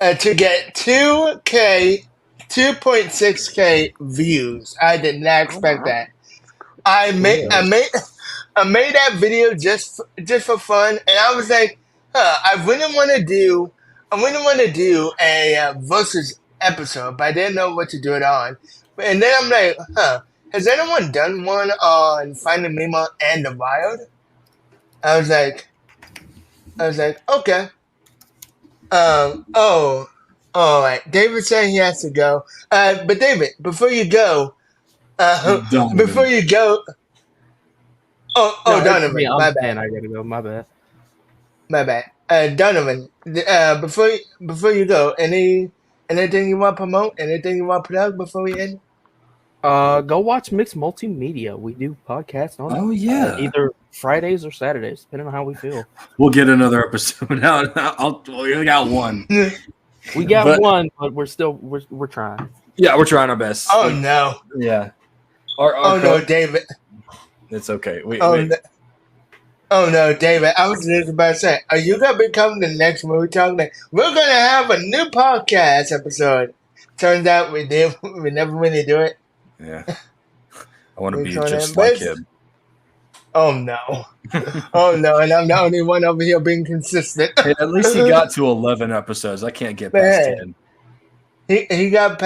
to get 2.6K views. I did not expect that. I made that video just for fun, and I was like, I really want to do a versus episode, but I didn't know what to do it on. And then I'm like, has anyone done one on Finding Nemo and the Wild? I was like, okay. All right. David saying he has to go. But David, before you go, before Donovan. you go, No, it's Donovan, me. I'm my saying bad, I gotta go. My bad. my bad. Donovan, before you go, anything you want to promote? Anything you want to plug before we end? Go watch Mixed Multimedia. We do podcasts on Oh yeah. either Fridays or Saturdays, depending on how we feel. We'll get another episode out. We got one. We got But- one, but we're trying. Yeah, we're trying our best. Oh no! Yeah. No, David! It's okay. Oh no, David! I was just about to say, are you gonna become the next movie talk? We're gonna have a new podcast episode. Turns out we did. We never really do it. Yeah. I want to be So just then, like him. Oh no! Oh no! And I'm the only one over here being consistent. Hey, at least he got to 11 episodes. I can't get past Hey. 10. He got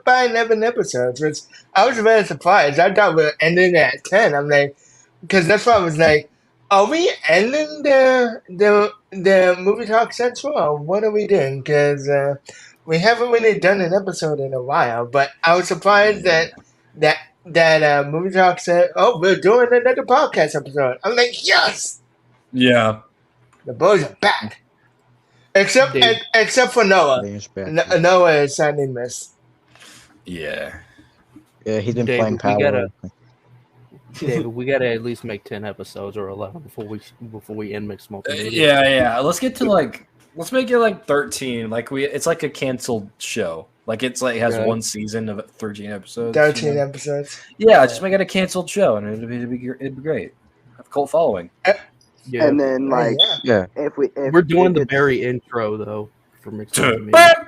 by 11 episodes, which I was very surprised. I thought we were ending at 10. I'm like, because that's why I was like, are we ending the movie talk central or what are we doing? Because we haven't really done an episode in a while. But I was surprised that movie talk said, "Oh, we're doing another podcast episode." I'm like, yes, Yeah. the boys are back. Except for Noah. Noah is sadly missed. Yeah. Yeah, he's been David, playing Power. David, we gotta at least make 10 episodes or 11 before we end Mixed Multimedia. Yeah. Let's get to let's make it like 13. It's like a canceled show. Like it has one season of 13 episodes. 13 episodes. Yeah, just make it a canceled show and it'd be great. Have a cult following. Yeah. And then if we're doing the very intro though for Mixed Multimedia.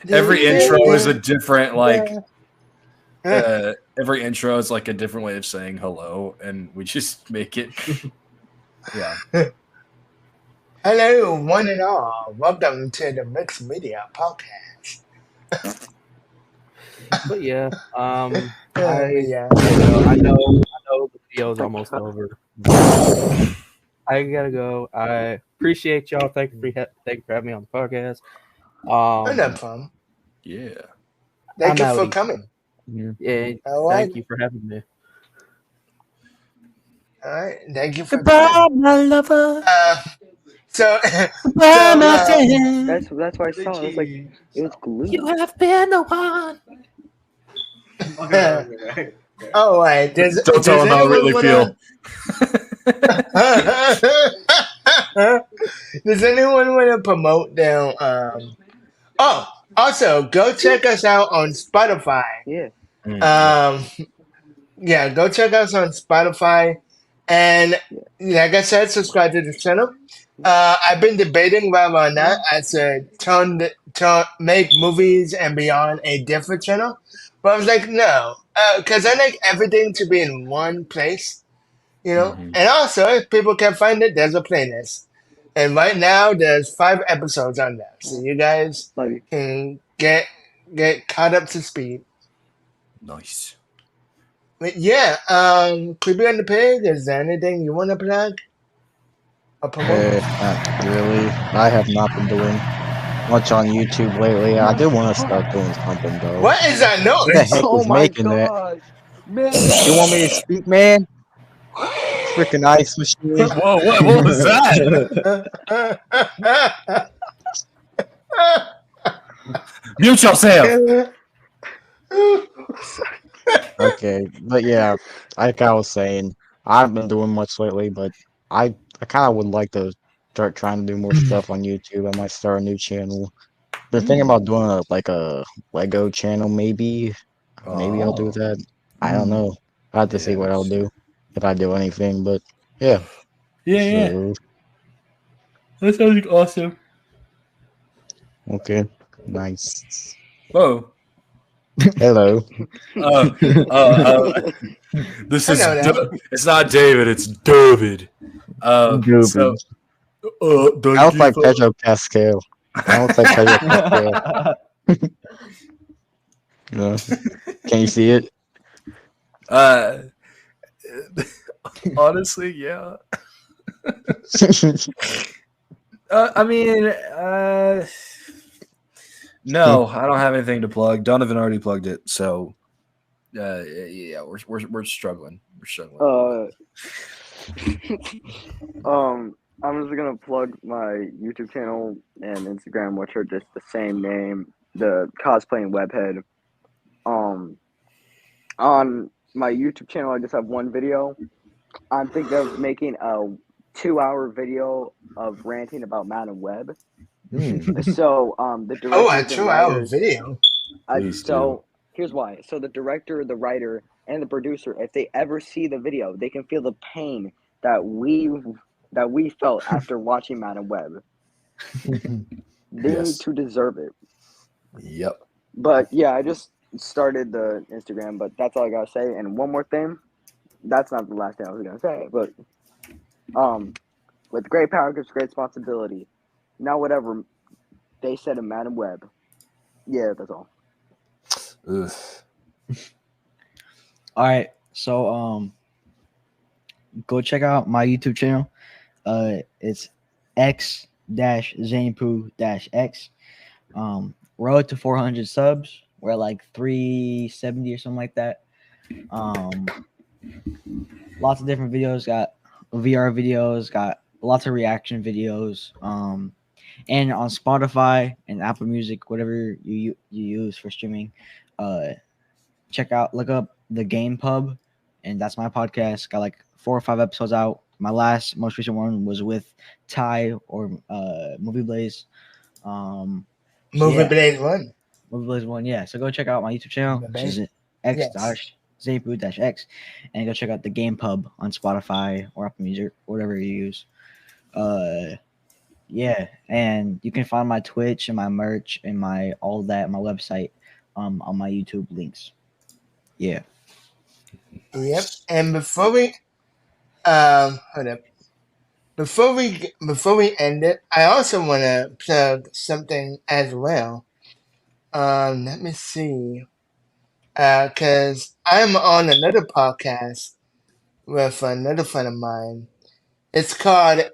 Every intro is a different every intro is like a different way of saying hello, and we just make it. Yeah. Hello, one and all. Welcome to the Mixed Media Podcast. But yeah, I know the video's almost over. I gotta go. I appreciate y'all. Thank you for having me on the podcast. No problem. Yeah. Thank you for coming. Yeah. Thank you for having me. All right. Thank you for Goodbye, my lover. that's why I saw it. It was like it was glue. You have been the one. All right. Don't tell him how I really feel. Does anyone want to promote them? Also, go check us out on Spotify. Yeah. Go check us on Spotify. And like I said, subscribe to the channel. I've been debating whether or not I should make movies and beyond a different channel. But I was like, no. Because I like everything to be in one place. You know? Mhm. And also, if people can find it, there's a playlist. And right now, there's 5 episodes on there. So you guys can get caught up to speed. Nice. But yeah, Creepy on the Pig, is there anything you want to plug? Or promote? Not really. I have not been doing much on YouTube lately. I do want to start doing something though. What is that Who the noise? heck is making that? Man. You want me to speak, man? Freaking ice machine. Whoa, what was that? Mute yourself. Okay, but yeah, like I was saying, I haven't been doing much lately, but I kind of would like to start trying to do more stuff on YouTube. I might start a new channel. Been thinking about doing a Lego channel, maybe. Maybe I'll do that. I don't know. I have to see what I'll do if I do anything. But yeah, Yeah. That sounds awesome. Okay, nice. Whoa. Hello. This I is know that. it's not David, it's David. David. So, I don't like Pedro Pascal. I don't like Pedro Pascal. No. Can you see it? Honestly, yeah. I mean, no, I don't have anything to plug. Donovan already plugged it, so yeah, we're struggling. We're struggling. I'm just gonna plug my YouTube channel and Instagram, which are just the same name, the Cosplaying Webhead. On my YouTube channel, I just have one video. I'm thinking of making a 2-hour video of ranting about Madam Web. So, the director, Oh, a 2-hour video. So here's why. So the director, the writer, and the producer, if they ever see the video, they can feel the pain that we felt after watching Madam Web. They need to deserve it. Yep. But yeah, I just started the Instagram, but that's all I gotta say. And one more thing, that's not the last thing I was gonna say, but with great power comes great responsibility. Now whatever they said in Madam Web. Yeah, that's all. Oof. All right, so go check out my YouTube channel. It's x-zaneypoo-x. Road to 400 subs. We're at like 370 or something like that. Lots of different videos. Got VR videos. Got lots of reaction videos. And on Spotify and Apple Music, whatever you use for streaming, look up the Game Pub, and that's my podcast. Got like 4 or 5 episodes out. My most recent one was with Ty or Movie Blaze. Movie Blaze 1. Movie Blaze 1, yeah. So go check out my YouTube channel, which is x-zaneypoo-x, and go check out the Game Pub on Spotify or Apple Music, whatever you use. Yeah, and you can find my Twitch and my merch and my website on my YouTube links. Yeah. Yep. And before we hold up. Before we end it, I also want to plug something as well. Let me see. Because I'm on another podcast with another friend of mine. It's called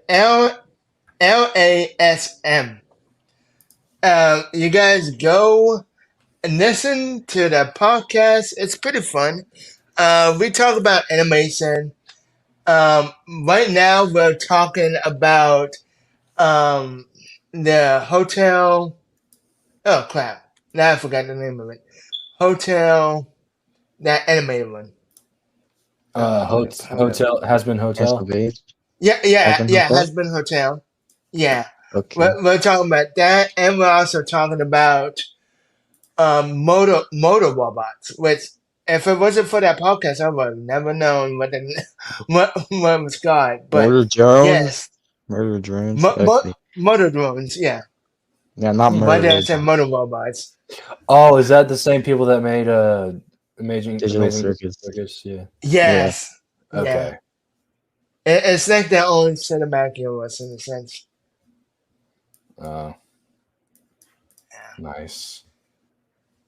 LASM. You guys go and listen to the podcast. It's pretty fun. We talk about animation. Right now we're talking about the hotel. Oh crap! Now I forgot the name of it. Hotel, that animated one. Hotel has been hotel. Yeah. Has been hotel. Yeah. Okay. We're talking about that, and we're also talking about motor robots. Which, if it wasn't for that podcast, I would have never known what was called. But Motor drones. yes, Motor drones. motor drones. Yeah. Yeah, not motor. Why did I say motor robots? Oh, is that the same people that made Amazing Digital Circus? Yeah. Yes. Yeah. Okay. It's like their own cinematic universe in a sense. Oh. Nice.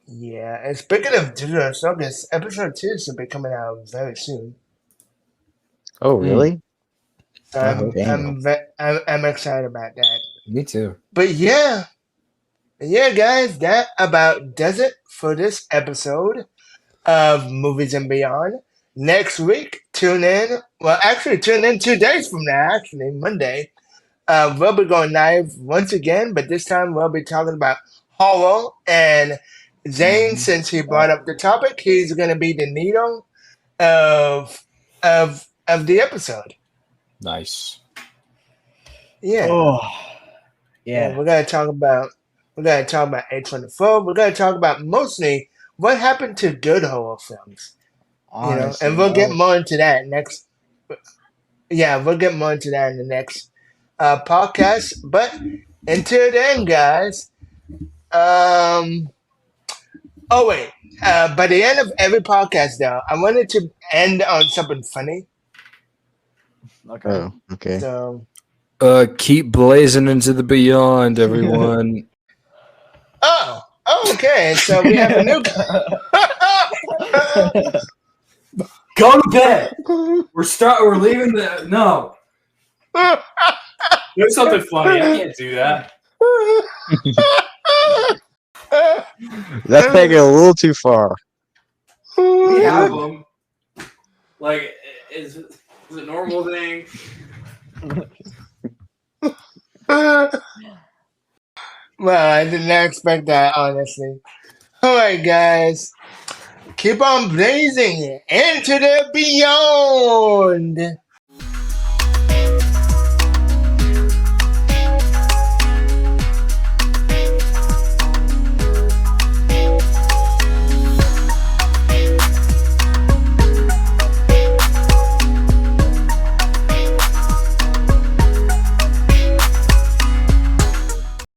Yeah, and speaking of Digital Circus, episode 2 should be coming out very soon. Oh, really? So I'm excited about that. Me too. But yeah, guys, that about does it for this episode of Movies and Beyond. Next week, tune in. Well, actually, tune in 2 days from now. Actually, Monday. We'll be going live once again, but this time we'll be talking about horror. And Zane, since he brought up the topic, he's going to be the needle of the episode. Nice. Yeah. Oh, yeah. We're gonna talk about A24. We're gonna talk about mostly what happened to good horror films. Honestly, and we'll get more into that next. Yeah, we'll get more into that in the next podcast. But until then, guys. Oh wait. By the end of every podcast, though, I wanted to end on something funny. Okay. Oh, okay. So. Keep blazing into the beyond, everyone. Okay. So we have a new. Go to bed. We're leaving the no. Do something funny. I can't do that. That's taking it a little too far. We have them. Like, is it a normal thing? Well, I did not expect that, honestly. Alright, guys. Keep on blazing into the beyond.